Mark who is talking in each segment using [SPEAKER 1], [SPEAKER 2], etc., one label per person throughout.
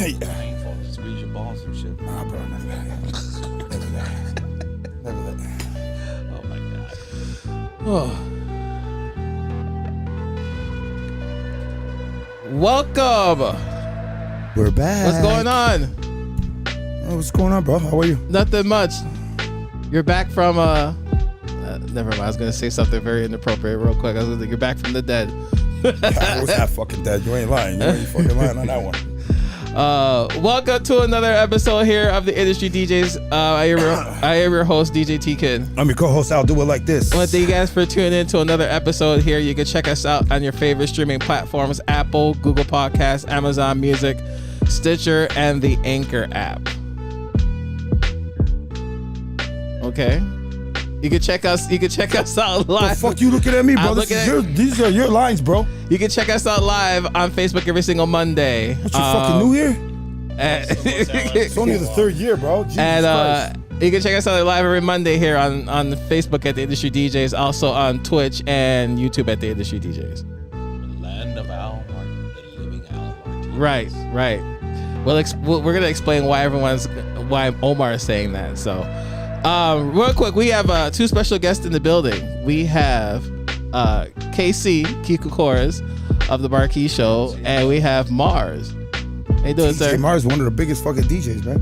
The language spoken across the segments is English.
[SPEAKER 1] painful. Squeeze your balls and shit.
[SPEAKER 2] Nah, bro, never that. Never that.
[SPEAKER 1] Oh my god.
[SPEAKER 3] Oh. Welcome.
[SPEAKER 2] We're back.
[SPEAKER 3] What's going on?
[SPEAKER 2] Oh, what's going on, bro? How are you?
[SPEAKER 3] Nothing much. You're back from never mind. I was gonna say something very inappropriate real quick. I was gonna say, you're back from the dead.
[SPEAKER 2] I was not fucking dead. You ain't lying. You ain't fucking lying on that one.
[SPEAKER 3] Welcome to another episode here of the Industry DJs. I am your host, DJ T Kid.
[SPEAKER 2] I'm your co-host. I'll do it like this.
[SPEAKER 3] I want to thank you guys for tuning in to another episode here. You can check us out on your favorite streaming platforms: Apple, Google Podcasts, Amazon Music, Stitcher, and the Anchor app. Okay. You can check us out live.
[SPEAKER 2] The fuck you looking at me, bro? These are your lines, bro.
[SPEAKER 3] You can check us out live on Facebook every single Monday.
[SPEAKER 2] What, you fucking new here?
[SPEAKER 3] It's
[SPEAKER 2] only the third year, bro. Jesus Christ.
[SPEAKER 3] You can check us out live every Monday here on Facebook at the Industry DJs, also on Twitch and YouTube at the Industry DJs.
[SPEAKER 1] The land of Al Martin, the living Al Martin.
[SPEAKER 3] Right. Well, we're gonna explain why Omar is saying that. So, real quick, we have two special guests in the building. We have Kokoruz of the Marquee Show, and we have Marz. How you doing, sir?
[SPEAKER 2] DJ Marz, one of the biggest fucking DJs, man.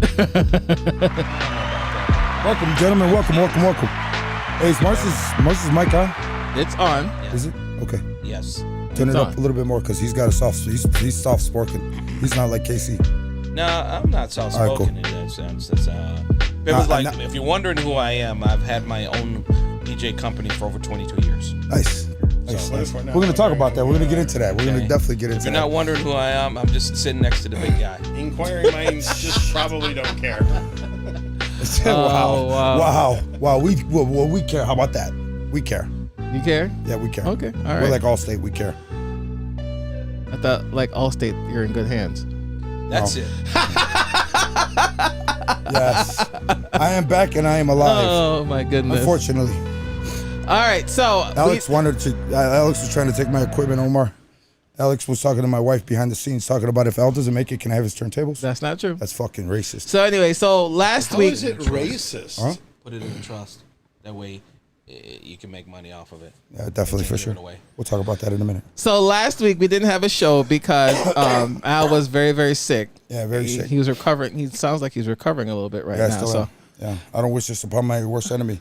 [SPEAKER 2] Welcome, gentlemen. Welcome. Hey, is Marz's mic on?
[SPEAKER 3] It's on.
[SPEAKER 1] Yeah.
[SPEAKER 2] Is it? Okay.
[SPEAKER 1] Yes.
[SPEAKER 2] Turn it
[SPEAKER 3] It's
[SPEAKER 2] up
[SPEAKER 3] on.
[SPEAKER 2] a little bit more because he's got a he's soft spoken. He's not like KC.
[SPEAKER 1] No, I'm not soft-spoken in that sense. It's, if you're wondering who I am, I've had my own DJ company for over 22 years.
[SPEAKER 2] Nice. We're going to talk about that. We're going to get into that. We're going to definitely get into that.
[SPEAKER 1] If you're not wondering who I am, I'm just sitting next to the big guy.
[SPEAKER 4] Inquiring minds just probably don't care.
[SPEAKER 2] Wow. We care. How about that? We care.
[SPEAKER 3] You care?
[SPEAKER 2] Yeah, we care.
[SPEAKER 3] Okay, all right.
[SPEAKER 2] We're like Allstate. We care.
[SPEAKER 3] I thought, like Allstate, you're in good hands.
[SPEAKER 1] That's it.
[SPEAKER 2] Yes. I am back and I am alive.
[SPEAKER 3] Oh my goodness.
[SPEAKER 2] Unfortunately.
[SPEAKER 3] All right, so
[SPEAKER 2] Alex was trying to take my equipment, Omar. Alex was talking to my wife behind the scenes, talking about if Al doesn't make it, can I have his turntables?
[SPEAKER 3] That's not true.
[SPEAKER 2] That's fucking racist.
[SPEAKER 3] So anyway, last
[SPEAKER 4] How
[SPEAKER 3] week.
[SPEAKER 4] is it racist?
[SPEAKER 2] Huh?
[SPEAKER 1] Put it in trust. That way, you can make money off of it.
[SPEAKER 2] Yeah, definitely, for sure. We'll talk about that in a minute.
[SPEAKER 3] So last week we didn't have a show because Al was very, very sick.
[SPEAKER 2] Yeah, very sick.
[SPEAKER 3] He was recovering. He sounds like he's recovering a little bit right now.
[SPEAKER 2] Yeah, I don't wish this upon my worst enemy.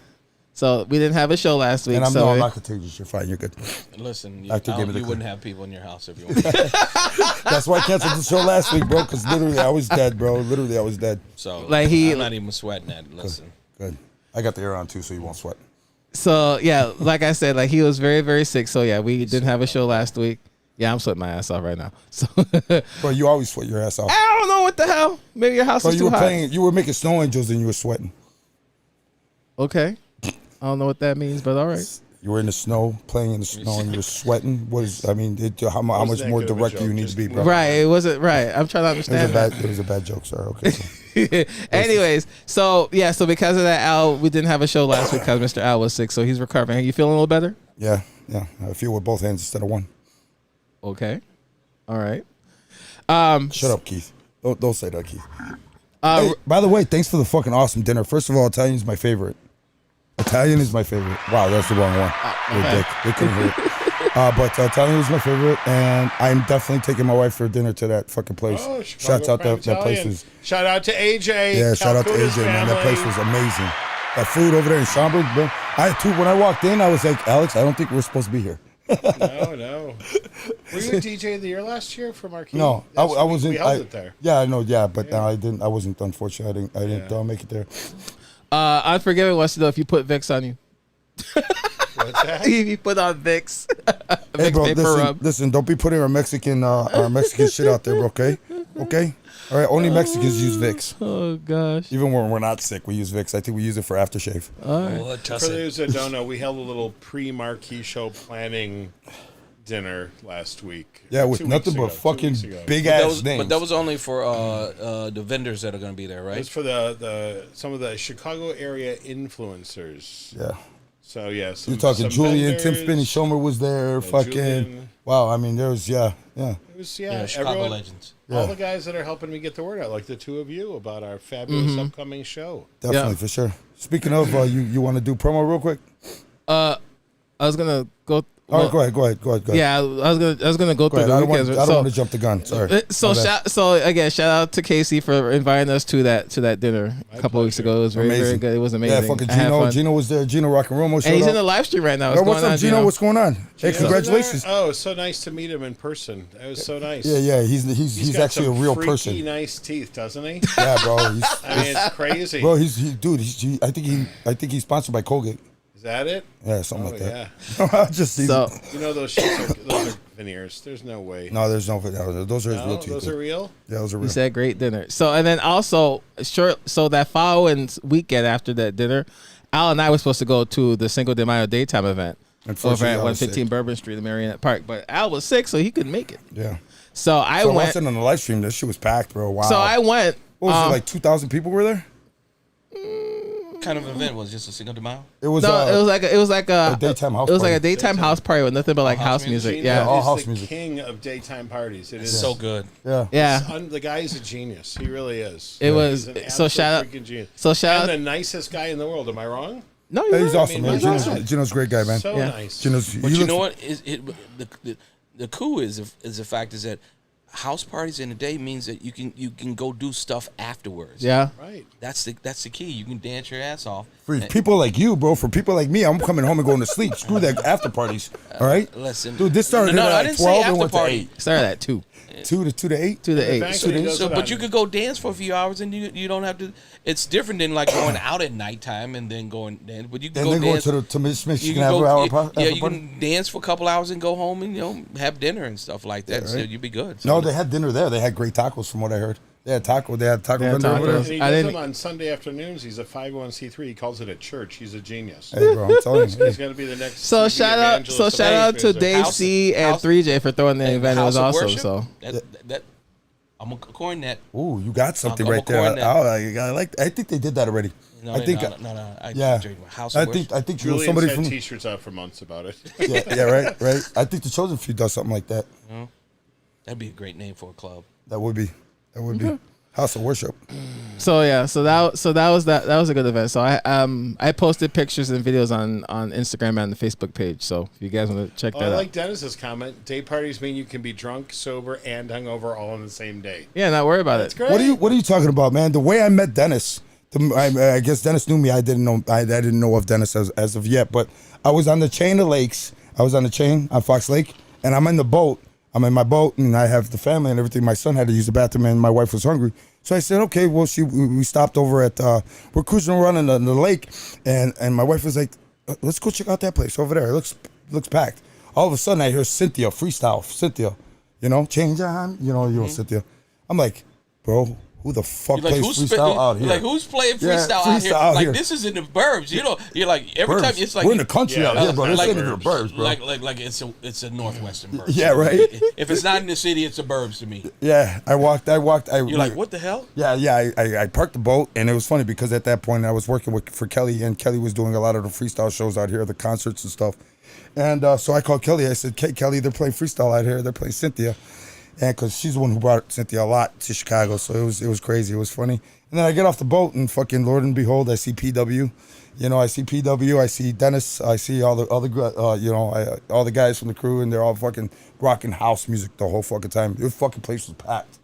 [SPEAKER 3] So we didn't have a show last week.
[SPEAKER 2] And I'm
[SPEAKER 3] so
[SPEAKER 2] not contagious. You're fine. You're good.
[SPEAKER 1] Listen, you wouldn't have people in your house if you wanted.
[SPEAKER 2] That's why I canceled the show last week, bro, because literally I was dead, bro. Literally I was dead.
[SPEAKER 1] So
[SPEAKER 3] like
[SPEAKER 1] I'm not even sweating that. Listen.
[SPEAKER 2] Good. I got the air on too, so you won't sweat.
[SPEAKER 3] So yeah, like I said, like he was very, very sick. So yeah, we didn't have a show last week. Yeah, I'm sweating my ass off right now. So,
[SPEAKER 2] Bro, you always sweat your ass off.
[SPEAKER 3] I don't know what the hell. Maybe your house is too hot.
[SPEAKER 2] You were making snow angels and you were sweating.
[SPEAKER 3] Okay. I don't know what that means, but all right.
[SPEAKER 2] You were in the snow, playing in the snow, and you were sweating. How much more direct do you need to be, bro?
[SPEAKER 3] Right, it wasn't right. I'm trying to understand.
[SPEAKER 2] It was a bad joke, sir. Okay. So.
[SPEAKER 3] Anyways, so because of that, Al, we didn't have a show last week because Mr. Al was sick, so he's recovering. Are you feeling a little better?
[SPEAKER 2] Yeah. I feel with both hands instead of one.
[SPEAKER 3] Okay. All right.
[SPEAKER 2] Shut up, Keith. Don't say that, Keith. Hey, by the way, thanks for the fucking awesome dinner. First of all, Italian is my favorite. Wow, that's the wrong one.
[SPEAKER 3] Okay.
[SPEAKER 2] They couldn't hear it. But Italian is my favorite, and I'm definitely taking my wife for dinner to that fucking place.
[SPEAKER 4] Oh,
[SPEAKER 2] Shouts out that place.
[SPEAKER 4] Shout out to AJ.
[SPEAKER 2] Yeah, shout out to AJ,
[SPEAKER 4] family.
[SPEAKER 2] man. That place was amazing. That food over there in Schaumburg, bro. When I walked in, I was like, Alex, I don't think we're supposed to be here.
[SPEAKER 4] No. Were you a DJ of the year last year for Marquee?
[SPEAKER 2] No, I wasn't.
[SPEAKER 4] We held it there.
[SPEAKER 2] Yeah, I know. Yeah, but I didn't. I wasn't. Unfortunately, I didn't make it there.
[SPEAKER 3] Unforgiving wants to know if you put Vicks on you.
[SPEAKER 4] What's that?
[SPEAKER 3] If you put on Vicks.
[SPEAKER 2] Hey, bro,
[SPEAKER 3] Vicks
[SPEAKER 2] listen. Don't be putting our Mexican shit out there, bro. Okay. All right. Only Mexicans use Vicks.
[SPEAKER 3] Oh gosh.
[SPEAKER 2] Even when we're not sick, we use Vicks. I think we use it for aftershave.
[SPEAKER 3] All right.
[SPEAKER 1] Well,
[SPEAKER 4] For those that don't know, we held a little pre-Marquee Show planning dinner last week.
[SPEAKER 2] Yeah, with
[SPEAKER 4] 2
[SPEAKER 2] nothing
[SPEAKER 4] weeks
[SPEAKER 2] but
[SPEAKER 4] ago,
[SPEAKER 2] fucking
[SPEAKER 4] 2 weeks ago.
[SPEAKER 2] big ass names.
[SPEAKER 1] But that was only for the vendors that are going to be there, right?
[SPEAKER 4] It's for the some of the Chicago area influencers.
[SPEAKER 2] Yeah.
[SPEAKER 4] So yeah,
[SPEAKER 2] You're talking
[SPEAKER 4] some
[SPEAKER 2] Julian,
[SPEAKER 4] vendors.
[SPEAKER 2] Tim Spinney, Shomer was there.
[SPEAKER 4] Yeah,
[SPEAKER 2] fucking
[SPEAKER 4] Julian.
[SPEAKER 2] wow. I mean, there was yeah.
[SPEAKER 4] It was
[SPEAKER 1] Chicago
[SPEAKER 4] everyone,
[SPEAKER 1] legends.
[SPEAKER 4] all the guys that are helping me get the word out, like the two of you, about our fabulous upcoming show.
[SPEAKER 2] Definitely, for sure. Speaking of, you want to do promo real quick?
[SPEAKER 3] I was gonna go.
[SPEAKER 2] All right, go ahead.
[SPEAKER 3] Yeah, I was gonna go through
[SPEAKER 2] I
[SPEAKER 3] the weekends.
[SPEAKER 2] don't want to jump the gun. Sorry.
[SPEAKER 3] So again, shout out to Casey for inviting us to that dinner a couple weeks ago. It was very good. It was amazing.
[SPEAKER 2] Yeah, fucking Gino was there. Gino Rock and Roll showed
[SPEAKER 3] and he's
[SPEAKER 2] up.
[SPEAKER 3] in the live stream right now.
[SPEAKER 2] What's up, Gino? What's going on? Hey, congratulations.
[SPEAKER 4] Oh, so nice to meet him in person. That was so nice.
[SPEAKER 2] Yeah. He's
[SPEAKER 4] got
[SPEAKER 2] actually a
[SPEAKER 4] some
[SPEAKER 2] real
[SPEAKER 4] freaky
[SPEAKER 2] person.
[SPEAKER 4] Nice teeth, doesn't he?
[SPEAKER 2] Yeah, bro.
[SPEAKER 4] I mean, it's crazy.
[SPEAKER 2] Bro, I think he's sponsored by Colgate.
[SPEAKER 4] Is that it?
[SPEAKER 2] Yeah, something like that.
[SPEAKER 4] Yeah.
[SPEAKER 2] Just
[SPEAKER 3] so,
[SPEAKER 4] those shits those are veneers. There's no way.
[SPEAKER 2] No, there's no. Those are his real teeth.
[SPEAKER 4] Those are real?
[SPEAKER 2] Yeah, those are real.
[SPEAKER 3] he said great dinner. So and then also so that following weekend after that dinner, Al and I were supposed to go to the Cinco de Mayo daytime event over at 115 Bourbon Street in Marionette Park, but Al was sick, so he couldn't make it.
[SPEAKER 2] Yeah.
[SPEAKER 3] So I went.
[SPEAKER 2] Watching on the live stream, this shit was packed, bro. Wow.
[SPEAKER 3] So I went.
[SPEAKER 2] What was it, like 2,000 people were there?
[SPEAKER 1] Kind of event was just a Cinco de Mayo.
[SPEAKER 2] It was.
[SPEAKER 3] No, it was like a
[SPEAKER 2] daytime house.
[SPEAKER 3] It was
[SPEAKER 2] party.
[SPEAKER 3] like a daytime house party with nothing but like house music.
[SPEAKER 4] Gino
[SPEAKER 3] Yeah.
[SPEAKER 2] all
[SPEAKER 4] is
[SPEAKER 2] house
[SPEAKER 4] the
[SPEAKER 2] music.
[SPEAKER 4] king of daytime parties. It is
[SPEAKER 1] So good.
[SPEAKER 2] Yeah.
[SPEAKER 3] Yeah.
[SPEAKER 4] The guy is a genius. He really is.
[SPEAKER 3] It was
[SPEAKER 4] He's an
[SPEAKER 3] so shout out.
[SPEAKER 4] absolute freaking genius.
[SPEAKER 3] So shout
[SPEAKER 4] And
[SPEAKER 3] out.
[SPEAKER 4] the nicest guy in the world. Am I wrong?
[SPEAKER 3] No,
[SPEAKER 2] Yeah,
[SPEAKER 3] you're
[SPEAKER 2] he's
[SPEAKER 3] right.
[SPEAKER 2] awesome, man. Gino's a great guy, man.
[SPEAKER 4] So
[SPEAKER 3] Yeah.
[SPEAKER 4] nice.
[SPEAKER 1] But you know what? The coup is the fact is that house parties in the day means that you can go do stuff afterwards.
[SPEAKER 3] Yeah.
[SPEAKER 4] Right.
[SPEAKER 1] That's the key. You can dance your ass off.
[SPEAKER 2] For people like you, bro. For people like me, I'm coming home and going to sleep. Screw that after parties. All right.
[SPEAKER 1] Listen,
[SPEAKER 2] Dude, this started
[SPEAKER 1] No,
[SPEAKER 2] at
[SPEAKER 1] I
[SPEAKER 2] like
[SPEAKER 1] didn't say
[SPEAKER 2] 12 and
[SPEAKER 1] after
[SPEAKER 2] went to
[SPEAKER 1] party.
[SPEAKER 2] 8.
[SPEAKER 3] Started at 2
[SPEAKER 2] 2 to 8.
[SPEAKER 3] to the 8.
[SPEAKER 4] Eventually goes
[SPEAKER 1] So,
[SPEAKER 4] on.
[SPEAKER 1] but you could go dance for a few hours and you don't have to. It's different than like going out at nighttime and then going dance. But you can
[SPEAKER 2] And
[SPEAKER 1] go
[SPEAKER 2] then go
[SPEAKER 1] dance.
[SPEAKER 2] to Michigan
[SPEAKER 1] You can
[SPEAKER 2] have
[SPEAKER 1] go,
[SPEAKER 2] an hour
[SPEAKER 1] yeah,
[SPEAKER 2] after
[SPEAKER 1] you
[SPEAKER 2] party.
[SPEAKER 1] can dance for a couple hours and go home and have dinner and stuff like that.
[SPEAKER 2] Yeah,
[SPEAKER 1] So
[SPEAKER 2] right.
[SPEAKER 1] you'd be good.
[SPEAKER 2] No, they had dinner there. They had great tacos, from what I heard. They had taco. They had taco
[SPEAKER 3] They had
[SPEAKER 2] vendor over
[SPEAKER 3] tacos.
[SPEAKER 2] there.
[SPEAKER 4] And he
[SPEAKER 3] I
[SPEAKER 4] does
[SPEAKER 3] didn't-
[SPEAKER 4] them on Sunday afternoons. He's a 501c3. He calls it a church. He's a genius.
[SPEAKER 2] Hey, bro, I'm telling you.
[SPEAKER 4] He's going to be the next.
[SPEAKER 3] So
[SPEAKER 4] TV
[SPEAKER 3] shout out.
[SPEAKER 4] evangelist
[SPEAKER 3] So
[SPEAKER 4] of
[SPEAKER 3] shout out to
[SPEAKER 4] music.
[SPEAKER 3] Dave
[SPEAKER 1] House-
[SPEAKER 3] C and
[SPEAKER 1] House-
[SPEAKER 3] 3J for throwing the
[SPEAKER 1] And
[SPEAKER 3] event. It was
[SPEAKER 1] House of
[SPEAKER 3] awesome.
[SPEAKER 1] Worship,
[SPEAKER 3] So
[SPEAKER 1] that I'm gonna coin that.
[SPEAKER 2] Ooh, you got something
[SPEAKER 1] I'm
[SPEAKER 2] right there.
[SPEAKER 1] recording that.
[SPEAKER 2] I think they did that already.
[SPEAKER 1] No,
[SPEAKER 2] I think.
[SPEAKER 1] no.
[SPEAKER 2] Yeah.
[SPEAKER 1] House of Worship.
[SPEAKER 2] I think
[SPEAKER 4] Julian's
[SPEAKER 2] somebody
[SPEAKER 4] had
[SPEAKER 2] from.
[SPEAKER 4] T-shirts out for months about it.
[SPEAKER 2] Yeah, right. I think the Chosen Few does something like that.
[SPEAKER 1] That'd be a great name for a club.
[SPEAKER 2] That would be. House of Worship.
[SPEAKER 3] So that was a good event. So I posted pictures and videos on Instagram and the Facebook page. So if you guys want to check that
[SPEAKER 4] I
[SPEAKER 3] out.
[SPEAKER 4] like Dennis's comment. Day parties mean you can be drunk, sober, and hungover all on the same day.
[SPEAKER 3] Yeah, not worry about
[SPEAKER 4] That's
[SPEAKER 3] it.
[SPEAKER 4] great.
[SPEAKER 2] What are you talking about, man? The way I met Dennis, I guess Dennis knew me. I didn't know of Dennis as of yet. But I was on the chain of lakes. I was on the chain on Fox Lake, and I'm in the boat. I'm in my boat, and I have the family and everything. My son had to use the bathroom, and my wife was hungry. So I said, okay, well, we stopped over at, we're cruising around in the lake, and my wife was like, let's go check out that place over there. It looks packed. All of a sudden, I hear Cynthia, freestyle, Cynthia, change on, Cynthia. I'm like, bro, who the fuck plays freestyle out here?
[SPEAKER 1] Like who's playing
[SPEAKER 2] Yeah,
[SPEAKER 1] freestyle out here?
[SPEAKER 2] freestyle out
[SPEAKER 1] Like
[SPEAKER 2] here.
[SPEAKER 1] this is in the burbs. You're like every
[SPEAKER 2] Burbs.
[SPEAKER 1] time it's like
[SPEAKER 2] we're in the country out here, bro. This
[SPEAKER 1] like-
[SPEAKER 2] ain't even the burbs, bro.
[SPEAKER 1] like it's a northwestern burbs.
[SPEAKER 2] Yeah, right.
[SPEAKER 1] If it's not in the city, it's a burbs to me.
[SPEAKER 2] Yeah, I walked.
[SPEAKER 1] You're like, what the hell?
[SPEAKER 2] Yeah. I parked the boat, and it was funny because at that point I was working for Kelly, and Kelly was doing a lot of the freestyle shows out here, the concerts and stuff. And so I called Kelly. I said, "Hey, Kelly, they're playing freestyle out here. They're playing Cynthia," and because she's the one who brought Cynthia a lot to Chicago, so it was crazy. It was funny. And then I get off the boat, and fucking Lord and behold, I see PW. I see PW. I see Dennis. I see all the guys from the crew, and they're all fucking rocking house music the whole fucking time. The fucking place was packed.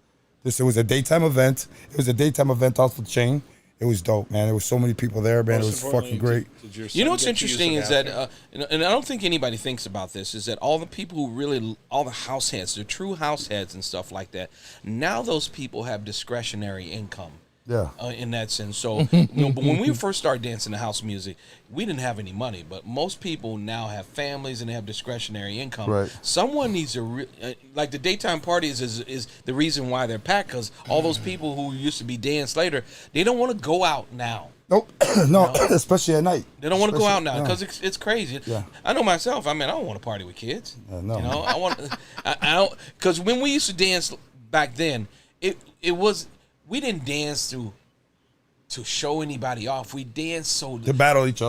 [SPEAKER 2] It was a daytime event. It was a daytime event off the chain. It was dope, man. There was so many people there, man. It was fucking great.
[SPEAKER 1] You know what's interesting is that, and I don't think anybody thinks about this, is that all the people who really, all the house heads, the true house heads and stuff like that, now those people have discretionary income.
[SPEAKER 2] Yeah.
[SPEAKER 1] In that sense. So, but when we first started dancing to house music, we didn't have any money. But most people now have families and they have discretionary income.
[SPEAKER 2] Right.
[SPEAKER 1] Someone needs to, like the daytime parties is the reason why they're packed, because all those people who used to be dance later, they don't want to go out now.
[SPEAKER 2] Nope. No, especially at night.
[SPEAKER 1] They don't want to go out now
[SPEAKER 2] No.
[SPEAKER 1] because it's crazy.
[SPEAKER 2] Yeah.
[SPEAKER 1] I know myself. I mean, I don't want to party with kids.
[SPEAKER 2] No.
[SPEAKER 1] I want. I don't, because when we used to dance back then, it was, we didn't dance to show anybody off. We danced
[SPEAKER 2] To battle each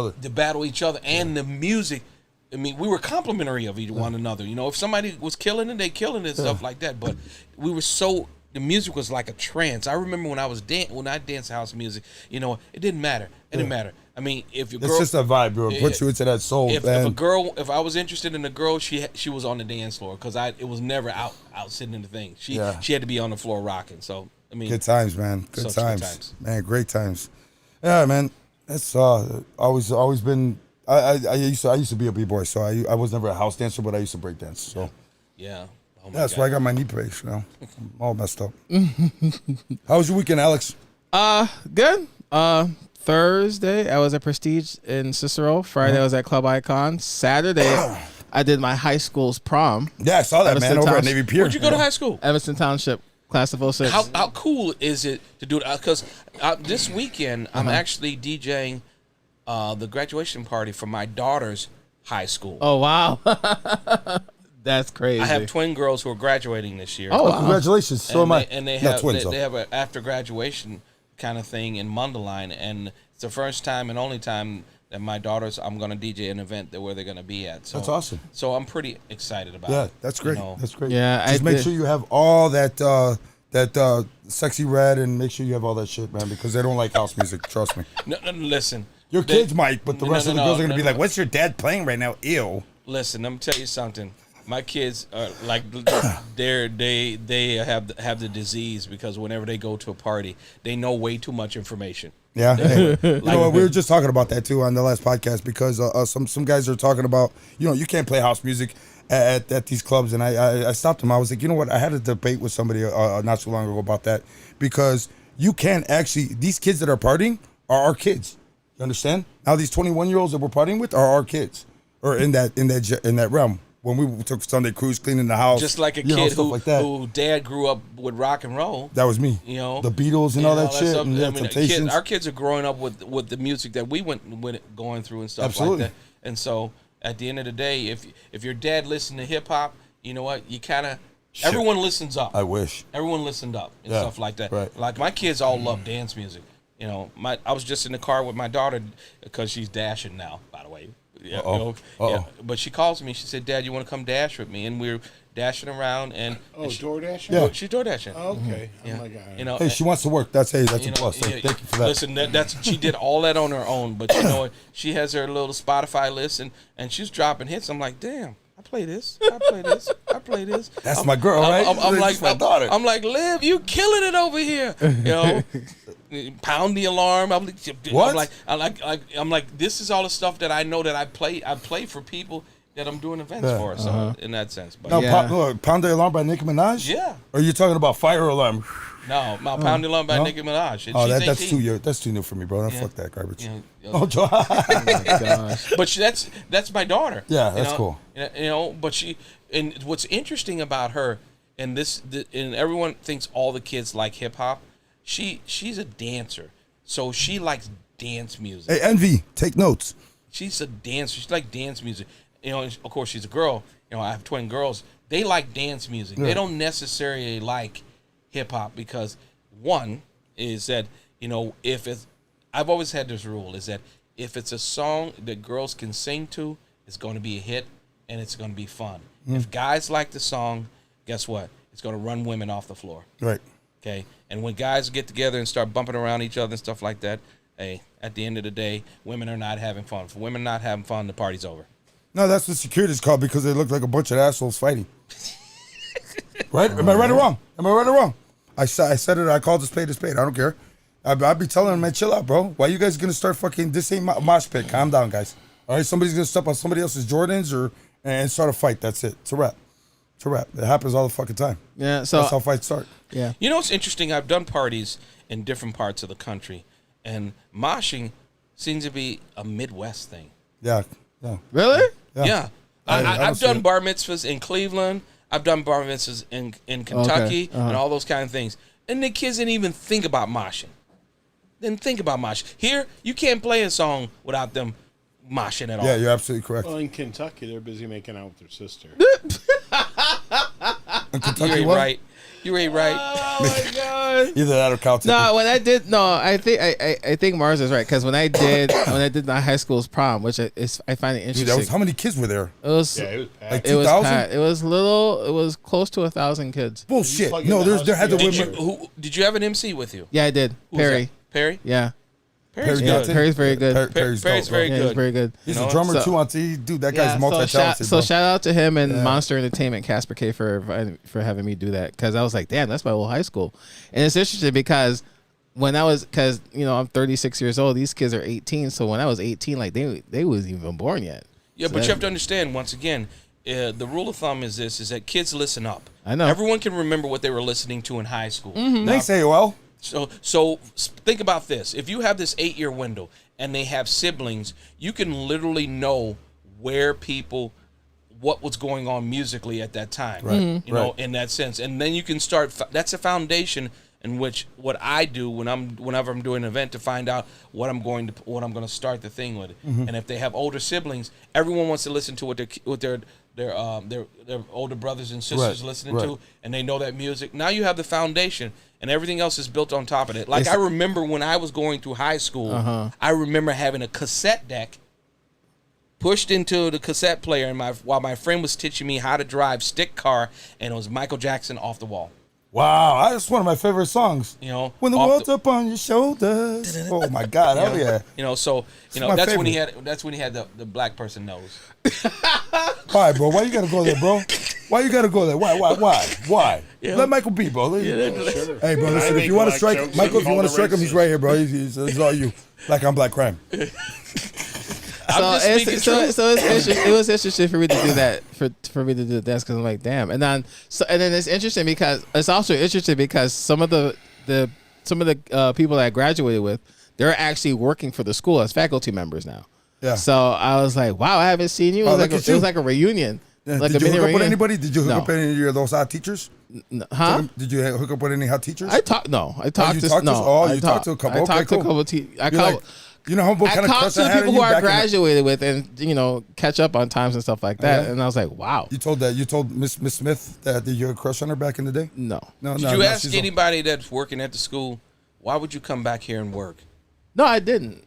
[SPEAKER 2] other.
[SPEAKER 1] and the music I mean, we were complimentary of one another. You know, if somebody was killing it, they killing it and stuff like that. But we were so, the music was like a trance. I remember when I danced house music, you know, it didn't matter. It didn't matter. I mean, if your girl,
[SPEAKER 2] it's just a vibe, bro. It puts you into that soul.
[SPEAKER 1] If I was interested in a girl, she was on the dance floor because it was never out sitting in the thing. She had to be on the floor rocking. So I mean,
[SPEAKER 2] good times, man. Good times, man. Great times. Yeah, man. That's always been. I used to be a b-boy, so I was never a house dancer, but I used to break dance. So
[SPEAKER 1] yeah. Oh
[SPEAKER 2] that's why I got my knee brace. You know, I'm all messed up. How was your weekend, Alex?
[SPEAKER 3] Good. Thursday, I was at Prestige in Cicero. Friday, I was at Club Icon. Saturday, I did my high school's prom.
[SPEAKER 2] Yeah, I saw that, man, over at Navy Pier.
[SPEAKER 1] Where'd you go to high school?
[SPEAKER 3] Evanston Township, class of 06.
[SPEAKER 1] How cool is it to do it? Because this weekend, I'm actually DJing the graduation party for my daughter's high school.
[SPEAKER 3] Oh, wow. That's crazy.
[SPEAKER 1] I have twin girls who are graduating this year.
[SPEAKER 2] Oh, wow. Congratulations. So am I.
[SPEAKER 1] And they have an after graduation kind of thing in Mundelein, and it's the first time and only time that my daughters, I'm going to DJ an event where they're going to be at. So,
[SPEAKER 2] that's awesome.
[SPEAKER 1] So I'm pretty excited about it.
[SPEAKER 2] Yeah, that's great. You know? That's great.
[SPEAKER 3] Yeah,
[SPEAKER 2] just make sure you have all that sexy red, and make sure you have all that shit, man, because they don't like house music. Trust me.
[SPEAKER 1] No, listen.
[SPEAKER 2] Your kids might, but the rest of the girls are going to be like, "What's your dad playing right now?" Ew.
[SPEAKER 1] Listen, let me tell you something. My kids are like they have the disease because whenever they go to a party, they know way too much information.
[SPEAKER 2] Yeah, hey, you know what, we were just talking about that too on the last podcast because some guys are talking about, you know, you can't play house music at these clubs, and I stopped them. I was like, you know what, I had a debate with somebody not so long ago about that, because you can't actually, these kids that are partying are our kids. You understand? Now these 21-year-olds that we're partying with are our kids, or in that realm. When we took Sunday cruise, cleaning the house,
[SPEAKER 1] just like a kid who dad grew up with rock and roll.
[SPEAKER 2] That was me.
[SPEAKER 1] You know,
[SPEAKER 2] the Beatles and all that shit.
[SPEAKER 1] Stuff.
[SPEAKER 2] And
[SPEAKER 1] I mean,
[SPEAKER 2] Temptations.
[SPEAKER 1] Our kids are growing up with the music that we went going through and stuff.
[SPEAKER 2] Absolutely.
[SPEAKER 1] Like that. And so at the end of the day, if your dad listened to hip hop, you know what, you kind of everyone listens up.
[SPEAKER 2] I wish
[SPEAKER 1] everyone listened up and stuff like that.
[SPEAKER 2] Right.
[SPEAKER 1] Like my kids all love dance music. You know, I was just in the car with my daughter because she's dashing now, by the way. Yeah, you know, yeah, but she calls me. She said, "Dad, you want to come dash with me?" And we're dashing around. And
[SPEAKER 4] door dashing.
[SPEAKER 2] Yeah,
[SPEAKER 1] she's door dashing.
[SPEAKER 4] Oh, okay.
[SPEAKER 1] Yeah.
[SPEAKER 4] Oh my God.
[SPEAKER 1] You know,
[SPEAKER 2] hey, she wants to work. That's a plus. Hey, thank you for that.
[SPEAKER 1] Listen, that's she did all that on her own. But you know what? She has her little Spotify list, and she's dropping hits. I'm like, damn. I play this. I play this.
[SPEAKER 2] That's my girl, right?
[SPEAKER 1] I'm like
[SPEAKER 2] my daughter.
[SPEAKER 1] I'm like, Liv, you killing it over here. You know, pound the alarm. I'm like, this is all the stuff that I know that I play for people that I'm doing events for. So in that sense, but
[SPEAKER 2] now, Pound the Alarm by Nicki Minaj.
[SPEAKER 1] Yeah.
[SPEAKER 2] Or are you talking about Fire Alarm?
[SPEAKER 1] No, Pound the Alarm by Nicki Minaj.
[SPEAKER 2] That's too new for me, bro. Fuck that garbage.
[SPEAKER 1] Yeah.
[SPEAKER 2] Oh my
[SPEAKER 3] gosh.
[SPEAKER 1] But that's my daughter.
[SPEAKER 2] Yeah, that's cool.
[SPEAKER 1] You know, but and what's interesting about her, and and everyone thinks all the kids like hip hop. She's a dancer, so she likes dance music.
[SPEAKER 2] Hey, Envy, take notes.
[SPEAKER 1] She's a dancer. She likes dance music. You know, of course, she's a girl. You know, I have twin girls. They like dance music. Yeah. They don't necessarily like hip hop because one is that, you know, I've always had this rule is that if it's a song that girls can sing to, it's going to be a hit and it's going to be fun. If guys like the song, guess what? It's going to run women off the floor.
[SPEAKER 2] Right.
[SPEAKER 1] Okay. And when guys get together and start bumping around each other and stuff like that, hey, at the end of the day, women are not having fun. If women not having fun, the party's over.
[SPEAKER 2] No, that's what security's called because they look like a bunch of assholes fighting. Right? Am I right or wrong? I said it. I called a spade a spade. I don't care. I'd be telling them, man, chill out, bro. Why you guys gonna start fucking? This ain't mosh pit. Calm down, guys. All right, somebody's gonna step on somebody else's Jordans and start a fight. That's it. It's a wrap. It happens all the fucking time.
[SPEAKER 3] Yeah, so
[SPEAKER 2] that's how fights start.
[SPEAKER 3] Yeah.
[SPEAKER 1] You know what's interesting? I've done parties in different parts of the country, and moshing seems to be a Midwest thing.
[SPEAKER 2] Yeah.
[SPEAKER 3] Really?
[SPEAKER 1] Yeah. I've done bar mitzvahs in Cleveland. I've done bar mitzvahs in Kentucky and all those kind of things. And the kids didn't even think about moshing. Here, you can't play a song without them moshing at all.
[SPEAKER 2] Yeah, you're absolutely correct.
[SPEAKER 4] Well, in Kentucky, they're busy making out with their sister.
[SPEAKER 2] In Kentucky,
[SPEAKER 1] You ain't right.
[SPEAKER 3] Oh, my
[SPEAKER 2] Either that or Cal.
[SPEAKER 3] No, when I did, I think Marz is right because when I did my high school's prom, which I find it interesting.
[SPEAKER 2] Dude, how many kids were there?
[SPEAKER 3] It was
[SPEAKER 2] like 2,000.
[SPEAKER 3] It was little. It was close to 1,000 kids.
[SPEAKER 2] Bullshit. No, there had to
[SPEAKER 1] be. Did you have an MC with you?
[SPEAKER 3] Yeah, I did. Perry.
[SPEAKER 1] Perry?
[SPEAKER 3] Yeah.
[SPEAKER 1] Perry's good.
[SPEAKER 3] Perry's very good.
[SPEAKER 1] Perry's very good.
[SPEAKER 3] He's very good.
[SPEAKER 2] He's a drummer too. Dude, that guy's multi-talented.
[SPEAKER 3] So shout out to him and Monster Entertainment, Casper K, for having me do that because I was like, damn, that's my whole high school, and it's interesting because I'm 36 years old. These kids are 18. So when I was 18, like they wasn't even born yet.
[SPEAKER 1] Yeah,
[SPEAKER 3] so
[SPEAKER 1] but you have to understand once again. The rule of thumb is that kids listen up.
[SPEAKER 3] I know.
[SPEAKER 1] Everyone can remember what they were listening to in high school.
[SPEAKER 3] Mm-hmm.
[SPEAKER 2] Thanks, AOL.
[SPEAKER 1] So think about this. If you have this 8-year window and they have siblings, you can literally know what was going on musically at that time.
[SPEAKER 2] Right. Mm-hmm.
[SPEAKER 1] You know, in that sense. And then you can start, that's a foundation in which what I do whenever I'm doing an event to find out what I'm going to start the thing with. Mm-hmm. And if they have older siblings, everyone wants to listen to what their older brothers and sisters listening to, and they know that music. Now you have the foundation, and everything else is built on top of it. Like I remember when I was going through high school, I remember having a cassette deck pushed into the cassette player, and while my friend was teaching me how to drive stick car, and it was Michael Jackson, Off the Wall.
[SPEAKER 2] Wow, that's one of my favorite songs.
[SPEAKER 1] You know,
[SPEAKER 2] when the world's up on your shoulders. Oh my God, hell yeah!
[SPEAKER 1] You know, so that's when he had the black person nose.
[SPEAKER 2] Why, bro? Why you gotta go there, bro? Why you gotta go there? Why? Yeah. Let Michael be, bro. Sure. Hey, bro, listen. If you want to strike Michael, if you want to strike him, he's right here, bro. It's all you. Like I'm black crime.
[SPEAKER 3] It was interesting for me to do that for me to do that because I'm like, damn. And then it's interesting because it's also interesting because some of the people that I graduated with, they're actually working for the school as faculty members now.
[SPEAKER 2] Yeah.
[SPEAKER 3] So I was like, wow, I haven't seen you. It was like a reunion.
[SPEAKER 2] Yeah.
[SPEAKER 3] Like
[SPEAKER 2] did you hook up with anybody? Did you hook
[SPEAKER 3] No.
[SPEAKER 2] up with any of those hot teachers?
[SPEAKER 3] Huh?
[SPEAKER 2] Did you hook up with any hot teachers?
[SPEAKER 3] I talked to
[SPEAKER 2] you talked to a couple.
[SPEAKER 3] I talked to a couple.
[SPEAKER 2] You know what kind of
[SPEAKER 3] talked
[SPEAKER 2] crush
[SPEAKER 3] to
[SPEAKER 2] I
[SPEAKER 3] the
[SPEAKER 2] had
[SPEAKER 3] people who I graduated with, and catch up on times and stuff like that.
[SPEAKER 2] Yeah.
[SPEAKER 3] And I was like, wow.
[SPEAKER 2] You told Miss Smith that you had a crush on her back in the day?
[SPEAKER 3] No.
[SPEAKER 1] Did you ask anybody that's working at the school, why would you come back here and work?
[SPEAKER 3] No, I didn't.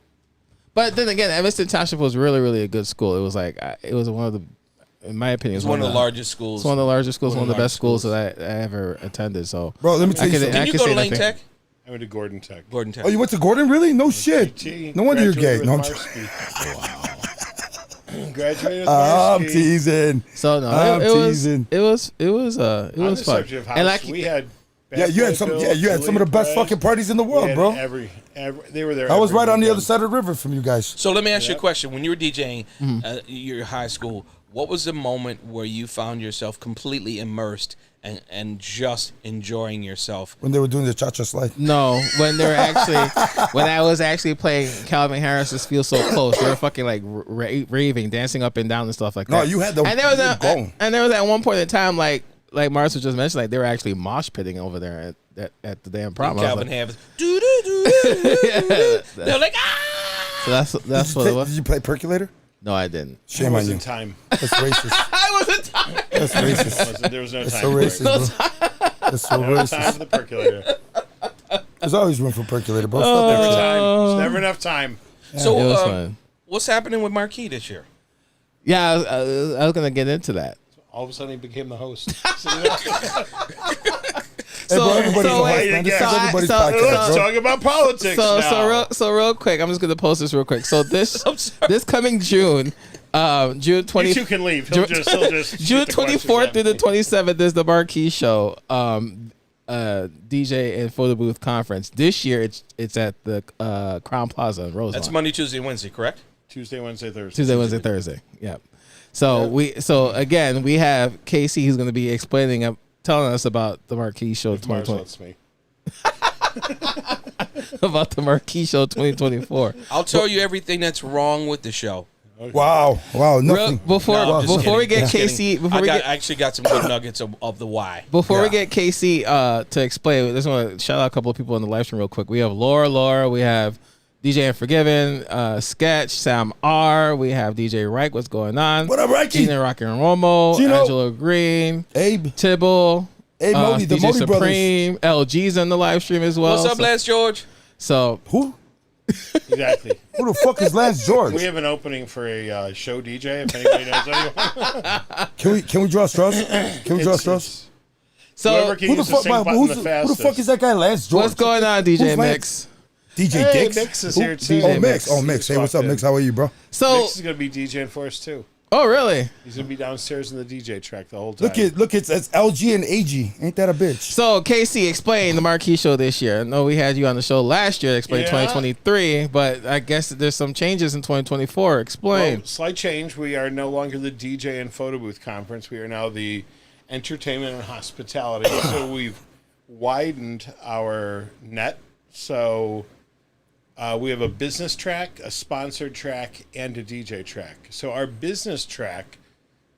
[SPEAKER 3] But then again, Evanston Township was really, really a good school. It was like it was one of the, in my opinion,
[SPEAKER 1] it's one of the largest schools.
[SPEAKER 3] It's one of the largest schools, one of the best schools that I ever attended. So,
[SPEAKER 2] bro, let me tell you something.
[SPEAKER 1] Did you go to Lane Tech?
[SPEAKER 4] I went to Gordon Tech.
[SPEAKER 2] Oh, you went to Gordon? Really? No shit. No wonder you're gay. No, I'm
[SPEAKER 4] graduated with
[SPEAKER 2] I'm teasing.
[SPEAKER 3] So no, it was fun.
[SPEAKER 4] And like we had.
[SPEAKER 2] You had some of the best fucking parties in the world, bro.
[SPEAKER 4] They were there.
[SPEAKER 2] I was right on the other side of the river from you guys.
[SPEAKER 1] So let me ask you a question. When you were DJing your high school, what was the moment where you found yourself completely immersed and just enjoying yourself?
[SPEAKER 2] When they were doing the cha-cha slide?
[SPEAKER 3] No, when I was actually playing Calvin Harris's "Feel So Close," they were fucking like raving, dancing up and down and stuff like that.
[SPEAKER 2] No, you had the
[SPEAKER 3] and there was at one point in time like Marz was just mentioned, like they were actually mosh pitting over there at the damn prom.
[SPEAKER 1] Calvin Harris, They're like, ah.
[SPEAKER 3] So that's what it was.
[SPEAKER 2] Did you play Percolator?
[SPEAKER 3] No, I didn't.
[SPEAKER 2] Shame on you.
[SPEAKER 4] Time.
[SPEAKER 2] That's racist.
[SPEAKER 1] I wasn't time.
[SPEAKER 2] That's racist.
[SPEAKER 4] There was no time.
[SPEAKER 2] That's so racist, bro. That's so
[SPEAKER 4] No time
[SPEAKER 2] racist.
[SPEAKER 4] for the Percolator.
[SPEAKER 2] There's always room for Percolator, bro.
[SPEAKER 4] Never time. There's never enough time.
[SPEAKER 1] So, what's happening with Marquee this year?
[SPEAKER 3] Yeah, I was gonna get into that.
[SPEAKER 4] All of a sudden, he became the host.
[SPEAKER 2] Everybody's
[SPEAKER 4] Let's talk about politics now.
[SPEAKER 3] So real quick, I'm just gonna post this real quick. So this coming June, June 20.
[SPEAKER 4] You two can leave. He'll just
[SPEAKER 3] June 24th through the 27th is the Marquee Show, DJ and photo booth conference. This year it's at the Crown Plaza in Rosemont.
[SPEAKER 1] That's Monday, Tuesday, Wednesday, correct?
[SPEAKER 4] Tuesday, Wednesday, Thursday.
[SPEAKER 3] Tuesday, Wednesday, Thursday. Yep. So again we have Casey who's going to be telling us about the Marquee Show 2020. About the Marquee Show 2024.
[SPEAKER 1] I'll tell you everything that's wrong with the show.
[SPEAKER 2] Okay. Wow. Nothing.
[SPEAKER 3] Before we get Casey,
[SPEAKER 1] I actually got some good nuggets of the why.
[SPEAKER 3] Before we get Casey to explain, I just want to shout out a couple of people in the live stream real quick. We have Laura, we have DJ Unforgiven, Sketch, Sam R. We have DJ Reich. What's going on?
[SPEAKER 2] What up, Reich?
[SPEAKER 3] Gina Rock and Romo,
[SPEAKER 2] Gino.
[SPEAKER 3] Angela Green,
[SPEAKER 2] Abe,
[SPEAKER 3] Tibble,
[SPEAKER 2] Hey, Modi, the
[SPEAKER 3] DJ
[SPEAKER 2] Modi brothers.
[SPEAKER 3] Supreme, LG's on the live stream as well.
[SPEAKER 1] What's up, Lance George?
[SPEAKER 3] So
[SPEAKER 2] Who?
[SPEAKER 4] Exactly.
[SPEAKER 2] Who the fuck is Lance George?
[SPEAKER 4] We have an opening for a show DJ. If anybody knows anyone,
[SPEAKER 2] Can we draw straws? Can we draw straws?
[SPEAKER 4] whoever can
[SPEAKER 2] Who the
[SPEAKER 4] use the
[SPEAKER 2] fuck?
[SPEAKER 4] sync button the
[SPEAKER 2] Who
[SPEAKER 4] fastest.
[SPEAKER 2] the fuck is that guy, Lance George?
[SPEAKER 3] what's going on, DJ
[SPEAKER 2] Who's
[SPEAKER 3] Mix?
[SPEAKER 2] DJ
[SPEAKER 4] Hey,
[SPEAKER 2] Dix?
[SPEAKER 4] Mix is
[SPEAKER 2] Who?
[SPEAKER 4] here too.
[SPEAKER 2] Oh, Mix.
[SPEAKER 3] Mix.
[SPEAKER 2] Oh, Mix. Hey, what's up,
[SPEAKER 4] Walked in.
[SPEAKER 2] Mix? How are you, bro?
[SPEAKER 3] So,
[SPEAKER 4] Mix is gonna be DJing for us too.
[SPEAKER 3] oh really?
[SPEAKER 4] He's gonna be downstairs in the DJ track the whole time.
[SPEAKER 2] Look, it's LG and AG. Ain't that a bitch?
[SPEAKER 3] So, Casey, explain the Marquee Show this year. I know we had you on the show last year to explain
[SPEAKER 4] Yeah.
[SPEAKER 3] 2023, but I guess there's some changes in 2024. Explain.
[SPEAKER 4] Well, slight change. We are no longer the DJ and photo booth conference. We are now the entertainment and hospitality. So we've widened our net. So we have a business track, a sponsored track, and a DJ track. So our business track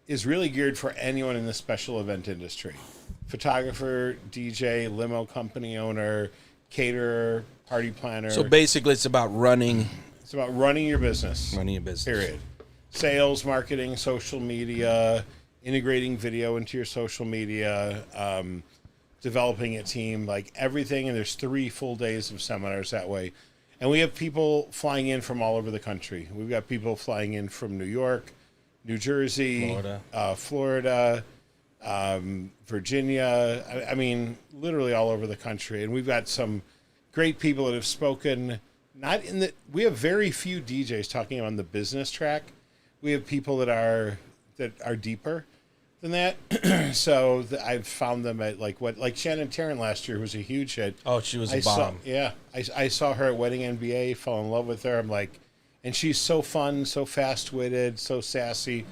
[SPEAKER 4] is really geared for anyone in the special event industry. Photographer, DJ, limo company owner, caterer, party planner.
[SPEAKER 1] So basically, it's about running
[SPEAKER 4] It's about running your business.
[SPEAKER 1] your business.
[SPEAKER 4] Period. Sales, marketing, social media, integrating video into your social media, developing a team, like everything. And there's 3 full days of seminars that way. And we have people flying in from all over the country. We've got people flying in from New York, New Jersey, Florida, Virginia. I mean, literally all over the country. And we've got some great people that have spoken. Not in the. We have very few DJs talking on the business track. We have people that are deeper than that. So I've found them at like Shannon Tarrant last year, who was a huge hit.
[SPEAKER 1] Oh, she was a bomb.
[SPEAKER 4] I saw her at Wedding NBA, fell in love with her. I'm like, and she's so fun, so fast witted, so sassy,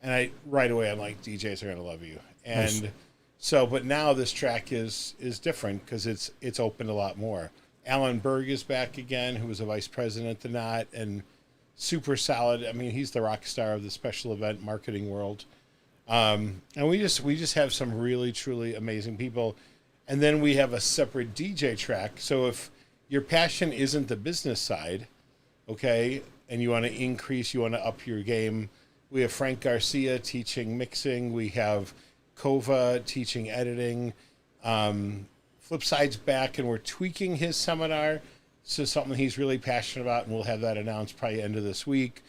[SPEAKER 4] and right away I'm like, DJs are gonna love you. And so, but now this track is different because it's opened a lot more. Alan Berg is back again, who was a vice president at the Knot and super solid. I mean, he's the rock star of the special event marketing world. And we just have some really, truly amazing people. And then we have a separate DJ track. So if your passion isn't the business side, okay, and you want to increase, you want to up your game, we have Frank Garcia teaching mixing. We have Kova teaching editing. Flipside's back, and we're tweaking his seminar to something he's really passionate about, and we'll have that announced probably end of this week.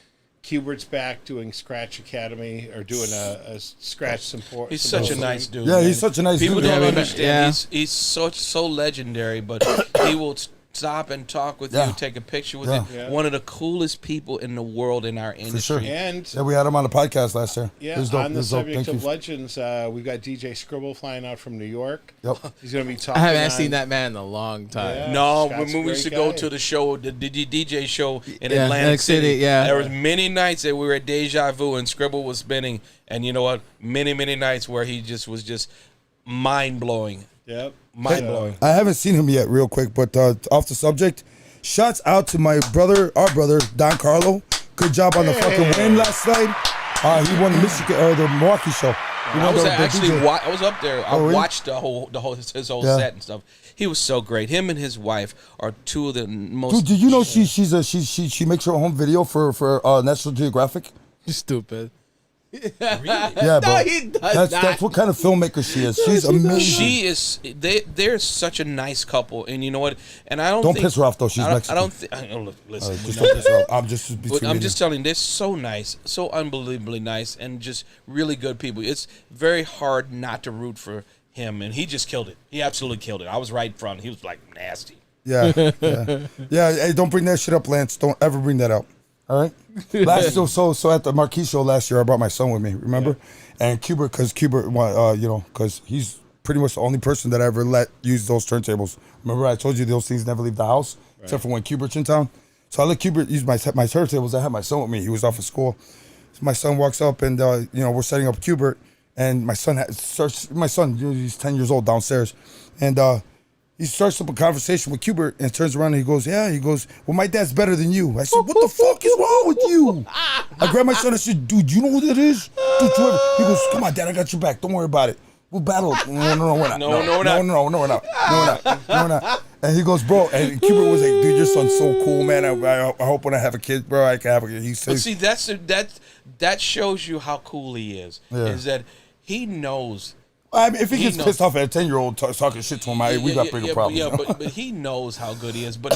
[SPEAKER 4] Kubert's back doing Scratch Academy, or doing a Scratch support.
[SPEAKER 1] He's such a nice dude.
[SPEAKER 2] Yeah,
[SPEAKER 1] man.
[SPEAKER 2] he's such a nice
[SPEAKER 1] People
[SPEAKER 2] dude.
[SPEAKER 1] don't
[SPEAKER 3] Yeah,
[SPEAKER 1] understand. He's so legendary, but he will stop and talk with
[SPEAKER 2] Yeah.
[SPEAKER 1] you, take a picture with
[SPEAKER 2] Yeah.
[SPEAKER 1] you.
[SPEAKER 4] Yeah.
[SPEAKER 1] One of the coolest people in the world in our industry.
[SPEAKER 2] sure.
[SPEAKER 4] And
[SPEAKER 2] Yeah, we had him on the podcast last year.
[SPEAKER 4] yeah,
[SPEAKER 2] It was dope.
[SPEAKER 4] on
[SPEAKER 2] It
[SPEAKER 4] the
[SPEAKER 2] was dope.
[SPEAKER 4] subject
[SPEAKER 2] Thank
[SPEAKER 4] of
[SPEAKER 2] you.
[SPEAKER 4] legends, we've got DJ Scribble flying out from New York.
[SPEAKER 2] Yep.
[SPEAKER 4] He's going to be
[SPEAKER 3] I
[SPEAKER 4] talking.
[SPEAKER 3] haven't
[SPEAKER 4] on-
[SPEAKER 3] seen that man in a long time.
[SPEAKER 4] Yeah.
[SPEAKER 1] No,
[SPEAKER 4] Scott's
[SPEAKER 1] when
[SPEAKER 4] a
[SPEAKER 1] we used to
[SPEAKER 4] great
[SPEAKER 1] go
[SPEAKER 4] guy.
[SPEAKER 1] to the show, the DJ show in
[SPEAKER 3] Yeah,
[SPEAKER 1] Atlantic City,
[SPEAKER 3] yeah.
[SPEAKER 1] there was many nights that we were at Deja Vu and Scribble was spinning, and you know what? Many nights where he just was just mind blowing,
[SPEAKER 4] Yep.
[SPEAKER 1] mind blowing.
[SPEAKER 2] I haven't seen him yet, real quick, but off the subject, shouts out to my brother, our brother, Don Carlo. Good job on the fucking win last night. He won the Michigan or the Marquee Show. He
[SPEAKER 1] I
[SPEAKER 2] won
[SPEAKER 1] was
[SPEAKER 2] the
[SPEAKER 1] actually
[SPEAKER 2] DJ.
[SPEAKER 1] I was up there. I
[SPEAKER 2] Oh, really?
[SPEAKER 1] watched his whole
[SPEAKER 2] Yeah.
[SPEAKER 1] set and stuff. He was so great. Him and his wife are two of the most.
[SPEAKER 2] Dude, did you know she makes her own video for National Geographic?
[SPEAKER 3] Stupid.
[SPEAKER 2] Yeah, bro.
[SPEAKER 3] he does
[SPEAKER 2] That's what kind of filmmaker she is. She's amazing.
[SPEAKER 1] She is. They're such a nice couple, and you know what? And I don't
[SPEAKER 2] Don't
[SPEAKER 1] think,
[SPEAKER 2] piss her off, though. She's
[SPEAKER 1] I
[SPEAKER 2] Mexican.
[SPEAKER 1] don't think. Listen, we
[SPEAKER 2] Just
[SPEAKER 1] know
[SPEAKER 2] don't piss her off. I'm just
[SPEAKER 1] But
[SPEAKER 2] between
[SPEAKER 1] I'm
[SPEAKER 2] me
[SPEAKER 1] just telling you, they're so nice, so unbelievably nice, and just really good people. It's very hard not to root for him, and he just killed it. He absolutely killed it. I was right in front. He was like nasty.
[SPEAKER 2] Yeah. Hey, don't bring that shit up, Lance. Don't ever bring that up. All right. So at the Marquee Show last year, I brought my son with me. Remember? Yeah. And Kubert, because he's pretty much the only person that I ever let use those turntables. Remember, I told you those things never leave the house, except for when Kubert's in town. So I let Kubert use my turntables. I had my son with me. He was off of school. So my son walks up, and we're setting up Kubert, and my son he's 10 years old downstairs, and he starts up a conversation with Kubert and turns around and he goes, well, my dad's better than you. I said, what the fuck is wrong with you? I grabbed my son and I said, dude, you know who that is? Dude, he goes, come on, Dad, I got your back. Don't worry about it. We'll battle. No, we're not.
[SPEAKER 1] No, we're not.
[SPEAKER 2] No, we're not. And he goes, bro, and Kubert was like, dude, your son's so cool, man. I hope when I have a kid, bro, I can have a kid. He
[SPEAKER 1] But
[SPEAKER 2] says,
[SPEAKER 1] see, that shows you how cool he is.
[SPEAKER 2] Yeah.
[SPEAKER 1] Is that he knows
[SPEAKER 2] I mean, if he gets pissed off at a 10-year-old talking shit to him, we got bigger problems.
[SPEAKER 1] Yeah, but he knows how good he is. But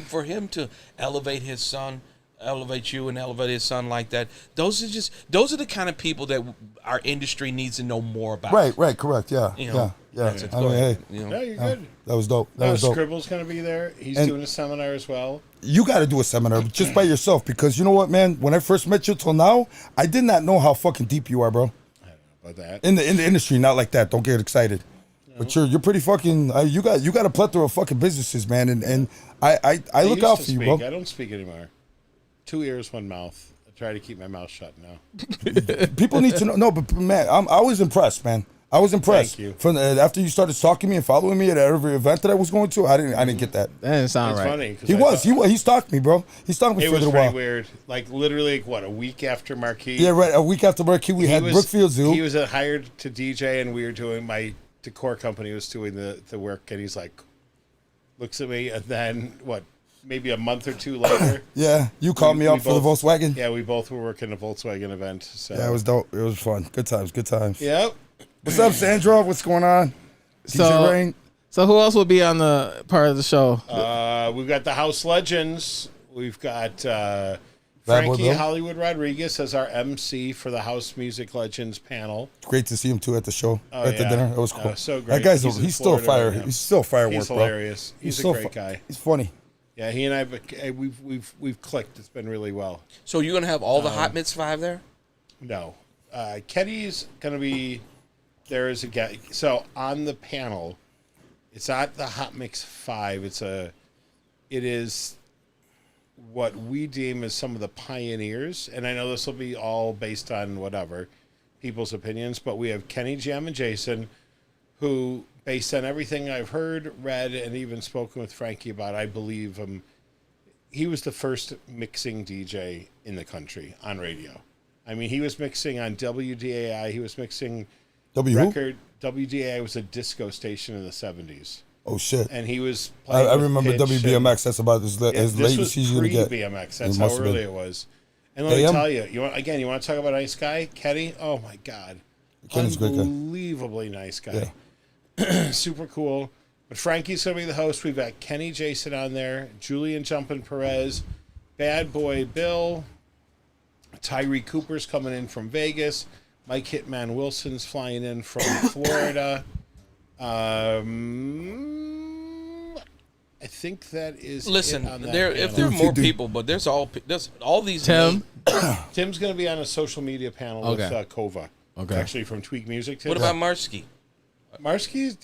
[SPEAKER 1] for him to elevate his son, elevate you, and elevate his son like that, those are the kind of people that our industry needs to know more about.
[SPEAKER 2] Right, correct, yeah. Yeah.
[SPEAKER 1] I
[SPEAKER 2] mean, hey,
[SPEAKER 4] No, you're good.
[SPEAKER 2] that was dope. That was dope.
[SPEAKER 4] Scribble's going to be there. He's doing a seminar as well.
[SPEAKER 2] You got to do a seminar just by yourself because you know what, man? When I first met you till now, I did not know how fucking deep you are, bro.
[SPEAKER 4] I don't know about that.
[SPEAKER 2] In the industry, not like that. Don't get excited. No. But you're pretty fucking. You got a plethora of fucking businesses, man, and I look out for you, bro.
[SPEAKER 4] I don't speak anymore. 2 ears, 1 mouth. I try to keep my mouth shut now.
[SPEAKER 2] People need to know. No, but man, I was impressed, man. I was impressed.
[SPEAKER 4] Thank you.
[SPEAKER 2] From after you started stalking me and following me at every event that I was going to, I didn't get that.
[SPEAKER 3] That didn't sound
[SPEAKER 4] It's
[SPEAKER 3] right.
[SPEAKER 4] funny.
[SPEAKER 2] He stalked me, bro. He stalked me
[SPEAKER 4] It
[SPEAKER 2] for a
[SPEAKER 4] was
[SPEAKER 2] little
[SPEAKER 4] pretty
[SPEAKER 2] while.
[SPEAKER 4] weird. Like literally, a week after Marquee?
[SPEAKER 2] Yeah, right. A week after Marquee, we had Brookfield Zoo.
[SPEAKER 4] He was hired to DJ, and we were doing my decor company was doing the work, and he's like, looks at me, and then maybe a month or two later.
[SPEAKER 2] Yeah, you called me up for the Volkswagen.
[SPEAKER 4] Yeah, we both were working a Volkswagen event. So.
[SPEAKER 2] Yeah, it was dope. It was fun. Good times.
[SPEAKER 4] Yep.
[SPEAKER 2] What's up, Sandra? What's going on? DJ Rain.
[SPEAKER 3] So who else will be on the part of the show?
[SPEAKER 4] We've got the House Legends. We've got Frankie Hollywood Rodriguez as our MC for the House Music Legends panel.
[SPEAKER 2] Great to see him too at the show, at the dinner. It was cool.
[SPEAKER 4] So great.
[SPEAKER 2] That guy's he's still fire. He's still firework.
[SPEAKER 4] He's hilarious. He's a great guy.
[SPEAKER 2] He's funny.
[SPEAKER 4] Yeah, he and I we've clicked. It's been really well.
[SPEAKER 1] So you're gonna have all the Hot Mix 5 there?
[SPEAKER 4] No, Kenny's gonna be. There is a guy. So on the panel, it's not the Hot Mix 5. It is what we deem as some of the pioneers, and I know this will be all based on whatever people's opinions, but we have Kenny Jam and Jason, who, based on everything I've heard, read, and even spoken with Frankie about, I believe he was the first mixing DJ in the country on radio. I mean, he was mixing on WDAI. He was mixing record. WDAI was a disco station in the 70s.
[SPEAKER 2] Oh shit!
[SPEAKER 4] And he was playing
[SPEAKER 2] I remember WBMX. That's about as late as he's going to get.
[SPEAKER 4] BMX. That's how early it was. And let me tell you, you want to talk about a nice guy, Kenny? Oh my God,
[SPEAKER 2] Kenny's a great guy.
[SPEAKER 4] Unbelievably nice guy. Yeah. Super cool. But Frankie's going to be the host. We've got Kenny Jason on there, Julian Jumpin' Perez, Bad Boy Bill, Tyree Cooper's coming in from Vegas, Mike Hitman Wilson's flying in from Florida. I think that is.
[SPEAKER 1] Listen,
[SPEAKER 4] it on that
[SPEAKER 1] if there are more people, but there's all these.
[SPEAKER 3] Tim.
[SPEAKER 4] Tim's going to be on a social media panel with Kova.
[SPEAKER 3] Okay.
[SPEAKER 4] Actually, from Tweak Music.
[SPEAKER 1] What about Marski?
[SPEAKER 4] Marski,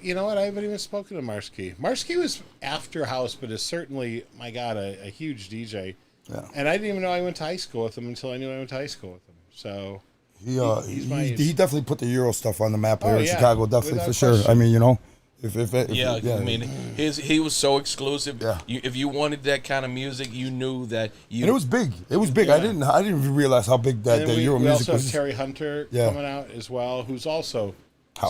[SPEAKER 4] you know what? I haven't even spoken to Marski. Marski was after house, but is certainly, my God, a huge DJ. Yeah. And I didn't even know I went to high school with him until I knew I went to high school with him. So
[SPEAKER 2] he definitely put the Euro stuff on the map here in Chicago, definitely, for sure.
[SPEAKER 4] Question.
[SPEAKER 2] I mean, you know,
[SPEAKER 1] I mean, he was so exclusive. Yeah. If you wanted that kind of music, you knew that you.
[SPEAKER 2] And it was big. It was big. Yeah. I didn't even realize how big that Euro music was.
[SPEAKER 4] We also have Terry Hunter coming out as well, who's also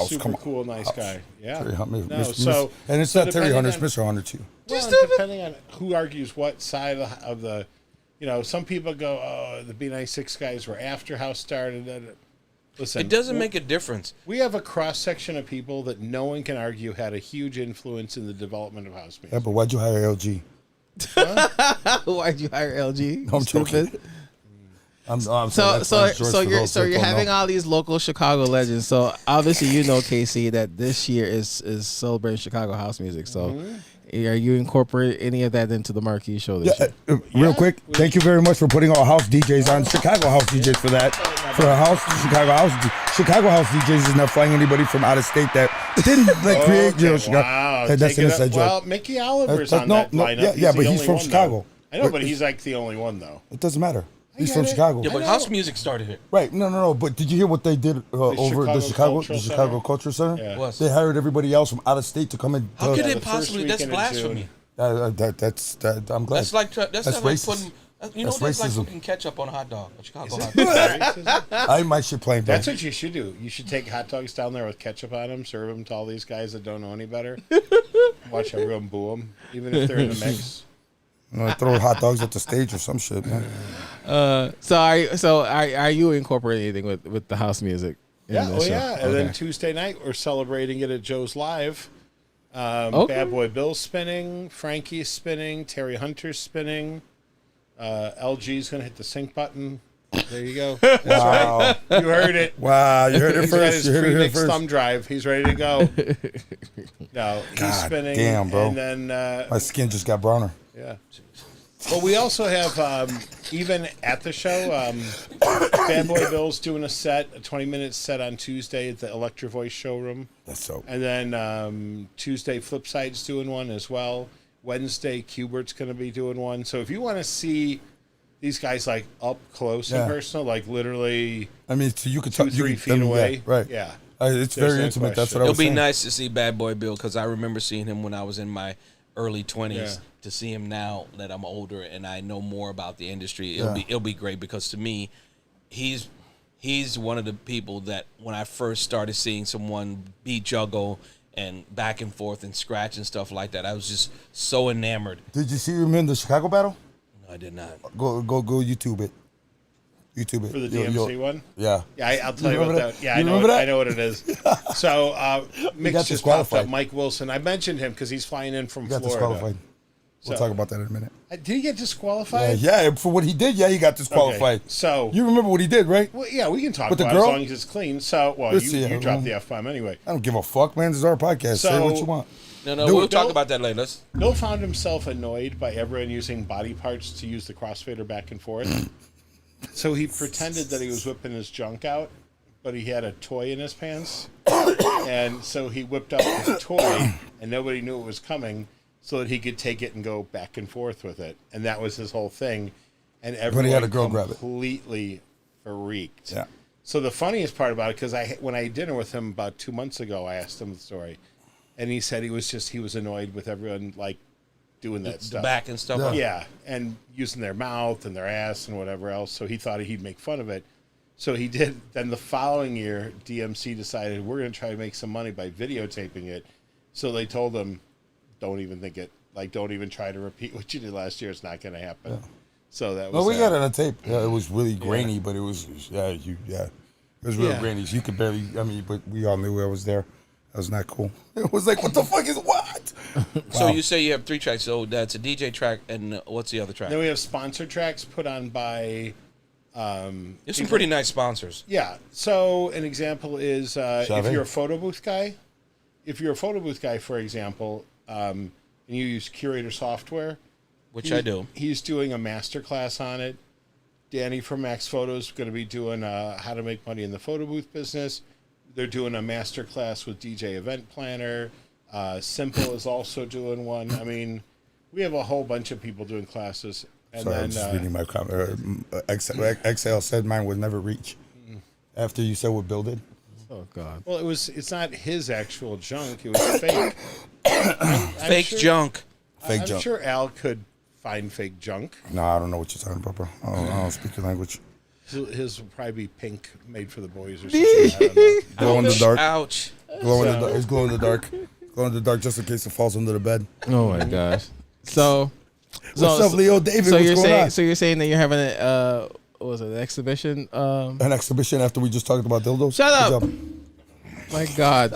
[SPEAKER 4] super cool, nice guy. Yeah.
[SPEAKER 2] Terry Hunter, and it's not Terry Hunter, it's Mr. Hunter too.
[SPEAKER 4] Well, depending on who argues what side of the. You know, some people go, "Oh, the B96 guys were after house started." Listen,
[SPEAKER 1] it doesn't make a difference.
[SPEAKER 4] We have a cross section of people that no one can argue had a huge influence in the development of house music.
[SPEAKER 2] Yeah, but why'd you hire LG?
[SPEAKER 3] Huh? Why'd you hire LG?
[SPEAKER 2] No, I'm joking.
[SPEAKER 3] So you're having all these local Chicago legends. So obviously you know, KC, that this year is celebrating Chicago house music. So. Are you incorporating any of that into the Marquee Show this year?
[SPEAKER 2] Real quick, thank you very much for putting our house DJs on. Chicago house DJs for that. For a house, Chicago house DJs is not flying anybody from out of state that didn't create Chicago.
[SPEAKER 4] Wow,
[SPEAKER 2] that's an inside joke.
[SPEAKER 4] Well, Mickey Oliver's on that lineup.
[SPEAKER 2] But he's from Chicago.
[SPEAKER 4] I know, but he's like the only one though.
[SPEAKER 2] It doesn't matter. He's from Chicago.
[SPEAKER 1] Yeah, but house music started here.
[SPEAKER 2] Right. No. But did you hear what they did over the Chicago Culture Center?
[SPEAKER 4] Yeah.
[SPEAKER 2] They hired everybody else from out of state to come in.
[SPEAKER 1] How could it possibly? That's blasphemy.
[SPEAKER 2] I'm glad.
[SPEAKER 1] That's like
[SPEAKER 2] racist.
[SPEAKER 1] That's like putting ketchup on a hot dog. A Chicago hot dog.
[SPEAKER 2] I might shit plain.
[SPEAKER 4] That's what you should do. You should take hot dogs down there with ketchup on them, serve them to all these guys that don't know any better. Watch everyone boo them, even if they're in the mix.
[SPEAKER 2] Throw hot dogs at the stage or some shit, man.
[SPEAKER 3] So are you incorporating anything with the house music?
[SPEAKER 4] Yeah,
[SPEAKER 3] the show.
[SPEAKER 4] And then Tuesday night we're celebrating it at Joe's Live. Bad Boy Bill's spinning, Frankie's spinning, Terry Hunter's spinning. LG's gonna hit the sync button. There you go.
[SPEAKER 2] Wow.
[SPEAKER 4] You heard it.
[SPEAKER 2] Wow, you heard it
[SPEAKER 4] He's got
[SPEAKER 2] first.
[SPEAKER 4] his
[SPEAKER 2] You heard it here
[SPEAKER 4] premix
[SPEAKER 2] first.
[SPEAKER 4] thumb drive. He's ready to go. No, he's
[SPEAKER 2] God
[SPEAKER 4] spinning.
[SPEAKER 2] damn, bro.
[SPEAKER 4] And then
[SPEAKER 2] My skin just got browner.
[SPEAKER 4] yeah. But we also have, even at the show, Bad Boy Bill's doing a 20-minute set on Tuesday at the Electro Voice showroom.
[SPEAKER 2] That's so.
[SPEAKER 4] And then Tuesday, Flipside's doing one as well. Wednesday, Cubert's going to be doing one. So if you want to see these guys like up close and personal, like literally
[SPEAKER 2] I mean, so you could
[SPEAKER 4] 2-3 feet away.
[SPEAKER 2] Yeah, right.
[SPEAKER 4] Yeah.
[SPEAKER 2] It's
[SPEAKER 4] There's
[SPEAKER 2] very
[SPEAKER 4] no
[SPEAKER 2] intimate. That's
[SPEAKER 4] question.
[SPEAKER 2] what I
[SPEAKER 1] It'll
[SPEAKER 2] was
[SPEAKER 1] be
[SPEAKER 2] saying.
[SPEAKER 1] nice to see Bad Boy Bill because I remember seeing him when I was in my early 20s.
[SPEAKER 4] Yeah.
[SPEAKER 1] To see him now that I'm older and I know more about the industry, it'll be great because to me, he's one of the people that when I first started seeing someone beat juggle and back and forth and scratch and stuff like that, I was just so enamored.
[SPEAKER 2] Did you see him in the Chicago battle?
[SPEAKER 1] No, I did not.
[SPEAKER 2] Go YouTube it. YouTube it.
[SPEAKER 4] For the DMC one?
[SPEAKER 2] Yeah.
[SPEAKER 4] Yeah, I'll tell you about that. Yeah,
[SPEAKER 2] You remember that?
[SPEAKER 4] I know what it is. So, Mick
[SPEAKER 2] got
[SPEAKER 4] just popped
[SPEAKER 2] disqualified.
[SPEAKER 4] up. Mike Wilson. I mentioned him because he's flying in from
[SPEAKER 2] He got
[SPEAKER 4] Florida.
[SPEAKER 2] disqualified. We'll
[SPEAKER 4] So-
[SPEAKER 2] talk about that in a minute.
[SPEAKER 4] Did he get disqualified?
[SPEAKER 2] Yeah, for what he did, he got disqualified.
[SPEAKER 4] Okay, so,
[SPEAKER 2] You remember what he did, right?
[SPEAKER 4] well, yeah, we can talk
[SPEAKER 2] With the
[SPEAKER 4] about it
[SPEAKER 2] girl?
[SPEAKER 4] as long as it's clean. So, well,
[SPEAKER 2] Let's see,
[SPEAKER 4] you dropped the F-bomb anyway.
[SPEAKER 2] I don't give a fuck, man. This is our podcast. Say
[SPEAKER 4] So-
[SPEAKER 2] what you want.
[SPEAKER 1] No,
[SPEAKER 2] Do
[SPEAKER 1] we'll
[SPEAKER 2] it.
[SPEAKER 1] talk about that later.
[SPEAKER 4] Bill found himself annoyed by everyone using body parts to use the crossfader back and forth. So he pretended that he was whipping his junk out, but he had a toy in his pants. And so he whipped out his toy, and nobody knew it was coming, so that he could take it and go back and forth with it. And that was his whole thing. And everyone
[SPEAKER 2] had a girl grab it.
[SPEAKER 4] completely freaked.
[SPEAKER 2] Yeah.
[SPEAKER 4] So the funniest part about it, because when I had dinner with him about 2 months ago, I asked him the story. And he said he was annoyed with everyone, like, doing that
[SPEAKER 1] The
[SPEAKER 4] stuff.
[SPEAKER 1] back and stuff.
[SPEAKER 2] Yeah.
[SPEAKER 4] Yeah, and using their mouth and their ass and whatever else. So he thought he'd make fun of it. So he did. Then the following year, DMC decided we're going to try to make some money by videotaping it. So they told him, don't even think it. Like, don't even try to repeat what you did last year. It's not going to happen. Yeah. So that was.
[SPEAKER 2] Well, we got it on tape. Yeah, it was really grainy, but it was it was real grainy. You could barely. I mean, but we all knew I was there. That was not cool. It was like, what the fuck is what?
[SPEAKER 1] So
[SPEAKER 2] Wow.
[SPEAKER 1] you say you have 3 tracks. So that's a DJ track, and what's the other track?
[SPEAKER 4] Then we have sponsored tracks put on by.
[SPEAKER 1] There's some pretty nice sponsors.
[SPEAKER 4] Yeah. So an example is if
[SPEAKER 2] Chavez.
[SPEAKER 4] you're a photo booth guy. If you're a photo booth guy, for example, and you use Curator software,
[SPEAKER 1] Which I do.
[SPEAKER 4] He's doing a master class on it. Danny from Max Photos is going to be doing how to make money in the photo booth business. They're doing a master class with DJ Event Planner. Simple is also doing one. I mean, we have a whole bunch of people doing classes. And
[SPEAKER 2] Sorry, I'm
[SPEAKER 4] then
[SPEAKER 2] just reading my comment. Exhale said mine would never reach. After you said what Bill did.
[SPEAKER 3] Oh God.
[SPEAKER 4] well, it's not his actual junk. It was fake.
[SPEAKER 1] Fake junk.
[SPEAKER 2] Fake
[SPEAKER 4] I'm
[SPEAKER 2] junk.
[SPEAKER 4] sure Al could find fake junk.
[SPEAKER 2] No, I don't know what you're talking about, bro. I don't speak your language.
[SPEAKER 4] His will probably be pink, made for the boys or something. I don't know.
[SPEAKER 2] Glow in the dark.
[SPEAKER 1] Ouch.
[SPEAKER 2] Glow in the dark. It's glow in the dark. Glow in the dark just in case it falls under the bed.
[SPEAKER 3] Oh my gosh. So.
[SPEAKER 2] What's up, Leo David?
[SPEAKER 3] So
[SPEAKER 2] What's
[SPEAKER 3] you're
[SPEAKER 2] going
[SPEAKER 3] saying
[SPEAKER 2] on?
[SPEAKER 3] so you're saying that you're having a what was it, an exhibition?
[SPEAKER 2] An exhibition after we just talked about dildos?
[SPEAKER 3] Shut up.
[SPEAKER 2] Good job.
[SPEAKER 3] My God.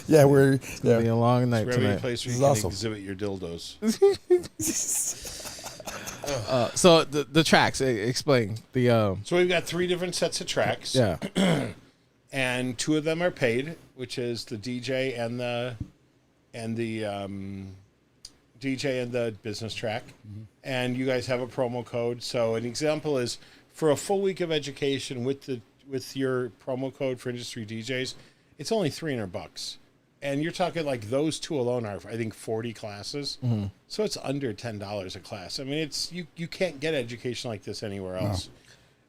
[SPEAKER 2] Yeah, we're
[SPEAKER 3] It's gonna be a long night
[SPEAKER 4] Wherever a
[SPEAKER 3] tonight.
[SPEAKER 4] place where
[SPEAKER 2] This
[SPEAKER 4] you
[SPEAKER 2] is
[SPEAKER 4] can
[SPEAKER 2] awesome.
[SPEAKER 4] exhibit your dildos.
[SPEAKER 3] So the tracks, explain the
[SPEAKER 4] So we've got 3 different sets of tracks.
[SPEAKER 3] yeah.
[SPEAKER 4] And 2 of them are paid, which is the DJ and the DJ and the business track. And you guys have a promo code. So an example is for a full week of education with your promo code for industry DJs, it's only $300. And you're talking like those 2 alone are, I think, 40 classes. So it's under $10 a class. I mean, it's you can't get education like this anywhere else.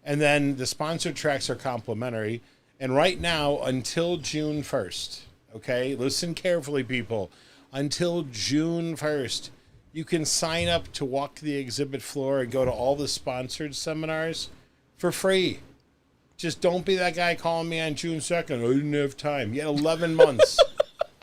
[SPEAKER 4] And then the sponsored tracks are complimentary. And right now, until June 1st, okay, listen carefully, people. Until June 1st, you can sign up to walk the exhibit floor and go to all the sponsored seminars for free. Just don't be that guy calling me on June 2nd. I didn't have time. You had 11 months.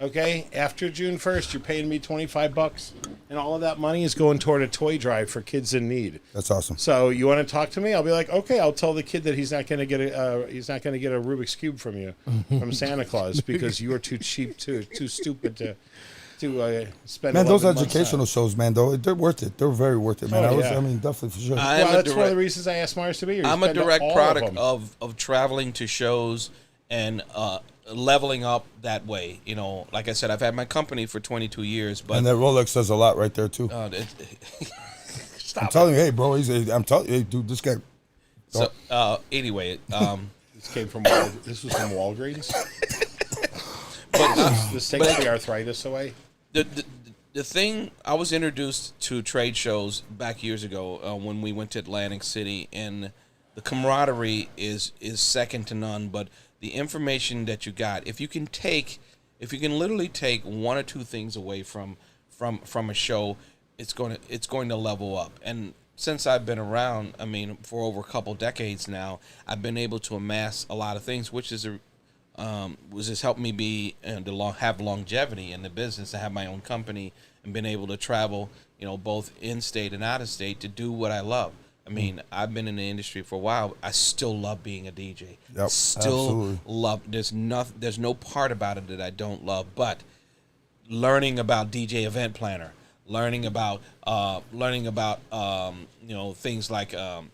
[SPEAKER 4] Okay? After June 1st, you're paying me $25. and all of that money is going toward a toy drive for kids in need.
[SPEAKER 2] That's awesome.
[SPEAKER 4] So you want to talk to me? I'll be like, okay. I'll tell the kid that he's not going to get a Rubik's Cube from you, from Santa Claus, because you are too cheap, too stupid to spend.
[SPEAKER 2] Man, those educational shows, man, though, they're worth it. They're very worth it, man. I mean, definitely for sure.
[SPEAKER 4] That's one of the reasons I asked Mars to be here.
[SPEAKER 1] I'm a direct product of traveling to shows and leveling up that way. You know, like I said, I've had my company for 22 years, but
[SPEAKER 2] and that Rolex does a lot right there too.
[SPEAKER 4] Stop.
[SPEAKER 2] I'm telling you, hey, bro, I'm telling you, hey, dude, this guy.
[SPEAKER 1] So anyway,
[SPEAKER 4] this was from Walgreens. But this takes the arthritis away.
[SPEAKER 1] The thing, I was introduced to trade shows back years ago when we went to Atlantic City, and the camaraderie is second to none. But the information that you got, if you can literally take one or two things away from a show, it's going to level up. And since I've been around, I mean, for over a couple decades now, I've been able to amass a lot of things, which is just helped me be and to have longevity in the business. I have my own company and been able to travel, you know, both in state and out of state to do what I love. I mean, I've been in the industry for a while. I still love being a DJ.
[SPEAKER 2] Yep,
[SPEAKER 1] still love. There's no part about it that I don't love. But learning about DJ event planner, learning about you know, things like you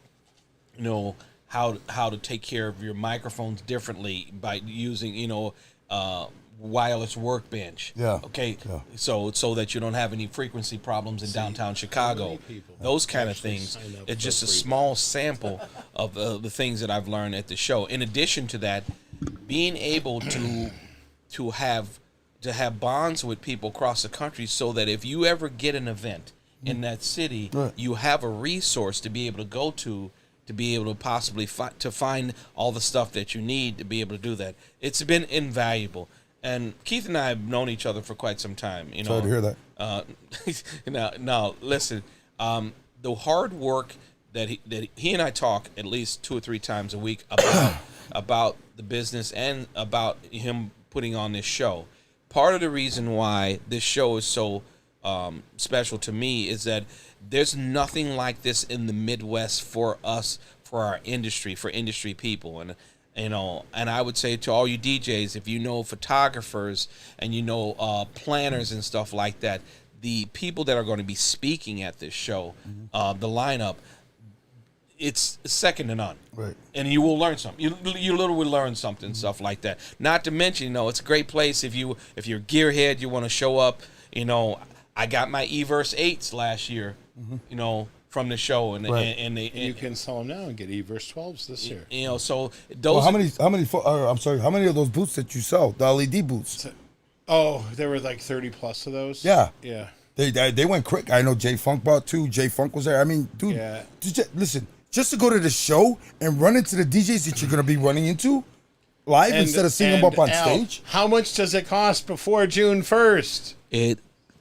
[SPEAKER 1] know, how to take care of your microphones differently by using, you know, wireless workbench.
[SPEAKER 2] Yeah.
[SPEAKER 1] Okay.
[SPEAKER 2] Yeah.
[SPEAKER 1] So that you don't have any frequency problems in downtown Chicago. Those kind of things. It's just a small sample of the things that I've learned at the show. In addition to that, being able to have bonds with people across the country, so that if you ever get an event in that city, right, you have a resource to be able to go to be able to possibly find all the stuff that you need to be able to do that. It's been invaluable. And Keith and I have known each other for quite some time. You know,
[SPEAKER 2] sorry to hear that.
[SPEAKER 1] Now, listen. The hard work that he and I talk at least 2 or 3 times a week about the business and about him putting on this show. Part of the reason why this show is so special to me is that there's nothing like this in the Midwest for us, for our industry, for industry people. And you know, and I would say to all you DJs, if you know photographers and you know planners and stuff like that, the people that are going to be speaking at this show, the lineup, it's second to none.
[SPEAKER 2] Right.
[SPEAKER 1] And you will learn something. You literally learn something, stuff like that. Not to mention, you know, it's a great place if you're a gearhead, you want to show up. You know, I got my Everse 8s last year, you know, from the show, and
[SPEAKER 2] right,
[SPEAKER 4] and you can sell them now and get Everse 12s this year.
[SPEAKER 1] You know, so those.
[SPEAKER 2] Well, how many of those boots that you sell? The LED boots.
[SPEAKER 4] Oh, there were like 30 plus of those.
[SPEAKER 2] Yeah.
[SPEAKER 4] Yeah.
[SPEAKER 2] They went quick. I know Jay Funk bought 2. Jay Funk was there. I mean, dude,
[SPEAKER 4] yeah.
[SPEAKER 2] Listen, just to go to the show and run into the DJs that you're going to be running into live instead of seeing them up on stage.
[SPEAKER 4] How much does it cost before June 1st?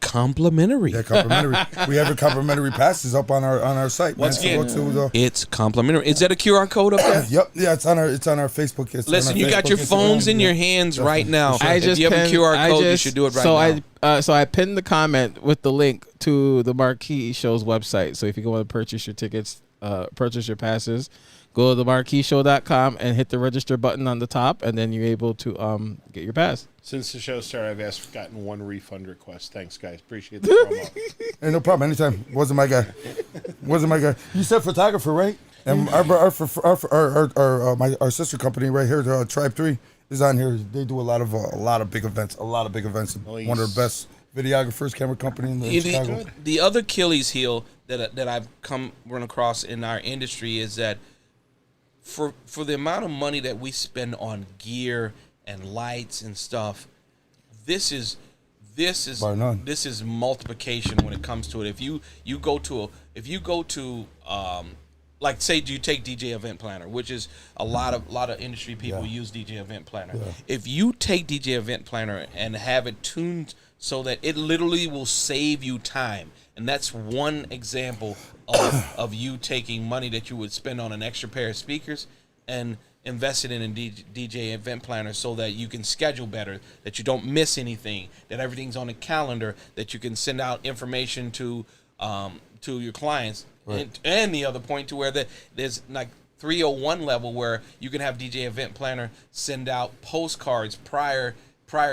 [SPEAKER 1] Complimentary.
[SPEAKER 2] Yeah, complimentary. We have a complimentary passes up on our site.
[SPEAKER 1] Once again, it's complimentary. Is that a QR code up there?
[SPEAKER 2] Yep. Yeah, it's on our Facebook.
[SPEAKER 1] Listen, you got your phones in your hands right now. If you have a QR code, you should do it right now.
[SPEAKER 3] So I pinned the comment with the link to the Marquee Show's website. So if you want to purchase your tickets, purchase your passes, go to themarqueeshow.com and hit the register button on the top, and then you're able to get your pass.
[SPEAKER 4] Since the show started, I've gotten 1 refund request. Thanks, guys. Appreciate the promo.
[SPEAKER 2] Hey, no problem. Anytime. Wasn't my guy. You said photographer, right? And our sister company right here, Tribe 3, is on here. They do a lot of big events. One of the best videographers, camera company in Chicago.
[SPEAKER 1] The other Achilles heel that I've run across in our industry is that for the amount of money that we spend on gear and lights and stuff, this is multiplication when it comes to it. If you go to like, say, do you take DJ Event Planner, which is a lot of industry people use DJ Event Planner. Yeah. If you take DJ Event Planner and have it tuned so that it literally will save you time, and that's one example of you taking money that you would spend on an extra pair of speakers and invested in a DJ event planner so that you can schedule better, that you don't miss anything, that everything's on a calendar, that you can send out information to your clients. Right. And the other point to where there's like 301 level where you can have DJ event planner send out postcards prior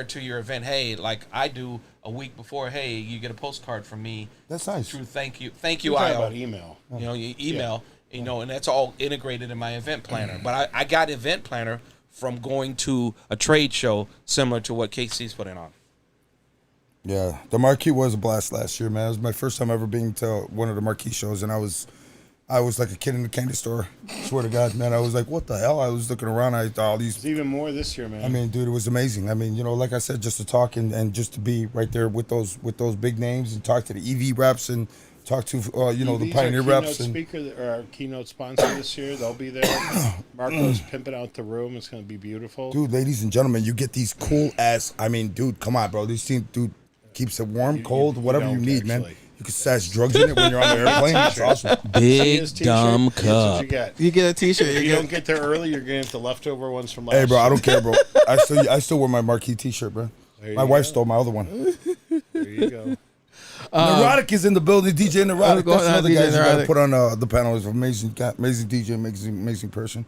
[SPEAKER 1] to your event. Hey, like I do a week before, hey, you get a postcard from me.
[SPEAKER 2] That's nice.
[SPEAKER 1] Through thank you
[SPEAKER 4] You're talking about email.
[SPEAKER 1] You know, you email. Yeah. You know, and that's all integrated in my event planner. But I got event planner from going to a trade show similar to what KC's putting on.
[SPEAKER 2] Yeah, the Marquee was a blast last year, man. It was my first time ever being to one of the Marquee shows, and I was like a kid in the candy store. Swear to God, man. I was like, what the hell? I was looking around. I thought all these.
[SPEAKER 4] It's even more this year, man.
[SPEAKER 2] I mean, dude, it was amazing. I mean, you know, like I said, just to talk and just to be right there with those big names and talk to the EV reps and talk to the Pioneer reps and
[SPEAKER 4] speaker or our keynote sponsor this year. They'll be there. Marco's pimping out the room. It's going to be beautiful,
[SPEAKER 2] dude. Ladies and gentlemen, you get these cool ass. I mean, dude, come on, bro. These team, dude, keeps it warm, cold, whatever you need, man. You can stash drugs in it when you're on the airplane. That's awesome.
[SPEAKER 1] Big dumb cup.
[SPEAKER 3] You get a T-shirt.
[SPEAKER 4] If you don't get there early, you're going to have the leftover ones from last
[SPEAKER 2] year. Hey, bro,
[SPEAKER 4] year.
[SPEAKER 2] I don't care, bro. I still wear my Marquee T-shirt, bro. My wife stole my other one.
[SPEAKER 4] There you go.
[SPEAKER 2] Neurotic is in the building. DJ Neurotic. That's another guy you got to put on the panel. He's an amazing DJ, amazing person.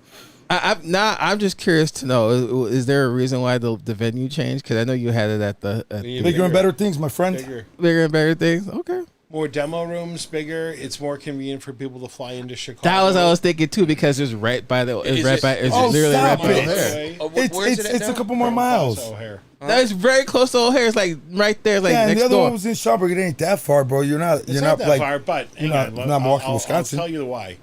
[SPEAKER 3] I'm just curious to know, is there a reason why the venue changed? Because I know you had it at
[SPEAKER 2] bigger and better things, my friend.
[SPEAKER 3] Bigger and better things. Okay.
[SPEAKER 4] More demo rooms, bigger. It's more convenient for people to fly into Chicago.
[SPEAKER 3] That was what I was thinking too, because it's right by the. It's literally right by O'Hare.
[SPEAKER 2] It's a couple more miles.
[SPEAKER 3] That's very close to O'Hare. It's like right there, like next door.
[SPEAKER 2] The other one was in Schaumburg. It ain't that far, bro. You're not
[SPEAKER 4] that
[SPEAKER 2] like
[SPEAKER 4] far, but
[SPEAKER 2] you're not Milwaukee, Wisconsin.
[SPEAKER 4] I'll tell you why.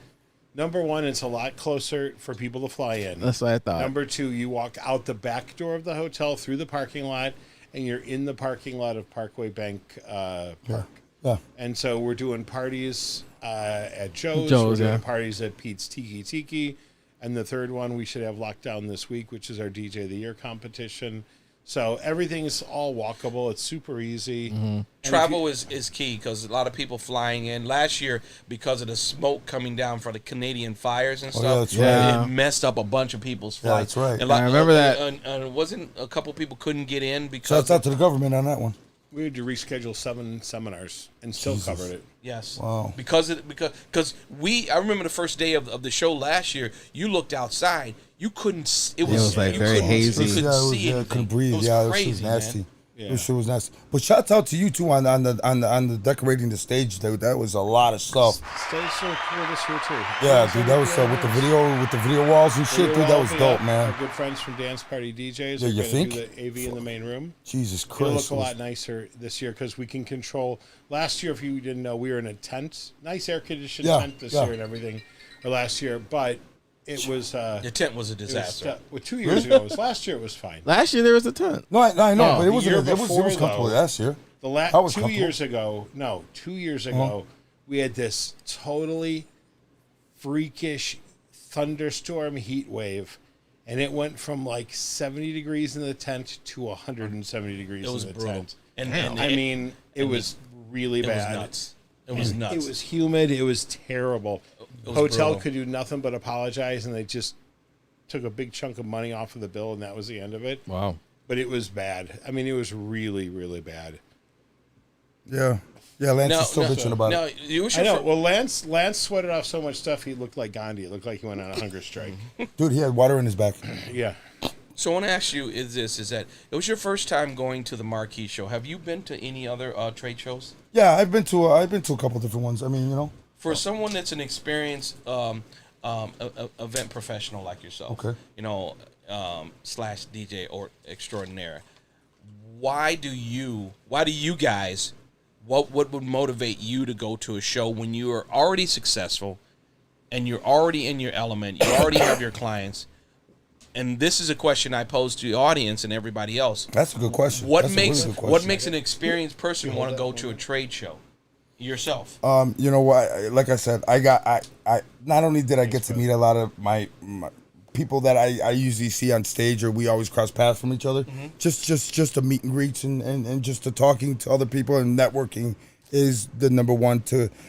[SPEAKER 4] Number one, it's a lot closer for people to fly in.
[SPEAKER 3] That's what I thought.
[SPEAKER 4] Number two, you walk out the back door of the hotel through the parking lot, and you're in the parking lot of Parkway Bank Park.
[SPEAKER 2] Yeah.
[SPEAKER 4] And so we're doing parties at Joe's. We're doing parties at Pete's Tiki. And the third one we should have locked down this week, which is our DJ of the Year competition. So everything's all walkable. It's super easy.
[SPEAKER 3] Mm-hmm.
[SPEAKER 1] Travel is key because a lot of people flying in. Last year, because of the smoke coming down from the Canadian fires and stuff, it messed up a bunch of people's flights.
[SPEAKER 2] Yeah, that's right.
[SPEAKER 1] And
[SPEAKER 3] I remember that.
[SPEAKER 1] And wasn't a couple people couldn't get in because...
[SPEAKER 2] Shouts out to the government on that one.
[SPEAKER 4] We had to reschedule 7 seminars and still covered it.
[SPEAKER 1] Yes.
[SPEAKER 2] Wow.
[SPEAKER 1] Because I remember the first day of the show last year, you looked outside, you couldn't. It was
[SPEAKER 3] like very hazy.
[SPEAKER 1] You couldn't see anything.
[SPEAKER 2] Couldn't breathe.
[SPEAKER 1] It was crazy,
[SPEAKER 2] was nasty.
[SPEAKER 1] man.
[SPEAKER 2] Yeah. This shit was nasty. But shouts out to you too on the decorating the stage, dude. That was a lot of stuff.
[SPEAKER 4] Stage so cool this year too.
[SPEAKER 2] Yeah, dude, that was with the video walls and shit, dude. That was dope, man.
[SPEAKER 4] Our good friends from Dance Party DJs.
[SPEAKER 2] Yeah, you think?
[SPEAKER 4] Do the AV in the main room.
[SPEAKER 2] Jesus Christ.
[SPEAKER 4] It'll look a lot nicer this year because we can control. Last year, if you didn't know, we were in a tent, nice air conditioned tent this year and everything, or last year, but. It was
[SPEAKER 1] the tent was a disaster.
[SPEAKER 4] 2 years ago, last year it was fine.
[SPEAKER 3] Last year there was a tent.
[SPEAKER 2] No, I know, but it was comfortable last year.
[SPEAKER 4] 2 years ago, we had this totally freakish thunderstorm heat wave, and it went from like 70 degrees in the tent to 170 degrees in the tent. And I mean, it was really bad.
[SPEAKER 1] It was nuts.
[SPEAKER 4] It was humid. It was terrible. Hotel could do nothing but apologize, and they just took a big chunk of money off of the bill, and that was the end of it.
[SPEAKER 3] Wow.
[SPEAKER 4] But it was bad. I mean, it was really, really bad.
[SPEAKER 2] Yeah. Yeah, Lance is still bitching about it.
[SPEAKER 4] I know. Well, Lance sweated off so much stuff, he looked like Gandhi. It looked like he went on a hunger strike.
[SPEAKER 2] Dude, he had water in his back.
[SPEAKER 4] Yeah.
[SPEAKER 1] So I want to ask you, is that it was your first time going to the Marquee Show. Have you been to any other trade shows?
[SPEAKER 2] Yeah, I've been to a couple different ones. I mean,
[SPEAKER 1] For someone that's an experienced event professional like yourself,
[SPEAKER 2] okay,
[SPEAKER 1] / DJ or extraordinaire, why do you guys, what would motivate you to go to a show when you are already successful and you're already in your element, you already have your clients? And this is a question I pose to the audience and everybody else.
[SPEAKER 2] That's a good question.
[SPEAKER 1] What makes an experienced person want to go to a trade show? Yourself.
[SPEAKER 2] You know what? Like I said, I not only did I get to meet a lot of my people that I usually see on stage, or we always cross paths from each other. Mm-hmm. Just to meet and greets and just to talking to other people and networking is the number one.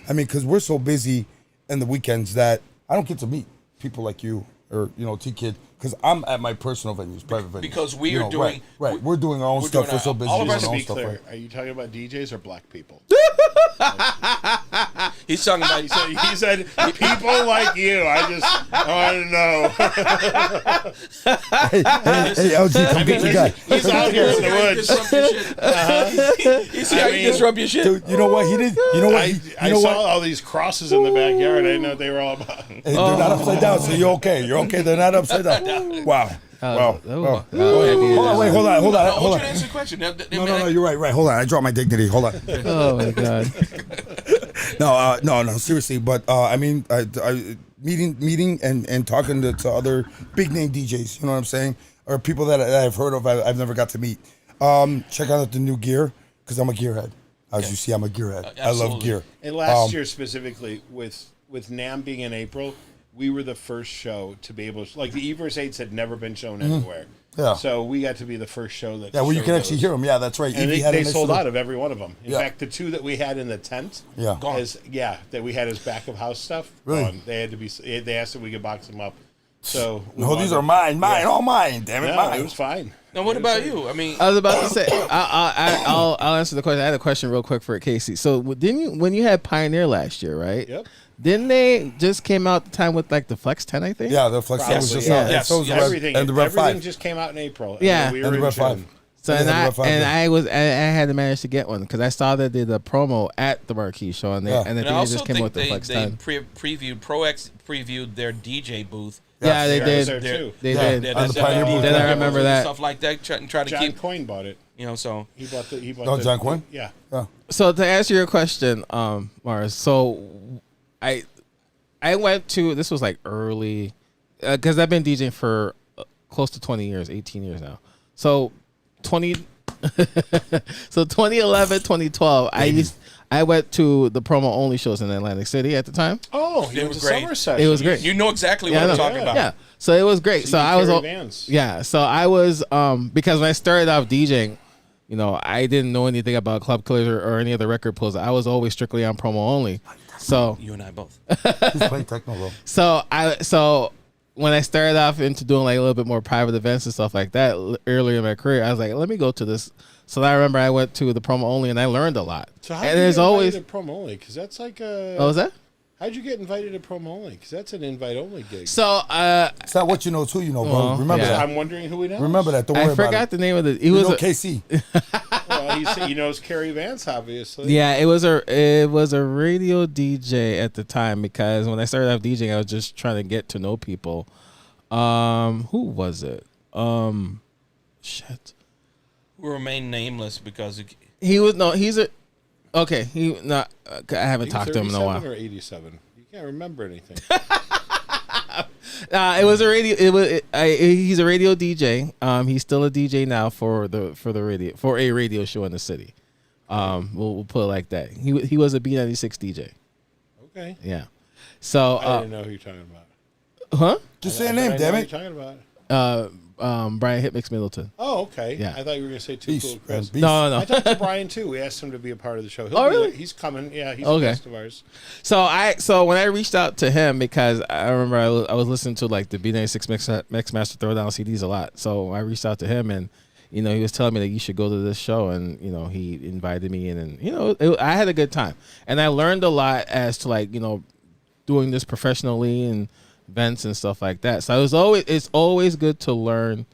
[SPEAKER 2] Because we're so busy in the weekends that I don't get to meet people like you or T-Kid because I'm at my personal venues, private venues.
[SPEAKER 1] Because we are doing
[SPEAKER 2] right. We're doing our own stuff. We're so busy.
[SPEAKER 1] All of us,
[SPEAKER 4] To
[SPEAKER 2] doing our own
[SPEAKER 4] be
[SPEAKER 2] stuff.
[SPEAKER 4] clear,
[SPEAKER 2] Right?
[SPEAKER 4] are you talking about DJs or black people?
[SPEAKER 1] He's talking about.
[SPEAKER 4] He said people like you. I want to know.
[SPEAKER 2] Hey, LG, come get your guy.
[SPEAKER 4] He's out here in the woods.
[SPEAKER 1] You see how you disrupt your shit?
[SPEAKER 2] Dude, you know what he did? You know what?
[SPEAKER 4] I saw all these crosses in the backyard. I didn't know what they were all about.
[SPEAKER 2] Hey, they're not upside down, so you're okay. You're okay. They're not upside down. Wow. Wow. Hold on. Wait. Hold on.
[SPEAKER 1] I want you to answer the question.
[SPEAKER 2] No. You're right. Hold on. I dropped my dignity. Hold on.
[SPEAKER 3] Oh my god.
[SPEAKER 2] No. Seriously, but I mean, I meeting and talking to other big name DJs. You know what I'm saying? Or people that I've heard of. I've never got to meet. Check out the new gear because I'm a gearhead. As you see, I'm a gearhead. I love gear.
[SPEAKER 4] And last year specifically, with NAMM being in April, we were the first show to be able to, like the Evers 8s had never been shown anywhere.
[SPEAKER 2] Yeah.
[SPEAKER 4] So we got to be the first show that.
[SPEAKER 2] Yeah, well, you can
[SPEAKER 4] showed
[SPEAKER 2] actually
[SPEAKER 4] those.
[SPEAKER 2] hear them. Yeah, that's right.
[SPEAKER 4] And they sold out of every one of them. In
[SPEAKER 2] Yeah.
[SPEAKER 4] fact, the two that we had in the tent,
[SPEAKER 2] Yeah.
[SPEAKER 4] that we had as back of house stuff.
[SPEAKER 2] Really?
[SPEAKER 4] They had to be. They asked if we could box them up. So
[SPEAKER 2] No, these are mine, all mine. Damn it,
[SPEAKER 4] No,
[SPEAKER 2] mine.
[SPEAKER 4] it was fine.
[SPEAKER 1] Now, what about you? I mean,
[SPEAKER 3] I was about to say, I'll answer the question. I had a question real quick for Casey. So didn't you, when you had Pioneer last year, right?
[SPEAKER 4] Yep.
[SPEAKER 3] Didn't they just came out the time with like the Flex 10, I think?
[SPEAKER 2] Yeah, the Flex 10 was just out.
[SPEAKER 1] Yes,
[SPEAKER 2] So was the Rev-
[SPEAKER 4] Everything.
[SPEAKER 2] and the Rev
[SPEAKER 4] Everything
[SPEAKER 2] 5.
[SPEAKER 4] just came out in April.
[SPEAKER 3] Yeah.
[SPEAKER 4] we
[SPEAKER 2] And
[SPEAKER 4] were
[SPEAKER 2] the
[SPEAKER 4] in
[SPEAKER 2] Rev
[SPEAKER 4] June.
[SPEAKER 2] 5.
[SPEAKER 3] So
[SPEAKER 2] Yeah,
[SPEAKER 3] and
[SPEAKER 2] the
[SPEAKER 3] I
[SPEAKER 2] Rev 5,
[SPEAKER 3] I had to manage to get one because I saw that they did a promo at the Marquee Show and they
[SPEAKER 2] Yeah.
[SPEAKER 3] and I
[SPEAKER 1] and
[SPEAKER 3] think
[SPEAKER 1] I
[SPEAKER 3] they
[SPEAKER 1] also
[SPEAKER 3] just came
[SPEAKER 1] think
[SPEAKER 3] with the
[SPEAKER 1] they
[SPEAKER 3] Flex 10.
[SPEAKER 1] previewed ProX previewed their DJ booth.
[SPEAKER 3] Yeah, they
[SPEAKER 4] I was
[SPEAKER 3] did.
[SPEAKER 4] there too.
[SPEAKER 3] They
[SPEAKER 2] Yeah.
[SPEAKER 3] did.
[SPEAKER 2] On the Pioneer booth.
[SPEAKER 3] Then I remember that.
[SPEAKER 1] Stuff like that. Try to
[SPEAKER 4] John
[SPEAKER 1] keep,
[SPEAKER 4] Coyne bought it.
[SPEAKER 1] so.
[SPEAKER 4] He bought the.
[SPEAKER 2] Oh, John Coyne?
[SPEAKER 4] Yeah.
[SPEAKER 3] So to answer your question, Mars, so I went to, this was like early, because I've been DJing for close to 20 years, 18 years now. So 2011, 2012, I went to the promo only shows in Atlantic City at the time.
[SPEAKER 4] Oh, he
[SPEAKER 1] It
[SPEAKER 4] was
[SPEAKER 1] was
[SPEAKER 4] a
[SPEAKER 1] great.
[SPEAKER 4] summer session.
[SPEAKER 3] It was great.
[SPEAKER 1] You know exactly
[SPEAKER 3] Yeah,
[SPEAKER 1] what
[SPEAKER 3] I
[SPEAKER 1] I'm
[SPEAKER 3] know.
[SPEAKER 1] talking about.
[SPEAKER 3] Yeah. So it was great. So
[SPEAKER 4] you
[SPEAKER 3] I was,
[SPEAKER 4] carry Vans.
[SPEAKER 3] yeah. So I was, because when I started off DJing, you know, I didn't know anything about Club Killers or any other record pulls. I was always strictly on promo only. So
[SPEAKER 1] You and I both.
[SPEAKER 2] He's playing techno, bro.
[SPEAKER 3] So when I started off into doing like a little bit more private events and stuff like that earlier in my career, I was like, let me go to this. So I remember I went to the promo only and I learned a lot.
[SPEAKER 4] So how
[SPEAKER 3] and
[SPEAKER 4] did you
[SPEAKER 3] there's
[SPEAKER 4] get
[SPEAKER 3] always
[SPEAKER 4] invited to promo only? Because that's like a.
[SPEAKER 3] what was that?
[SPEAKER 4] How'd you get invited to promo only? Because that's an invite only gig.
[SPEAKER 3] So
[SPEAKER 2] It's not what you know, it's who you know, bro.
[SPEAKER 3] Well,
[SPEAKER 2] Remember
[SPEAKER 3] yeah.
[SPEAKER 2] that.
[SPEAKER 4] I'm wondering who he knows.
[SPEAKER 2] Remember that. Don't worry
[SPEAKER 3] I
[SPEAKER 2] about
[SPEAKER 3] forgot
[SPEAKER 2] it.
[SPEAKER 3] the name of the. He
[SPEAKER 2] You
[SPEAKER 3] was
[SPEAKER 2] know
[SPEAKER 3] a,
[SPEAKER 2] KC.
[SPEAKER 4] Well, he knows Carrie Vance, obviously.
[SPEAKER 3] yeah. It was a radio DJ at the time because when I started off DJing, I was just trying to get to know people. Who was it? Shit.
[SPEAKER 1] We remain nameless because
[SPEAKER 3] He was no. He's a. Okay. He not. I haven't
[SPEAKER 4] He
[SPEAKER 3] talked to him in a while.
[SPEAKER 4] Or 87. You can't remember anything.
[SPEAKER 3] It was a radio. He's a radio DJ. He's still a DJ now for a radio show in the city. We'll put it like that. He was a B96 DJ.
[SPEAKER 4] Okay.
[SPEAKER 3] Yeah. So
[SPEAKER 4] I didn't know who you're talking about.
[SPEAKER 3] huh?
[SPEAKER 2] Just say a
[SPEAKER 4] I
[SPEAKER 2] name,
[SPEAKER 4] know
[SPEAKER 2] damn
[SPEAKER 4] who
[SPEAKER 2] it.
[SPEAKER 4] you're talking about.
[SPEAKER 3] Brian Hitmix Middleton.
[SPEAKER 4] Oh, okay.
[SPEAKER 3] Yeah.
[SPEAKER 4] I thought you were going to say Too
[SPEAKER 2] Beast.
[SPEAKER 4] Cool Chris.
[SPEAKER 2] Beast.
[SPEAKER 3] No.
[SPEAKER 4] I talked to Brian too. We asked him to be a part of the show.
[SPEAKER 3] Oh, really?
[SPEAKER 4] He's coming. Yeah, he's
[SPEAKER 3] Okay.
[SPEAKER 4] a guest of ours.
[SPEAKER 3] So when I reached out to him because I remember I was listening to like the B96 Mix Master Throwdown CDs a lot. So I reached out to him and he was telling me that you should go to this show and he invited me in and I had a good time and I learned a lot as to like doing this professionally and events and stuff like that. So it's always good to learn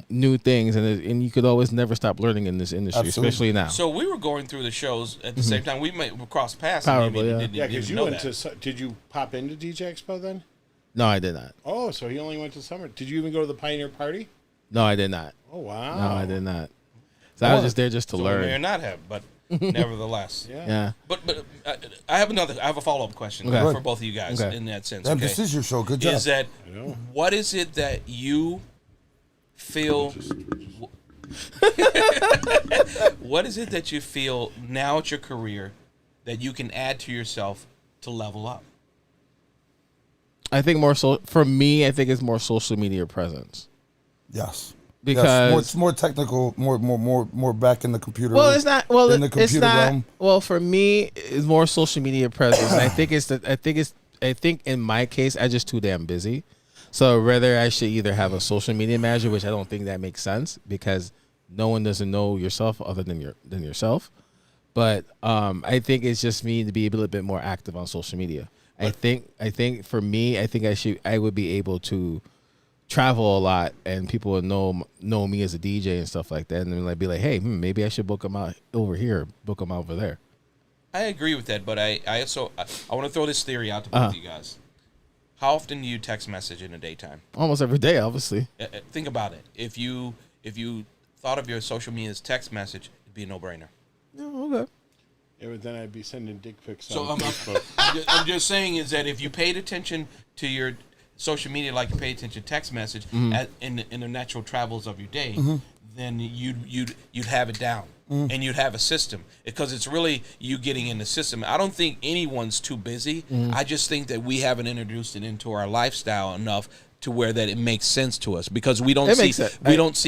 [SPEAKER 3] new things and you could always never stop learning in this industry.
[SPEAKER 2] Absolutely.
[SPEAKER 3] Especially now.
[SPEAKER 1] So we were going through the shows at the same time. We might cross paths.
[SPEAKER 3] Probably, yeah.
[SPEAKER 4] Yeah, because you went to. Did you pop into DJ Expo then?
[SPEAKER 3] No, I did not.
[SPEAKER 4] Oh, so he only went to summer. Did you even go to the Pioneer Party?
[SPEAKER 3] No, I did not.
[SPEAKER 4] Oh wow.
[SPEAKER 3] No, I did not. So I was just there just to
[SPEAKER 1] So we may
[SPEAKER 3] learn.
[SPEAKER 1] not have, but nevertheless.
[SPEAKER 4] Yeah.
[SPEAKER 3] Yeah.
[SPEAKER 1] But I have a follow up question
[SPEAKER 3] Okay.
[SPEAKER 1] for both of you guys
[SPEAKER 3] Okay.
[SPEAKER 1] in that sense.
[SPEAKER 2] Damn,
[SPEAKER 1] Okay?
[SPEAKER 2] this is your show. Good job.
[SPEAKER 1] Is that
[SPEAKER 4] I know.
[SPEAKER 1] what is it that you feel? What is it that you feel now at your career that you can add to yourself to level up?
[SPEAKER 3] I think for me, I think it's more social media presence.
[SPEAKER 2] Yes.
[SPEAKER 3] Because
[SPEAKER 2] it's more technical, more back in the computer.
[SPEAKER 3] well, it's not. Well,
[SPEAKER 2] in the
[SPEAKER 3] it's
[SPEAKER 2] computer
[SPEAKER 3] not.
[SPEAKER 2] realm.
[SPEAKER 3] Well, for me, it's more social media presence. And I think in my case, I just too damn busy. So rather I should either have a social media manager, which I don't think that makes sense because no one doesn't know yourself other than yourself. But I think it's just me to be a little bit more active on social media. I think for me, I would be able to travel a lot and people would know me as a DJ and stuff like that. And then I'd be like, hey, maybe I should book them out over here, book them out over there.
[SPEAKER 1] I agree with that, but I also want to throw this theory out to both of you guys. How often do you text message in the daytime?
[SPEAKER 3] Almost every day, obviously.
[SPEAKER 1] Think about it. If you thought of your social media as text message, it'd be a no-brainer.
[SPEAKER 3] Oh, okay.
[SPEAKER 4] Yeah, but then I'd be sending dick pics
[SPEAKER 1] So
[SPEAKER 4] on Facebook.
[SPEAKER 1] I'm just saying is that if you paid attention to your social media like you pay attention to text message in the natural travels of your day, then you'd have it down and you'd have a system because it's really you getting in the system. I don't think anyone's too busy. I just think that we haven't introduced it into our lifestyle enough to where that it makes sense to us because we don't see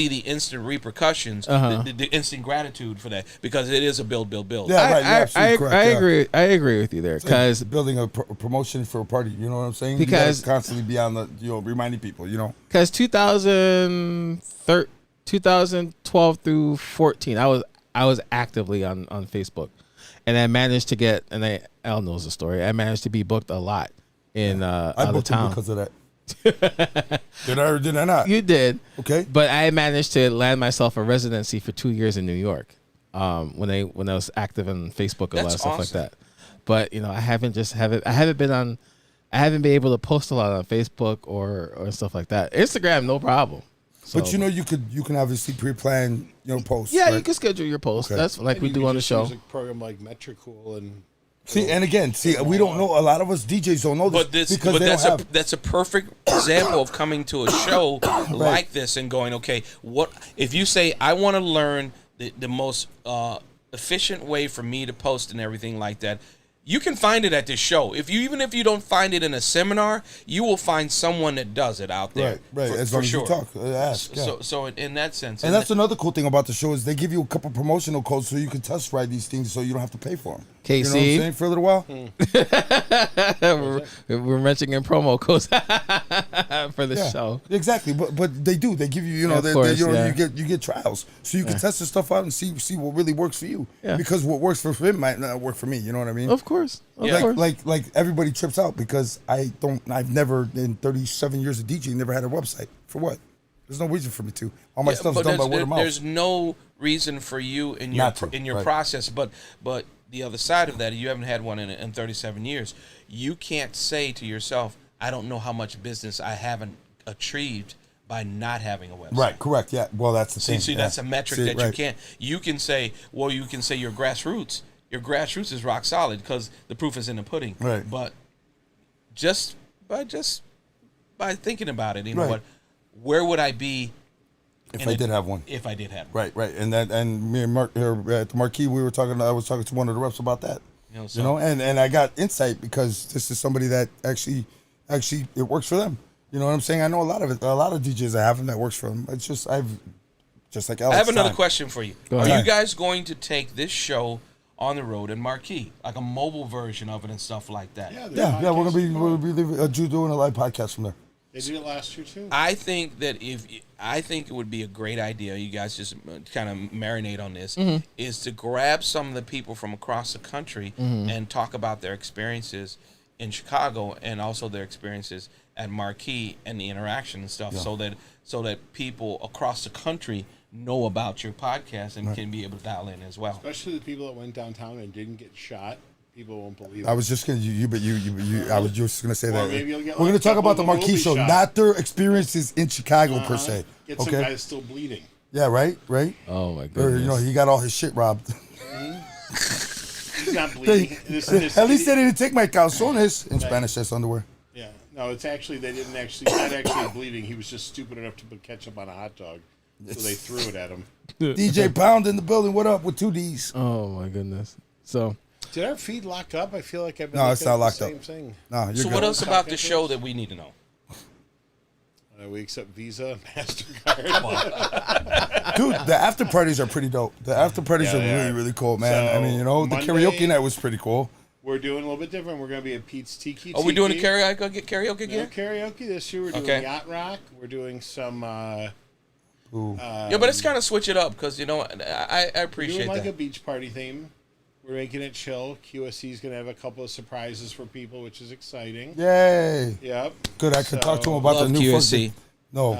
[SPEAKER 1] the instant repercussions, the instant gratitude for that because it is a build.
[SPEAKER 2] Yeah, right.
[SPEAKER 3] I agree with you there because
[SPEAKER 2] like building a promotion for a party. You know what I'm saying?
[SPEAKER 3] Because
[SPEAKER 2] you constantly be on the reminding people.
[SPEAKER 3] Because 2012 through 14, I was actively on Facebook, and I managed to get Al knows the story. I managed to be booked a lot in out of town
[SPEAKER 2] because of that. Did I or did I not?
[SPEAKER 3] You did.
[SPEAKER 2] Okay.
[SPEAKER 3] But I managed to land myself a residency for 2 years in New York when I was active on Facebook, a lot of stuff like that. But I haven't been able to post a lot on Facebook or stuff like that. Instagram, no problem. So,
[SPEAKER 2] but you can obviously pre-plan posts.
[SPEAKER 3] Yeah,
[SPEAKER 2] right?
[SPEAKER 3] you can schedule your posts. Okay. That's like we do on the show.
[SPEAKER 4] Use a program like Metricool and.
[SPEAKER 2] We don't know. A lot of us DJs don't know this
[SPEAKER 1] that's a perfect example of coming to a show like this and going, okay, what if you say I want to learn the most efficient way for me to post and everything like that. You can find it at this show. Even if you don't find it in a seminar, you will find someone that does it out there.
[SPEAKER 2] Right. As long as you talk, ask. Yeah.
[SPEAKER 1] So in that sense,
[SPEAKER 2] and that's another cool thing about the show is they give you a couple promotional codes so you can test ride these things so you don't have to pay for them.
[SPEAKER 3] KC,
[SPEAKER 2] you know what I'm saying? For a little while,
[SPEAKER 3] we're mentioning promo codes for the show.
[SPEAKER 2] Exactly, but they do. They give you, you get trials so you can test the stuff out and see what really works for you. Yeah. Because what works for him might not work for me. You know what I mean?
[SPEAKER 3] Of course.
[SPEAKER 2] Like everybody trips out because I've never in 37 years of DJing never had a website. For what? There's no reason for me to. All my stuff's done by word of mouth.
[SPEAKER 1] There's no reason for you in your process, but the other side of that, you haven't had one in 37 years. You can't say to yourself, I don't know how much business I haven't achieved by not having a website.
[SPEAKER 2] Right, correct. Yeah. Well, that's the thing.
[SPEAKER 1] See, that's a metric that you can't. You can say your grassroots. Your grassroots is rock solid because the proof is in the pudding.
[SPEAKER 2] Right.
[SPEAKER 1] But just by thinking about it, what? Where would I be
[SPEAKER 2] if I did have one?
[SPEAKER 1] If I did have one.
[SPEAKER 2] Right. And me and Mark here at the Marquee, I was talking to one of the reps about that. And I got insight because this is somebody that actually it works for them. You know what I'm saying? I know a lot of DJs that have them that works for them. It's just just like Alex.
[SPEAKER 1] I have another question for you. Are you guys going to take this show on the road in Marquee, like a mobile version of it and stuff like that?
[SPEAKER 2] Yeah. We're gonna be doing a live podcast from there.
[SPEAKER 4] They did it last year too.
[SPEAKER 1] I think it would be a great idea. You guys just kind of marinate on this. Is to grab some of the people from across the country and talk about their experiences in Chicago and also their experiences at Marquee and the interaction and stuff, so that people across the country know about your podcast and can be able to dial in as well.
[SPEAKER 4] Especially the people that went downtown and didn't get shot. People won't believe it.
[SPEAKER 2] I was just gonna I was just gonna say that.
[SPEAKER 4] Maybe you'll get
[SPEAKER 2] we're gonna talk about the Marquee Show, not their experiences in Chicago per se.
[SPEAKER 4] Get some guy still bleeding.
[SPEAKER 2] Yeah, right.
[SPEAKER 3] Oh my goodness.
[SPEAKER 2] Or, he got all his shit robbed.
[SPEAKER 4] He's not bleeding.
[SPEAKER 2] At least they didn't take my calzones. In Spanish, that's underwear.
[SPEAKER 4] Yeah. No, it's actually not actually bleeding. He was just stupid enough to put ketchup on a hot dog. So they threw it at him.
[SPEAKER 2] DJ Pound in the building. What up with 2 Ds?
[SPEAKER 3] Oh my goodness. So.
[SPEAKER 4] Did our feed lock up? I feel like I've been
[SPEAKER 2] it's not locked up.
[SPEAKER 4] Same thing.
[SPEAKER 2] No, you're
[SPEAKER 1] so
[SPEAKER 2] good.
[SPEAKER 1] What else about the show that we need to know?
[SPEAKER 4] We accept Visa, MasterCard.
[SPEAKER 2] Dude, the after parties are pretty dope. The after parties are really, really cool, man. So, I mean, the karaoke night was pretty cool.
[SPEAKER 4] We're doing a little bit different. We're going to be at Pete's Tiki.
[SPEAKER 1] Are we doing a karaoke again?
[SPEAKER 4] No karaoke this year. We're doing yacht rock. We're doing some.
[SPEAKER 1] Yeah, but let's kind of switch it up because I appreciate
[SPEAKER 4] doing
[SPEAKER 1] that.
[SPEAKER 4] A beach party theme. We're making it chill. QSC is going to have a couple of surprises for people, which is exciting.
[SPEAKER 2] Yay!
[SPEAKER 4] Yep.
[SPEAKER 2] Good. I could talk to him about the new
[SPEAKER 1] QSC.
[SPEAKER 2] No,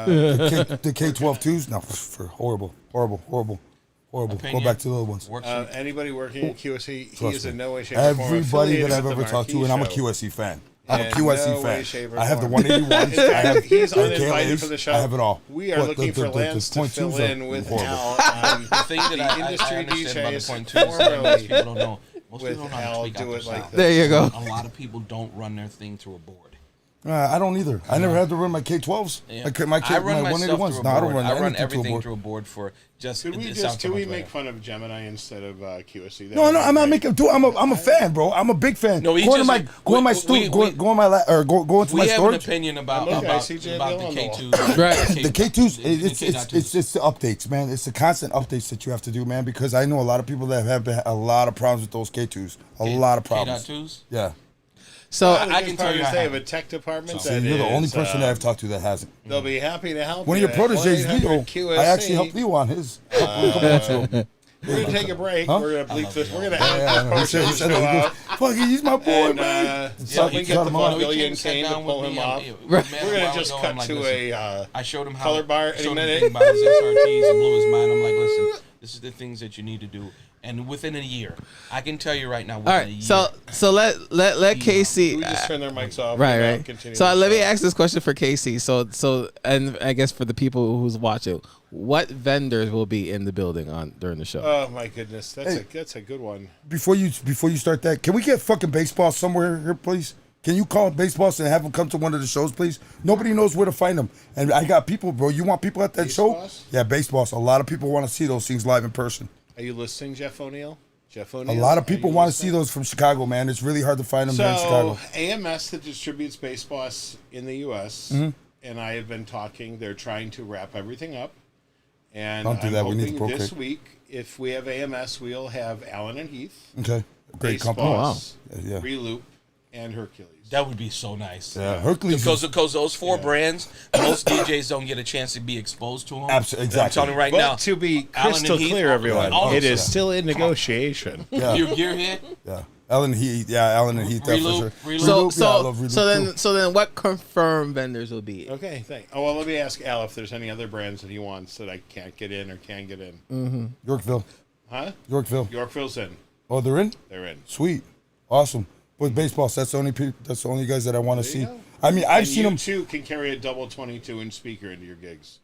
[SPEAKER 2] the K-12-2s. No, for horrible. Go back to the other ones.
[SPEAKER 4] Anybody working at QSC, he is in no way, shape, or form
[SPEAKER 2] Everybody that I've ever talked to, and I'm a QSC fan. I'm a QSC fan. I have the 181s.
[SPEAKER 4] He's uninvited for the show.
[SPEAKER 2] I have it all.
[SPEAKER 4] We are looking for Lance to fill in with Al on
[SPEAKER 1] The thing that I
[SPEAKER 4] industry
[SPEAKER 1] understand about the
[SPEAKER 4] DJs.
[SPEAKER 1] point two is that most people don't know. Most people don't know how to
[SPEAKER 4] With
[SPEAKER 1] tweak out
[SPEAKER 4] Al, do
[SPEAKER 1] their
[SPEAKER 4] it like
[SPEAKER 1] sound.
[SPEAKER 4] this.
[SPEAKER 3] There you go.
[SPEAKER 1] A lot of people don't run their thing through a board.
[SPEAKER 2] I don't either. I never had to run my K-12s.
[SPEAKER 1] Yeah.
[SPEAKER 2] My
[SPEAKER 1] I run
[SPEAKER 2] my
[SPEAKER 1] myself
[SPEAKER 2] 181s.
[SPEAKER 1] through a
[SPEAKER 2] No, I don't
[SPEAKER 1] board.
[SPEAKER 2] run
[SPEAKER 1] I run
[SPEAKER 2] anything
[SPEAKER 1] everything
[SPEAKER 2] through
[SPEAKER 1] through a board for just.
[SPEAKER 4] Could
[SPEAKER 1] it sounds so
[SPEAKER 4] we
[SPEAKER 1] much
[SPEAKER 4] make
[SPEAKER 1] better.
[SPEAKER 4] fun of Gemini instead of QSC?
[SPEAKER 2] No, I'm not making. Dude, I'm a fan, bro. I'm a big fan.
[SPEAKER 1] No,
[SPEAKER 2] go into my
[SPEAKER 1] We have an
[SPEAKER 2] storage.
[SPEAKER 1] opinion about
[SPEAKER 4] Okay,
[SPEAKER 1] the
[SPEAKER 4] CJ
[SPEAKER 1] K2s.
[SPEAKER 3] Right.
[SPEAKER 2] The K2s, it's the updates, man. It's the constant updates that you have to do, man. Because I know a lot of people that have a lot of problems with those K2s. A lot of problems.
[SPEAKER 1] K.2s?
[SPEAKER 2] Yeah.
[SPEAKER 3] So
[SPEAKER 1] I can tell you
[SPEAKER 4] they
[SPEAKER 1] I
[SPEAKER 4] have
[SPEAKER 1] have
[SPEAKER 4] a tech department.
[SPEAKER 2] See,
[SPEAKER 4] that
[SPEAKER 2] you're the only
[SPEAKER 4] is,
[SPEAKER 2] person that I've talked to that hasn't.
[SPEAKER 4] They'll be happy to help
[SPEAKER 2] One of
[SPEAKER 4] you.
[SPEAKER 2] your proteges, Leo.
[SPEAKER 4] QSC.
[SPEAKER 2] I actually helped Leo on his.
[SPEAKER 4] We're gonna take a break.
[SPEAKER 2] Huh?
[SPEAKER 4] We're gonna bleep this. We're gonna
[SPEAKER 2] Yeah,
[SPEAKER 4] edit this
[SPEAKER 2] he
[SPEAKER 4] portion
[SPEAKER 2] said
[SPEAKER 4] of the
[SPEAKER 2] that. He
[SPEAKER 4] show
[SPEAKER 2] goes,
[SPEAKER 4] out.
[SPEAKER 2] fuck it, he's my boy,
[SPEAKER 4] And
[SPEAKER 2] man.
[SPEAKER 4] so we
[SPEAKER 2] you
[SPEAKER 4] get
[SPEAKER 2] cut
[SPEAKER 4] the
[SPEAKER 2] him off.
[SPEAKER 4] Vaudevillian Kane to pull him off.
[SPEAKER 1] We're
[SPEAKER 4] We're gonna just cut to a
[SPEAKER 1] I showed him how
[SPEAKER 4] color bar
[SPEAKER 1] showed
[SPEAKER 4] any
[SPEAKER 1] him
[SPEAKER 4] minute.
[SPEAKER 1] thing about his SRTs and blew his mind. I'm like, listen, this is the things that you need to do. And within a year, I can tell you right now. Within
[SPEAKER 3] all
[SPEAKER 1] a year,
[SPEAKER 3] right, so let Casey.
[SPEAKER 4] we just turn their mics off.
[SPEAKER 3] Right,
[SPEAKER 4] and,
[SPEAKER 3] right.
[SPEAKER 4] continue
[SPEAKER 3] So
[SPEAKER 4] the
[SPEAKER 3] let me
[SPEAKER 4] show.
[SPEAKER 3] ask this question for Casey. So, and I guess for the people who's watching, what vendors will be in the building during the show?
[SPEAKER 4] Oh my goodness, that's a good one.
[SPEAKER 2] Before you start that, can we get fucking baseball somewhere here, please? Can you call baseball and have them come to one of the shows, please? Nobody knows where to find them. And I got people, bro. You want people at that show?
[SPEAKER 4] Baseballs?
[SPEAKER 2] Yeah, baseball. A lot of people want to see those things live in person.
[SPEAKER 4] Are you listening, Jeff O'Neill? Jeff
[SPEAKER 2] A
[SPEAKER 4] O'Neill.
[SPEAKER 2] lot of
[SPEAKER 4] Are
[SPEAKER 2] people
[SPEAKER 4] you
[SPEAKER 2] want to see
[SPEAKER 4] listening?
[SPEAKER 2] those from Chicago, man. It's really hard to find them here in Chicago.
[SPEAKER 4] So AMS that distributes baseball in the U.S.
[SPEAKER 2] Mm-hmm.
[SPEAKER 4] and I have been talking. They're trying to wrap everything up, and
[SPEAKER 2] Don't do
[SPEAKER 4] I'm
[SPEAKER 2] that. We need to
[SPEAKER 4] hoping this
[SPEAKER 2] procreate.
[SPEAKER 4] week, if we have AMS, we'll have Allen and Heath,
[SPEAKER 2] Okay, great company.
[SPEAKER 4] Baseballs,
[SPEAKER 2] Yeah.
[SPEAKER 4] Reloop, and Hercules.
[SPEAKER 1] that would be so nice.
[SPEAKER 2] Yeah, Hercules.
[SPEAKER 1] Because those four brands, most DJs don't get a chance to be exposed to them.
[SPEAKER 2] Absolutely,
[SPEAKER 1] I'm
[SPEAKER 2] exactly.
[SPEAKER 1] telling you right
[SPEAKER 4] But
[SPEAKER 1] now.
[SPEAKER 4] to be
[SPEAKER 1] Allen
[SPEAKER 4] crystal
[SPEAKER 1] and Heath,
[SPEAKER 4] clear, everyone,
[SPEAKER 1] all
[SPEAKER 4] it
[SPEAKER 1] those-
[SPEAKER 4] is still in negotiation.
[SPEAKER 2] Yeah.
[SPEAKER 1] You gearhead?
[SPEAKER 2] Yeah, Allen Heath. Yeah, Allen and Heath. That's for
[SPEAKER 1] Reloop,
[SPEAKER 2] sure.
[SPEAKER 1] Reloop.
[SPEAKER 2] Yeah, I love Reloop, too.
[SPEAKER 3] So then what confirmed vendors will be?
[SPEAKER 4] Okay, thanks. Oh, well, let me ask Al if there's any other brands that he wants that I can't get in or can get in.
[SPEAKER 2] Yorkville.
[SPEAKER 4] Huh?
[SPEAKER 2] Yorkville.
[SPEAKER 4] Yorkville's in.
[SPEAKER 2] Oh, they're in.
[SPEAKER 4] They're in.
[SPEAKER 2] Sweet, awesome. With baseball, that's the only that's the only guys that I want to see.
[SPEAKER 4] go.
[SPEAKER 2] I mean, I've
[SPEAKER 4] And
[SPEAKER 2] seen
[SPEAKER 4] you
[SPEAKER 2] them.
[SPEAKER 4] too can carry a double 22-inch speaker into your gigs.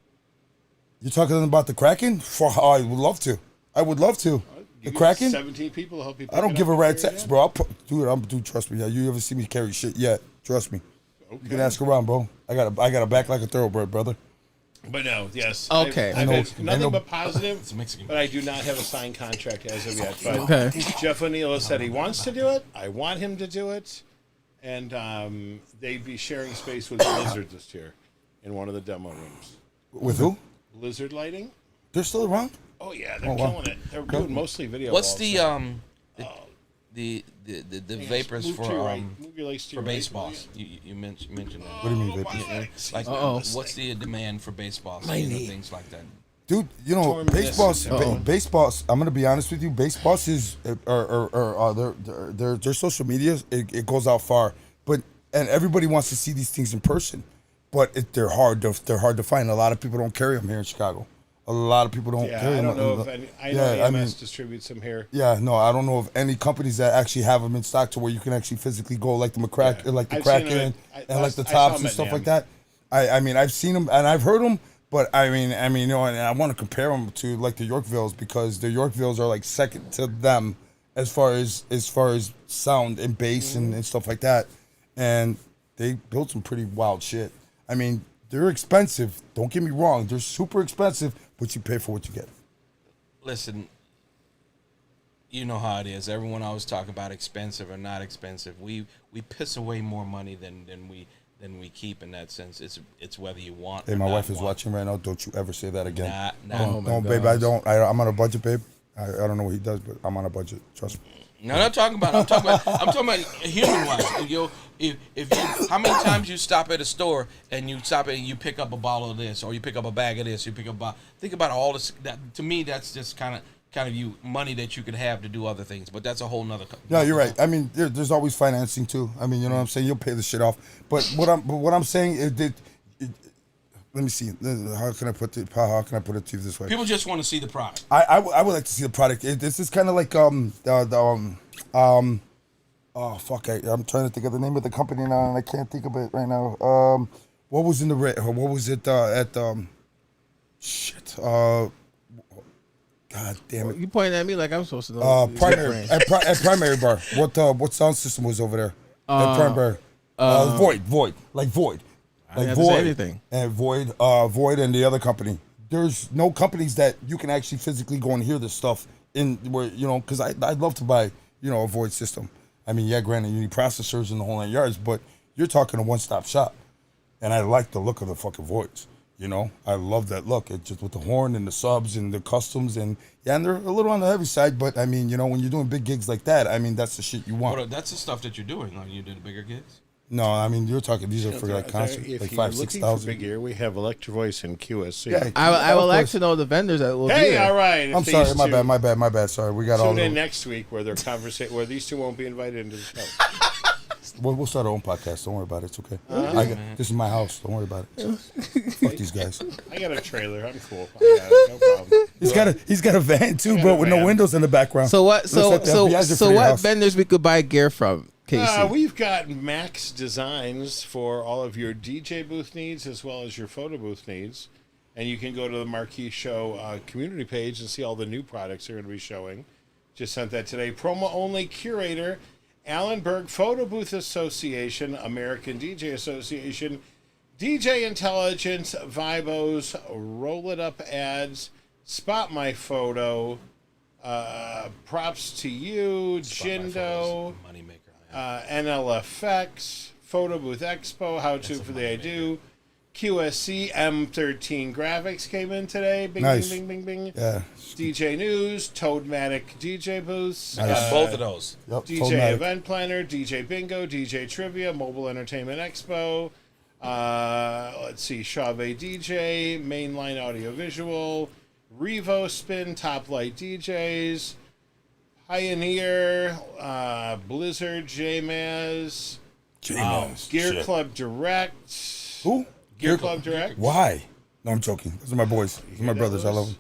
[SPEAKER 2] You're talking about the Kraken? I would love to. I would love to. The
[SPEAKER 4] You get
[SPEAKER 2] Kraken?
[SPEAKER 4] 17 people to help you.
[SPEAKER 2] I don't give a rat's ass, bro. Dude, trust me. You ever see me carry shit yet? Trust me.
[SPEAKER 4] Okay.
[SPEAKER 2] You can ask around, bro. I got a back like a thoroughbred, brother.
[SPEAKER 4] But no, yes.
[SPEAKER 3] Okay.
[SPEAKER 4] I've
[SPEAKER 2] I know-
[SPEAKER 4] had
[SPEAKER 2] I
[SPEAKER 4] nothing
[SPEAKER 2] know-
[SPEAKER 4] but positive.
[SPEAKER 1] It's Mexican.
[SPEAKER 4] But I do not have a signed contract as of yet. But
[SPEAKER 3] Okay.
[SPEAKER 4] Jeff O'Neill has said he wants to do it. I want him to do it. And they'd be sharing space with Blizzard this year in one of the demo rooms.
[SPEAKER 2] With who?
[SPEAKER 4] Blizzard Lighting?
[SPEAKER 2] They're still around?
[SPEAKER 4] Oh yeah, they're
[SPEAKER 2] Oh, wow.
[SPEAKER 4] killing it. They're doing mostly video.
[SPEAKER 1] What's
[SPEAKER 4] walls
[SPEAKER 1] the
[SPEAKER 4] now.
[SPEAKER 1] the
[SPEAKER 4] Yes,
[SPEAKER 1] vapors
[SPEAKER 4] move
[SPEAKER 1] for
[SPEAKER 4] to your right. Move your legs to
[SPEAKER 1] for
[SPEAKER 4] your right,
[SPEAKER 1] baseballs?
[SPEAKER 4] will
[SPEAKER 1] You mentioned that.
[SPEAKER 2] What do you mean, vapors?
[SPEAKER 1] Like,
[SPEAKER 3] Uh-oh.
[SPEAKER 1] what's the demand for baseballs? Things like that.
[SPEAKER 2] Dude, you know,
[SPEAKER 4] Torn
[SPEAKER 2] baseballs.
[SPEAKER 4] meniscus.
[SPEAKER 2] Baseballs. I'm gonna be honest with you. Baseballs is their social media. It goes out far, and everybody wants to see these things in person, but they're hard to find. A lot of people don't carry them here in Chicago. A lot of people don't
[SPEAKER 4] Yeah,
[SPEAKER 2] carry
[SPEAKER 4] I
[SPEAKER 2] them.
[SPEAKER 4] don't know if any. I know AMS distributes them here.
[SPEAKER 2] Yeah, no, I don't know of any companies that actually have them in stock to where you can actually physically go like the McCrack,
[SPEAKER 4] Yeah.
[SPEAKER 2] like the
[SPEAKER 4] I've seen
[SPEAKER 2] Kraken,
[SPEAKER 4] them
[SPEAKER 2] and like the
[SPEAKER 4] I saw
[SPEAKER 2] tops
[SPEAKER 4] them
[SPEAKER 2] and
[SPEAKER 4] at
[SPEAKER 2] stuff
[SPEAKER 4] NAMM.
[SPEAKER 2] like that. I mean, I've seen them and I've heard them, but I mean, you know, and I want to compare them to like the Yorkvilles because the Yorkvilles are like second to them as far as sound and bass and stuff like that, and they built some pretty wild shit. I mean, they're expensive. Don't get me wrong; they're super expensive, but you pay for what you get.
[SPEAKER 1] Listen, you know how it is. Everyone always talk about expensive or not expensive. We piss away more money than we keep in that sense. It's whether you want.
[SPEAKER 2] Hey,
[SPEAKER 1] or
[SPEAKER 2] my
[SPEAKER 1] not
[SPEAKER 2] wife is
[SPEAKER 1] want.
[SPEAKER 2] watching right now. Don't you ever say that again.
[SPEAKER 1] Nah.
[SPEAKER 2] No, babe, I don't. I'm on a budget, babe. I don't know what he does, but I'm on a budget. Trust me.
[SPEAKER 1] No, I'm talking about human wise. How many times you stop at a store and you pick up a bottle of this, or you pick up a bag of this, you pick up think about all this. That to me, that's just kind of you money that you could have to do other things. But that's a whole nother.
[SPEAKER 2] No, you're right. I mean, there's always financing too. I mean, you know what I'm saying. You'll pay the shit off. But what I'm saying is that. Let me see. How can I put it to you this way?
[SPEAKER 1] People just want to see the product.
[SPEAKER 2] I would like to see the product. This is kind of like oh fuck! I'm trying to think of the name of the company now, and I can't think of it right now. What was in the what was it at shit? God damn it!
[SPEAKER 3] You pointing at me like I'm supposed to know.
[SPEAKER 2] Primary at Primary Bar. What sound system was over there? At Primary. Void. Like Void.
[SPEAKER 3] I didn't have to say anything.
[SPEAKER 2] And Void and the other company. There's no companies that you can actually physically go and hear this stuff in where, you know, because I'd love to buy, you know, a Void system. I mean, yeah, granted, you need processors and the whole 9 yards, but you're talking a one-stop shop. And I like the look of the fucking Voids, you know? I love that look. It's just with the horn and the subs and the customs and and they're a little on the heavy side, but I mean, you know, when you're doing big gigs like that, I mean, that's the shit you want.
[SPEAKER 1] Well, that's the stuff that you're doing when you do the bigger gigs.
[SPEAKER 2] No, I mean, you're talking, these are for like concerts, like 5,000-6,000.
[SPEAKER 4] Big ear, we have Electro Voice and QSC.
[SPEAKER 2] Yeah,
[SPEAKER 3] I would like to know the vendors that will be there.
[SPEAKER 4] All right.
[SPEAKER 2] I'm sorry, my bad. Sorry, we got all.
[SPEAKER 4] Tune in next week where where these two won't be invited into the show.
[SPEAKER 2] We'll start our own podcast. Don't worry about it. It's okay. This is my house. Don't worry about it. Fuck these guys.
[SPEAKER 4] I got a trailer. I'm cool. I got it. No problem.
[SPEAKER 2] He's got a van too, bro, with no windows in the background.
[SPEAKER 3] So what? What vendors we could buy gear from?
[SPEAKER 4] We've got Max Designs for all of your DJ booth needs as well as your photo booth needs. And you can go to the Marquee Show community page and see all the new products they're going to be showing. Just sent that today. Promo only curator, Allenberg Photo Booth Association, American DJ Association, DJ Intelligence, Vibos, Roll It Up Ads, Spot My Photo, Props to You, Jindo, NLFX, Photo Booth Expo, How To for the I Do, QSC, M13 Graphics came in today. Bing,
[SPEAKER 2] nice.
[SPEAKER 4] bing, bing, bing, bing.
[SPEAKER 2] Yeah.
[SPEAKER 4] DJ News, Toadmatic DJ Booths.
[SPEAKER 1] Nice. Both of those.
[SPEAKER 2] Yep,
[SPEAKER 4] DJ
[SPEAKER 2] Toadmatic.
[SPEAKER 4] Event Planner, DJ Bingo, DJ Trivia, Mobile Entertainment Expo. Let's see, Chauvet DJ, Mainline Audiovisual, Revo Spin, Top Light DJs, Pioneer, Blizzard, JMaz, Gear
[SPEAKER 2] shit.
[SPEAKER 4] Club Direct.
[SPEAKER 2] Who?
[SPEAKER 4] Gear Club Direct.
[SPEAKER 2] Why? No, I'm joking. Those are my boys. Those are my brothers. I love them.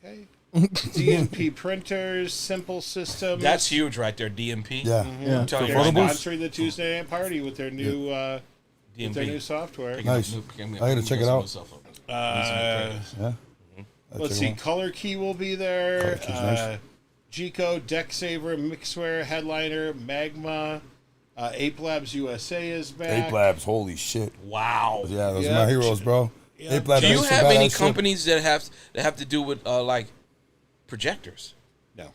[SPEAKER 4] Okay. DMP Printers, Simple Systems.
[SPEAKER 1] That's huge right there, DMP.
[SPEAKER 2] Yeah.
[SPEAKER 3] Yeah.
[SPEAKER 1] I'm telling you
[SPEAKER 4] They're
[SPEAKER 1] right now.
[SPEAKER 4] sponsoring the Tuesday night party with their new with their new software.
[SPEAKER 2] Nice. I gotta check it out. Yeah.
[SPEAKER 4] Let's see. Color Key will be there.
[SPEAKER 2] Color Key's nice.
[SPEAKER 4] G-Code, Deck Saver, Mixware, Headliner, Magma, Ape Labs USA is back.
[SPEAKER 2] Ape Labs, holy shit.
[SPEAKER 1] Wow.
[SPEAKER 2] Yeah, those are my heroes, bro.
[SPEAKER 4] Yeah.
[SPEAKER 2] Ape Labs.
[SPEAKER 1] Do you
[SPEAKER 2] makes some
[SPEAKER 1] have any
[SPEAKER 2] badass shit.
[SPEAKER 1] companies that have to do with like projectors?
[SPEAKER 4] No.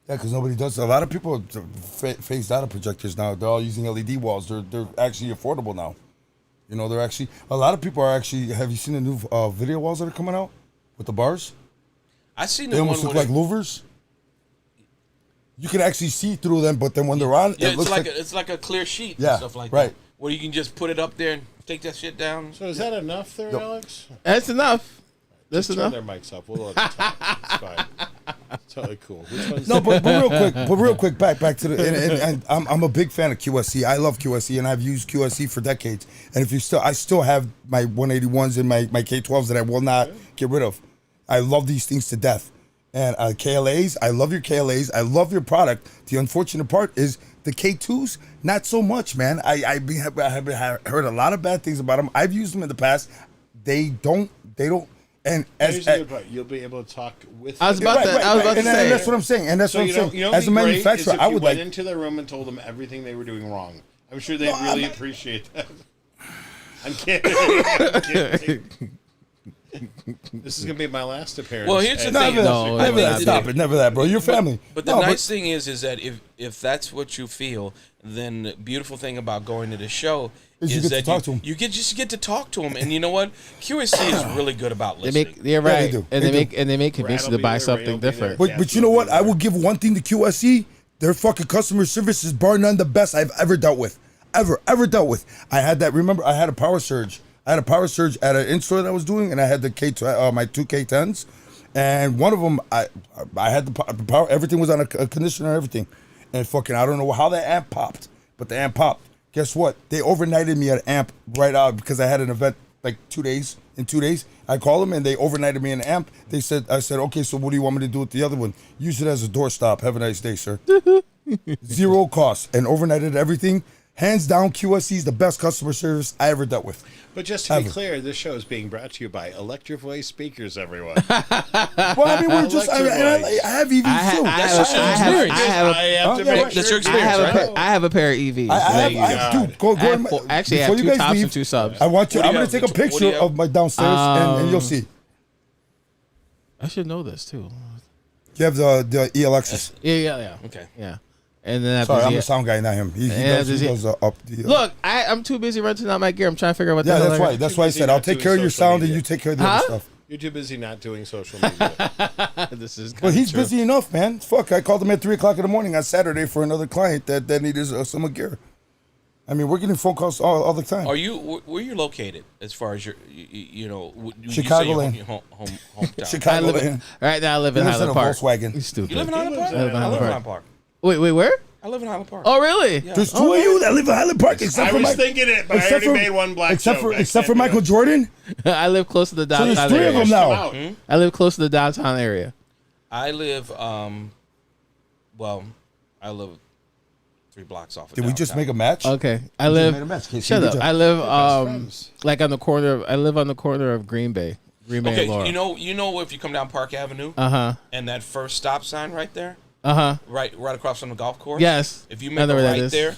[SPEAKER 2] Yeah, because nobody does. A lot of people phased out of projectors now. They're all using LED walls. They're actually affordable now. You know, they're actually, a lot of people are actually, have you seen the new video walls that are coming out with the bars?
[SPEAKER 1] I seen
[SPEAKER 2] They
[SPEAKER 1] the
[SPEAKER 2] almost
[SPEAKER 1] one
[SPEAKER 2] look like louvers. You can actually see through them, but then when they're on,
[SPEAKER 1] yeah,
[SPEAKER 2] it looks like
[SPEAKER 1] it's like a clear sheet
[SPEAKER 2] Yeah,
[SPEAKER 1] and stuff like
[SPEAKER 2] right.
[SPEAKER 1] that. Where you can just put it up there and take that shit down.
[SPEAKER 4] So is that enough there,
[SPEAKER 2] Yep.
[SPEAKER 4] Alex?
[SPEAKER 3] That's enough. That's
[SPEAKER 4] Turn
[SPEAKER 3] enough.
[SPEAKER 4] their mics up. We'll let them talk. It's fine. It's totally cool. Which one's
[SPEAKER 2] No, but real quick, back to the and I'm a big fan of QSC. I love QSC, and I've used QSC for decades. And I still have my 181s and my K12s that I will not get rid of. I love these things to death. And KLAs, I love your KLAs. I love your product. The unfortunate part is the K2s, not so much, man. I have heard a lot of bad things about them. I've used them in the past. They don't. And
[SPEAKER 4] you'll be able to talk with.
[SPEAKER 3] I was about to say.
[SPEAKER 2] and that's what I'm saying. And that's what I'm saying. As a manufacturer, I would
[SPEAKER 4] went into their room and told them everything they were doing wrong. I'm sure they'd really appreciate that. I'm kidding. I'm kidding. This is gonna be my last appearance.
[SPEAKER 1] Well, here's the
[SPEAKER 2] never
[SPEAKER 1] thing.
[SPEAKER 2] that. Never that. Stop it. Never that, bro. You're family.
[SPEAKER 1] But the nice thing is that if that's what you feel, then the beautiful thing about going to the show is
[SPEAKER 2] you get
[SPEAKER 1] that
[SPEAKER 2] to talk to 'em.
[SPEAKER 1] you get to talk to them. And you know what? QSC is really good about
[SPEAKER 3] They
[SPEAKER 1] listening.
[SPEAKER 3] make, right,
[SPEAKER 2] they do.
[SPEAKER 3] and
[SPEAKER 2] They
[SPEAKER 3] they make convince you to buy something different.
[SPEAKER 2] But you know what? I will give one thing to QSC. Their fucking customer service is bar none the best I've ever dealt with. Ever dealt with. I had that. Remember, I had a power surge. I had a power surge at an install that I was doing, and I had the my 2 K10s, and one of them, I had the power. Everything was on a conditioner and everything, and fucking I don't know how that amp popped, but the amp popped. Guess what? They overnighted me an amp right out because I had an event like 2 days. In 2 days, I called them and they overnighted me an amp. I said, okay, so what do you want me to do with the other one? Use it as a doorstop. Have a nice day, sir. Zero cost and overnighted everything. Hands down, QSC is the best customer service I ever dealt with.
[SPEAKER 4] But just to be clear, this show is being brought to you by Electro Voice speakers, everyone.
[SPEAKER 2] Well, I mean, we're just, I have EVs too.
[SPEAKER 1] That's your experience, right?
[SPEAKER 3] I have a pair of EVs.
[SPEAKER 2] Dude, go
[SPEAKER 3] actually, I have 2 tops and 2 subs.
[SPEAKER 2] I'm going to take a picture of my downstairs and you'll see.
[SPEAKER 3] I should know this too.
[SPEAKER 2] You have the ELXs.
[SPEAKER 3] Yeah.
[SPEAKER 1] Okay.
[SPEAKER 3] Yeah. And then
[SPEAKER 2] sorry, I'm the sound guy, not him. He does up.
[SPEAKER 3] Look, I'm too busy renting out my gear. I'm trying to figure out what the hell.
[SPEAKER 2] Yeah, that's right. That's why I said I'll take care of your sound and you take care of the other stuff.
[SPEAKER 4] You're too busy not doing social media.
[SPEAKER 3] This is
[SPEAKER 2] well, he's
[SPEAKER 3] true.
[SPEAKER 2] busy enough, man. Fuck, I called him at 3:00 in the morning on Saturday for another client that needed some gear. I mean, we're getting phone calls all the time.
[SPEAKER 1] Are you where you located as far as your
[SPEAKER 2] Chicagoland.
[SPEAKER 1] Your hometown?
[SPEAKER 2] Chicagoland.
[SPEAKER 3] Right now I live in Highland Park.
[SPEAKER 2] Volkswagen.
[SPEAKER 3] You stupid.
[SPEAKER 1] You live in Highland Park?
[SPEAKER 3] I live in
[SPEAKER 1] Highland Park.
[SPEAKER 3] Wait, where?
[SPEAKER 1] I live in Highland Park.
[SPEAKER 3] Oh, really?
[SPEAKER 1] Yeah.
[SPEAKER 2] There's 2 of you that live in Highland Park.
[SPEAKER 4] I was thinking it, but I already made one black joke.
[SPEAKER 2] Except for Michael Jordan.
[SPEAKER 3] I live close to the
[SPEAKER 2] So
[SPEAKER 3] downtown
[SPEAKER 2] there's 3 of
[SPEAKER 3] area.
[SPEAKER 2] them now.
[SPEAKER 3] I live close to the downtown area.
[SPEAKER 1] I live, I live 3 blocks off of
[SPEAKER 2] Did we just
[SPEAKER 1] downtown.
[SPEAKER 2] make a match?
[SPEAKER 3] Okay, I
[SPEAKER 2] made a
[SPEAKER 3] live.
[SPEAKER 2] match. Okay,
[SPEAKER 3] Shut
[SPEAKER 2] good
[SPEAKER 3] up.
[SPEAKER 2] job.
[SPEAKER 3] I live like on the corner. I live on the corner of Green Bay. Green Bay and Laurel.
[SPEAKER 1] You know if you come down Park Avenue and that first stop sign right there, right across from the golf course.
[SPEAKER 3] Yes.
[SPEAKER 1] If you make it right there,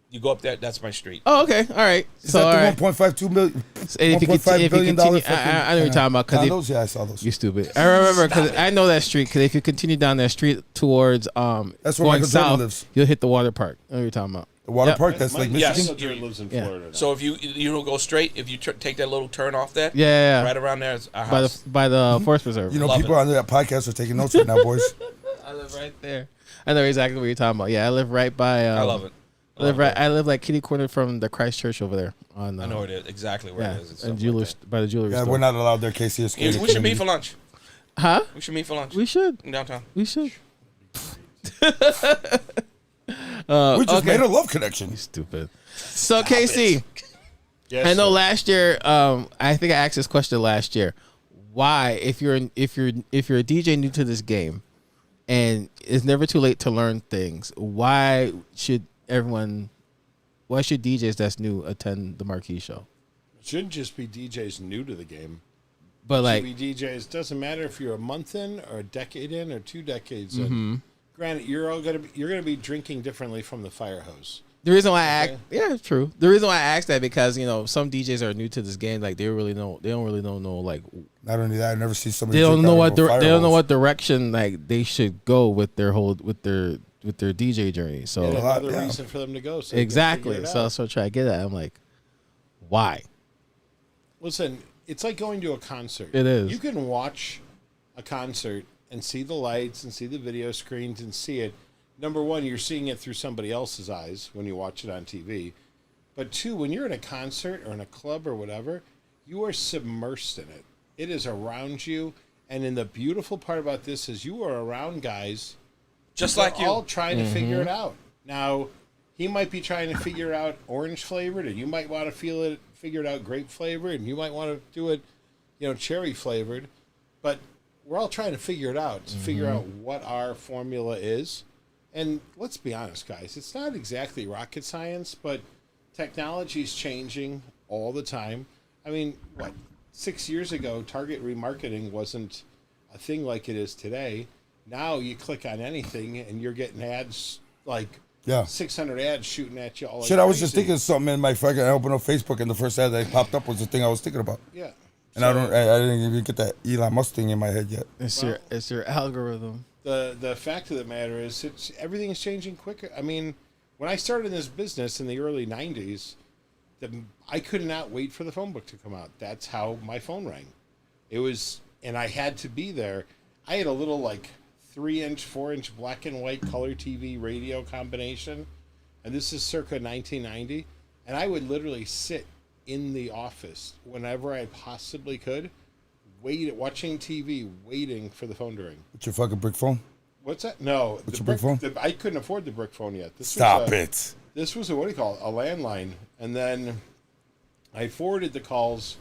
[SPEAKER 1] you go up there. That's my street.
[SPEAKER 3] Oh, okay. All right.
[SPEAKER 2] Is that the 1.52 million? $1.5 billion dollar
[SPEAKER 3] I know what you're talking about.
[SPEAKER 2] Condos? Yeah, I saw those.
[SPEAKER 3] You stupid. I remember because I know that street. Because if you continue down that street towards
[SPEAKER 2] that's where
[SPEAKER 3] going
[SPEAKER 2] Michael Jordan
[SPEAKER 3] south,
[SPEAKER 2] lives.
[SPEAKER 3] you'll hit the water park. I know what you're talking about.
[SPEAKER 2] The water park. That's like Michigan.
[SPEAKER 1] Yes.
[SPEAKER 4] Michael Jordan lives in Florida. Now.
[SPEAKER 1] So if you don't go straight, if you take that little turn off that, right around there is our house.
[SPEAKER 3] By the forest preserve.
[SPEAKER 2] You know, people on that podcast are taking notes right now, boys.
[SPEAKER 3] I live right there. I know exactly what you're talking about. Yeah, I live right by.
[SPEAKER 1] I love it.
[SPEAKER 3] I live like kitty corner from the Christ Church over there. I know
[SPEAKER 1] it is exactly where it is. It's
[SPEAKER 3] and jewelers by the jewelry store.
[SPEAKER 2] We're not allowed there, Casey.
[SPEAKER 1] We should meet for lunch.
[SPEAKER 3] Huh?
[SPEAKER 1] We should meet for lunch.
[SPEAKER 3] We should.
[SPEAKER 1] In downtown.
[SPEAKER 3] We should.
[SPEAKER 2] We just made a love connection.
[SPEAKER 3] You stupid. So Casey,
[SPEAKER 4] Yes,
[SPEAKER 3] I know
[SPEAKER 4] sir.
[SPEAKER 3] last year. I think I asked this question last year. Why, if you're a DJ new to this game, and it's never too late to learn things, why should DJs that's new attend the Marquee Show?
[SPEAKER 4] It shouldn't just be DJs new to the game.
[SPEAKER 3] But
[SPEAKER 4] It
[SPEAKER 3] like
[SPEAKER 4] should be DJs. Doesn't matter if you're a month in or a decade in or 2 decades in. Granted, you're gonna be drinking differently from the fire hose.
[SPEAKER 3] the reason why it's true. The reason why I asked that because some DJs are new to this game. Like they don't really know like
[SPEAKER 2] Not only that, I've never seen somebody.
[SPEAKER 3] they don't know what
[SPEAKER 2] they
[SPEAKER 3] they don't know what direction like they should go with their DJ journey. So
[SPEAKER 4] And another reason for them to go. So
[SPEAKER 3] exactly. So try to get at. I'm like, why?
[SPEAKER 4] Listen, it's like going to a concert.
[SPEAKER 3] It is.
[SPEAKER 4] You can watch a concert and see the lights and see the video screens and see it. Number one, you're seeing it through somebody else's eyes when you watch it on TV. But 2, when you're in a concert or in a club or whatever, you are submersed in it. It is around you. And then the beautiful part about this is you are around guys
[SPEAKER 1] Just like you.
[SPEAKER 4] all trying to figure it out. Now, he might be trying to figure out orange flavored, and you might want to figure it out grape flavored, and you might want to do it, cherry flavored. But we're all trying to figure it out, to figure out what our formula is. And let's be honest, guys, it's not exactly rocket science, but technology is changing all the time. I mean, 6 years ago, target remarketing wasn't a thing like it is today. Now you click on anything and you're getting ads like 600 ads shooting at you all.
[SPEAKER 2] Shit, I was just thinking of something in my fucking. I opened up Facebook and the first ad that popped up was the thing I was thinking about.
[SPEAKER 4] Yeah.
[SPEAKER 2] And I didn't even get that Elon Musk thing in my head yet.
[SPEAKER 3] It's your algorithm.
[SPEAKER 4] The fact of the matter is, everything is changing quicker. I mean, when I started in this business in the early 90s, I could not wait for the phone book to come out. That's how my phone rang. It was, and I had to be there. I had a little 3-inch, 4-inch black and white color TV radio combination. And this is circa 1990. And I would literally sit in the office whenever I possibly could, watching TV, waiting for the phone to ring.
[SPEAKER 2] What's your fucking brick phone?
[SPEAKER 4] What's that? No.
[SPEAKER 2] What's your brick phone?
[SPEAKER 4] I couldn't afford the brick phone yet.
[SPEAKER 2] Stop it.
[SPEAKER 4] This was a, what do you call it? A landline. And then I forwarded the calls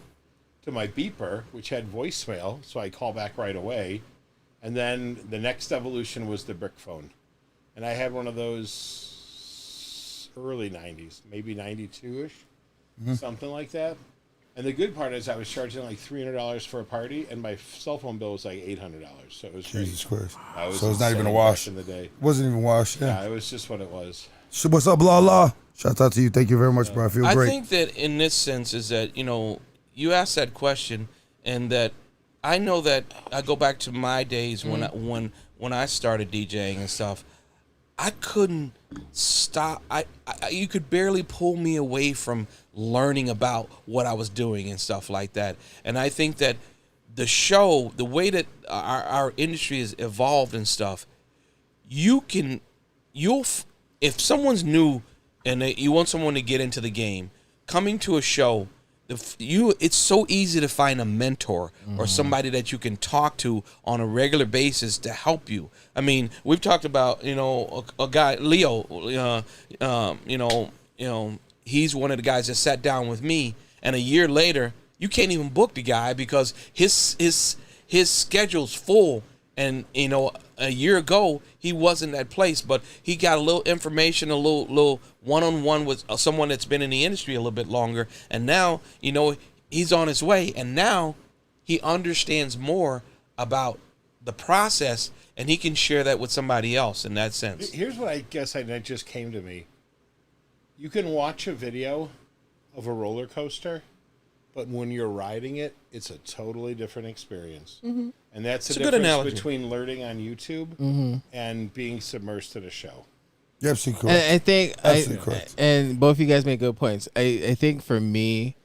[SPEAKER 4] to my beeper, which had voicemail, so I call back right away. And then the next evolution was the brick phone. And I had one of those early 90s, maybe 92-ish, something like that. And the good part is I was charging like $300 for a party, and my cell phone bill was like $800. So it was
[SPEAKER 2] Jesus Christ.
[SPEAKER 4] So
[SPEAKER 2] it's not even a wash.
[SPEAKER 4] In the day.
[SPEAKER 2] It wasn't even a wash.
[SPEAKER 4] Yeah, it was just what it was.
[SPEAKER 2] So what's up, la? Shout out to you. Thank you very much, bro. I feel great.
[SPEAKER 1] I think that in this sense is that, you asked that question, and that I know that I go back to my days when I started DJing and stuff. I couldn't stop. You could barely pull me away from learning about what I was doing and stuff like that. And I think that the show, the way that our industry has evolved and stuff, if someone's new and you want someone to get into the game, coming to a show, it's so easy to find a mentor or somebody that you can talk to on a regular basis to help you. I mean, we've talked about, a guy, Leo, he's one of the guys that sat down with me, and a year later, you can't even book the guy because his schedule's full. And, a year ago, he wasn't that place, but he got a little information, a little one-on-one with someone that's been in the industry a little bit longer. And now, he's on his way. And now he understands more about the process, and he can share that with somebody else in that sense.
[SPEAKER 4] Here's what I guess that just came to me. You can watch a video of a roller coaster, but when you're riding it, it's a totally different experience. Mm-hmm. And that's the difference between learning on YouTube and being submersed in a show.
[SPEAKER 2] You're absolutely correct.
[SPEAKER 3] And I think, correct. And both of you guys make good points. I think for me,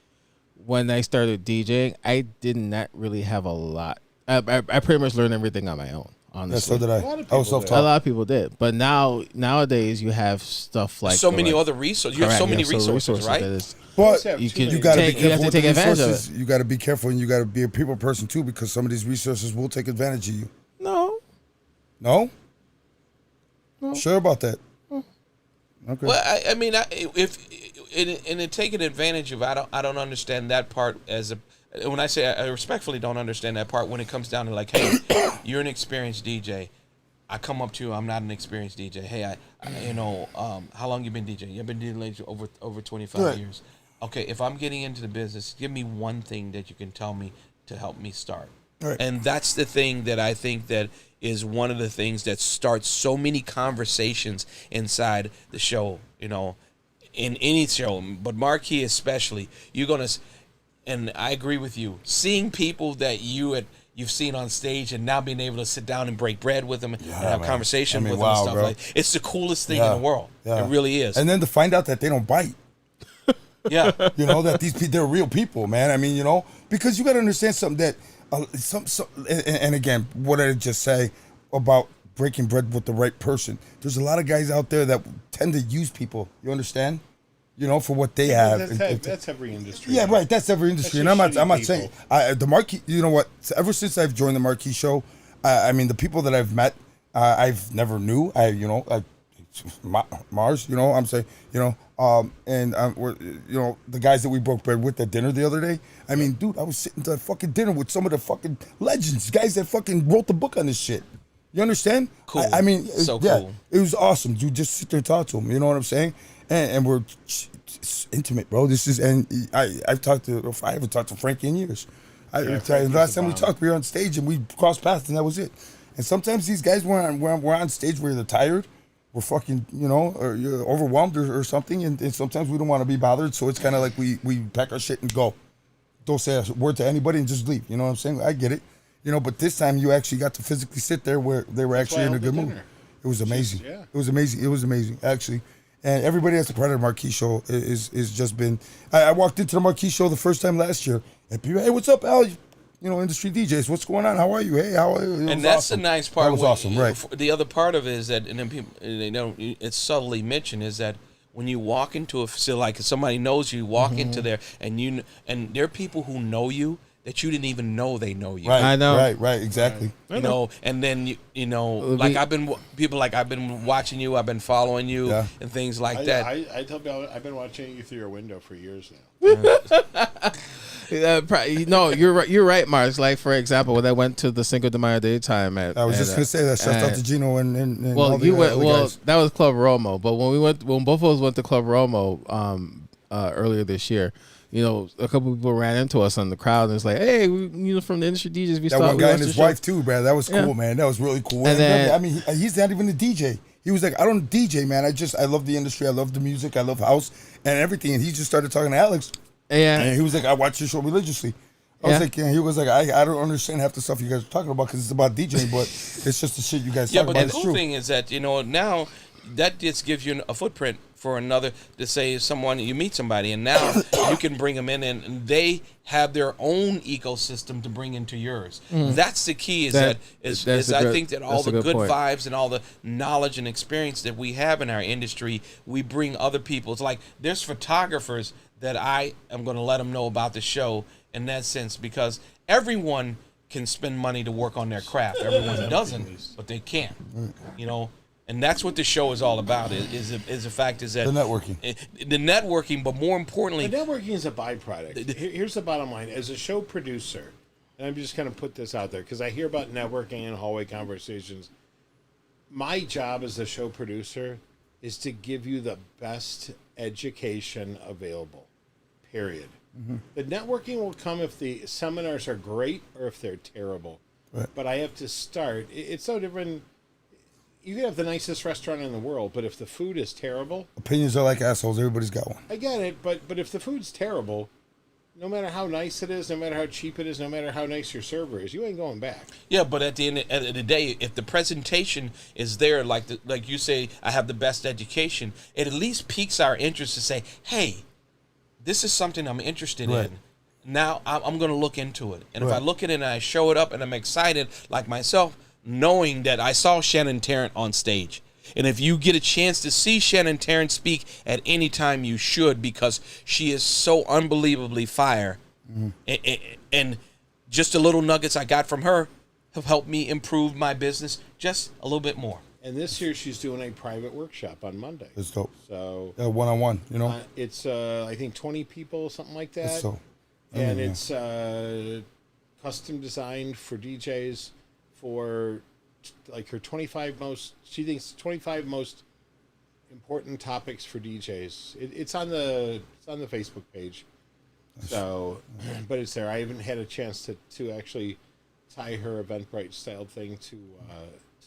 [SPEAKER 3] when I started DJing, I did not really have a lot. I pretty much learned everything on my own. Honestly.
[SPEAKER 2] Yeah, so did I. I was self-taught.
[SPEAKER 3] A lot of people did, but nowadays you have stuff like
[SPEAKER 1] so many other resources. You have so many resources, right?
[SPEAKER 2] But you got to be careful with the resources.
[SPEAKER 3] Of
[SPEAKER 2] you got to be careful, and you got to be a people person too, because some of these resources will take advantage of you.
[SPEAKER 3] No.
[SPEAKER 2] Sure about that.
[SPEAKER 1] Okay. Well, I mean, if in taking advantage of, I don't understand that part as a. When I say I respectfully don't understand that part when it comes down to like, hey, you're an experienced DJ. I come up to you, I'm not an experienced DJ. Hey, how long you been DJing? You've been DJing over 25 years. Okay, if I'm getting into the business, give me one thing that you can tell me to help me start. Right. And that's the thing that I think that is one of the things that starts so many conversations inside the show, in any show, but Marquee especially. You're going to... And I agree with you. Seeing people that you've seen on stage and now being able to sit down and break bread with them and have conversation with them and stuff like that. It's the coolest thing in the world. Yeah. It really is.
[SPEAKER 2] And then to find out that they don't bite.
[SPEAKER 1] Yeah.
[SPEAKER 2] That these people, they're real people, man. I mean, because you got to understand something that, and again, what did I just say about breaking bread with the right person? There's a lot of guys out there that tend to use people. You understand? For what they have.
[SPEAKER 4] That's every industry.
[SPEAKER 2] Yeah, right. That's every industry. And I'm not saying the Marquee. You know what? Ever since I've joined the Marquee Show, I mean, the people that I've met, I've never knew. Marz. I'm saying. And the guys that we broke bread with at dinner the other day. I mean, dude, I was sitting to fucking dinner with some of the fucking legends, guys that fucking wrote the book on this shit. You understand?
[SPEAKER 1] Cool.
[SPEAKER 2] I mean,
[SPEAKER 1] cool.
[SPEAKER 2] It was awesome. You just sit there and talk to them. You know what I'm saying? And we're intimate, bro. I haven't talked to Frankie in years. Last time we talked, we were on stage and we crossed paths, and that was it. And sometimes these guys we're on stage, we're either tired, we're fucking, or you're overwhelmed or something, and sometimes we don't want to be bothered, so it's kind of like we pack our shit and go. Don't say a word to anybody and just leave. You know what I'm saying? I get it. But this time you actually got to physically sit there where they were actually in a good mood. It was amazing. It was amazing. It was amazing, actually. And everybody has the credit of Marquee Show is just been. I walked into the Marquee Show the first time last year, and people, hey, what's up, Al? industry DJs. What's going on? How are you? Hey, how are you?
[SPEAKER 1] And that's
[SPEAKER 2] awesome.
[SPEAKER 1] the nice part.
[SPEAKER 2] That was awesome, right?
[SPEAKER 1] The other part of it is that, and then people, it's subtly mentioned, is that when you walk into a facility, like if somebody knows you, walk into there, and there are people who know you that you didn't even know they know you.
[SPEAKER 2] Right,
[SPEAKER 3] I know.
[SPEAKER 2] Right, exactly.
[SPEAKER 1] Right. And then I've been watching you, I've been following you, and things like that.
[SPEAKER 4] I tell people I've been watching you through your window for years now.
[SPEAKER 3] No, you're right, Marz. Like, for example, when I went to the Cinco de Mayo daytime I was
[SPEAKER 2] just gonna say that. Shout out to Gino and
[SPEAKER 3] well,
[SPEAKER 2] all
[SPEAKER 3] you
[SPEAKER 2] the
[SPEAKER 3] went.
[SPEAKER 2] other
[SPEAKER 3] Well,
[SPEAKER 2] guys.
[SPEAKER 3] that was Club Romo. But when both of us went to Club Romo earlier this year, a couple people ran into us in the crowd and it's like, hey, from the industry DJs.
[SPEAKER 2] That one guy and his wife too, man. That was cool, man. That was really cool.
[SPEAKER 3] And then,
[SPEAKER 2] he's not even a DJ. He was like, I don't DJ, man. I love the industry. I love the music. I love house and everything. And he just started talking to Alex. And he was like, I watch your show religiously. I was like, he was like, I don't understand half the stuff you guys are talking about because it's about DJing, but it's just the shit you guys talk about.
[SPEAKER 1] Yeah, but the cool thing is that, now that just gives you a footprint for another, to say you meet somebody and now you can bring them in and they have their own ecosystem to bring into yours. That's the key I think that all the good vibes and all the knowledge and experience that we have in our industry, we bring other people. It's like there's photographers that I am going to let them know about the show in that sense, because everyone can spend money to work on their craft. Everyone doesn't, but they can, and that's what the show is all about. Is the fact is that
[SPEAKER 2] the networking,
[SPEAKER 1] but more importantly,
[SPEAKER 4] the networking is a byproduct. Here's the bottom line: as a show producer, and I'm just going to put this out there because I hear about networking and hallway conversations. My job as a show producer is to give you the best education available. Period. The networking will come if the seminars are great or if they're terrible. Right. But I have to start. It's so different. You can have the nicest restaurant in the world, but if the food is terrible...
[SPEAKER 2] Opinions are like assholes. Everybody's got one.
[SPEAKER 4] I get it, but if the food's terrible, no matter how nice it is, no matter how cheap it is, no matter how nice your server is, you ain't going back.
[SPEAKER 1] Yeah, but at the end of the day, if the presentation is there, like you say, I have the best education, it at least piques our interest to say, hey, this is something I'm interested in. Now I'm going to look into it. And if I look at it and I show it up and I'm excited, like myself, knowing that I saw Shannon Tarrant on stage. And if you get a chance to see Shannon Tarrant speak at any time, you should, because she is so unbelievably fire. And just the little nuggets I got from her have helped me improve my business just a little bit more.
[SPEAKER 4] And this year she's doing a private workshop on Monday.
[SPEAKER 2] It's dope.
[SPEAKER 4] So
[SPEAKER 2] one-on-one,
[SPEAKER 4] it's I think 20 people, something like that.
[SPEAKER 2] It's dope.
[SPEAKER 4] And it's custom designed for DJs for like her 25 most. She thinks 25 most important topics for DJs. It's on the Facebook page. So, but it's there. I haven't had a chance to actually tie her Eventbrite styled thing to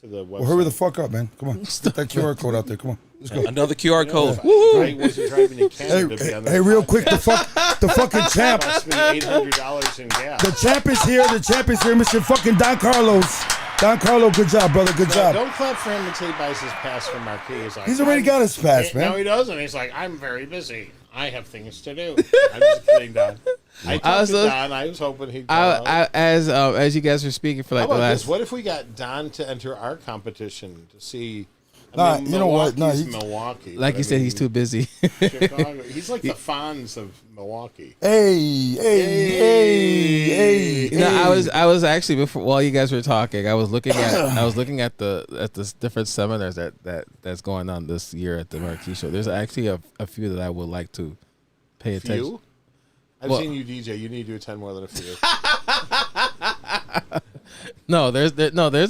[SPEAKER 4] the website.
[SPEAKER 2] Well, hurry the fuck up, man. Come on. Get that QR code out there. Come on. Let's go.
[SPEAKER 1] Another QR code.
[SPEAKER 4] I wasn't driving to Canada to be on
[SPEAKER 2] hey, real quick, the fucking champ.
[SPEAKER 4] Cost me $800 in gas.
[SPEAKER 2] The champ is here. Mr. fucking Don Carlos. Don Carlo, good job, brother. Good job.
[SPEAKER 4] Don't clap for him until he buys his pass from Marquee.
[SPEAKER 2] He's already got his pass, man.
[SPEAKER 4] No, he doesn't. He's like, I'm very busy. I have things to do. I'm just kidding, Don. I talked to Don. I was hoping he'd go.
[SPEAKER 3] As you guys were speaking for like the last...
[SPEAKER 4] What if we got Don to enter our competition to see...
[SPEAKER 2] you know what? No,
[SPEAKER 4] he's Milwaukee.
[SPEAKER 3] Like you said, he's too busy.
[SPEAKER 4] Chicago. He's like the Fonz of Milwaukee.
[SPEAKER 2] Hey.
[SPEAKER 3] I was actually, before, while you guys were talking, I was looking at the different seminars that's going on this year at the Marquee Show. There's actually a few that I would like to pay attention.
[SPEAKER 4] Few? I've seen you DJ. You need to attend more than a few.
[SPEAKER 3] No, there's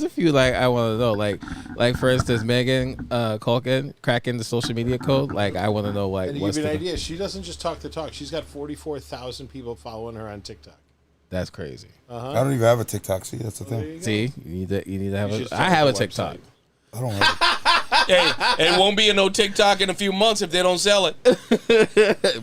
[SPEAKER 3] a few like I want to know, like for instance, Megan Culkin cracking the social media code. Like I want to know, like,
[SPEAKER 4] and to give you an idea, she doesn't just talk the talk. She's got 44,000 people following her on TikTok.
[SPEAKER 3] That's crazy.
[SPEAKER 2] I don't even have a TikTok. See, that's the thing.
[SPEAKER 3] See, you need to have a. I have a TikTok.
[SPEAKER 2] I don't have it.
[SPEAKER 1] Hey, it won't be no TikTok in a few months if they don't sell it.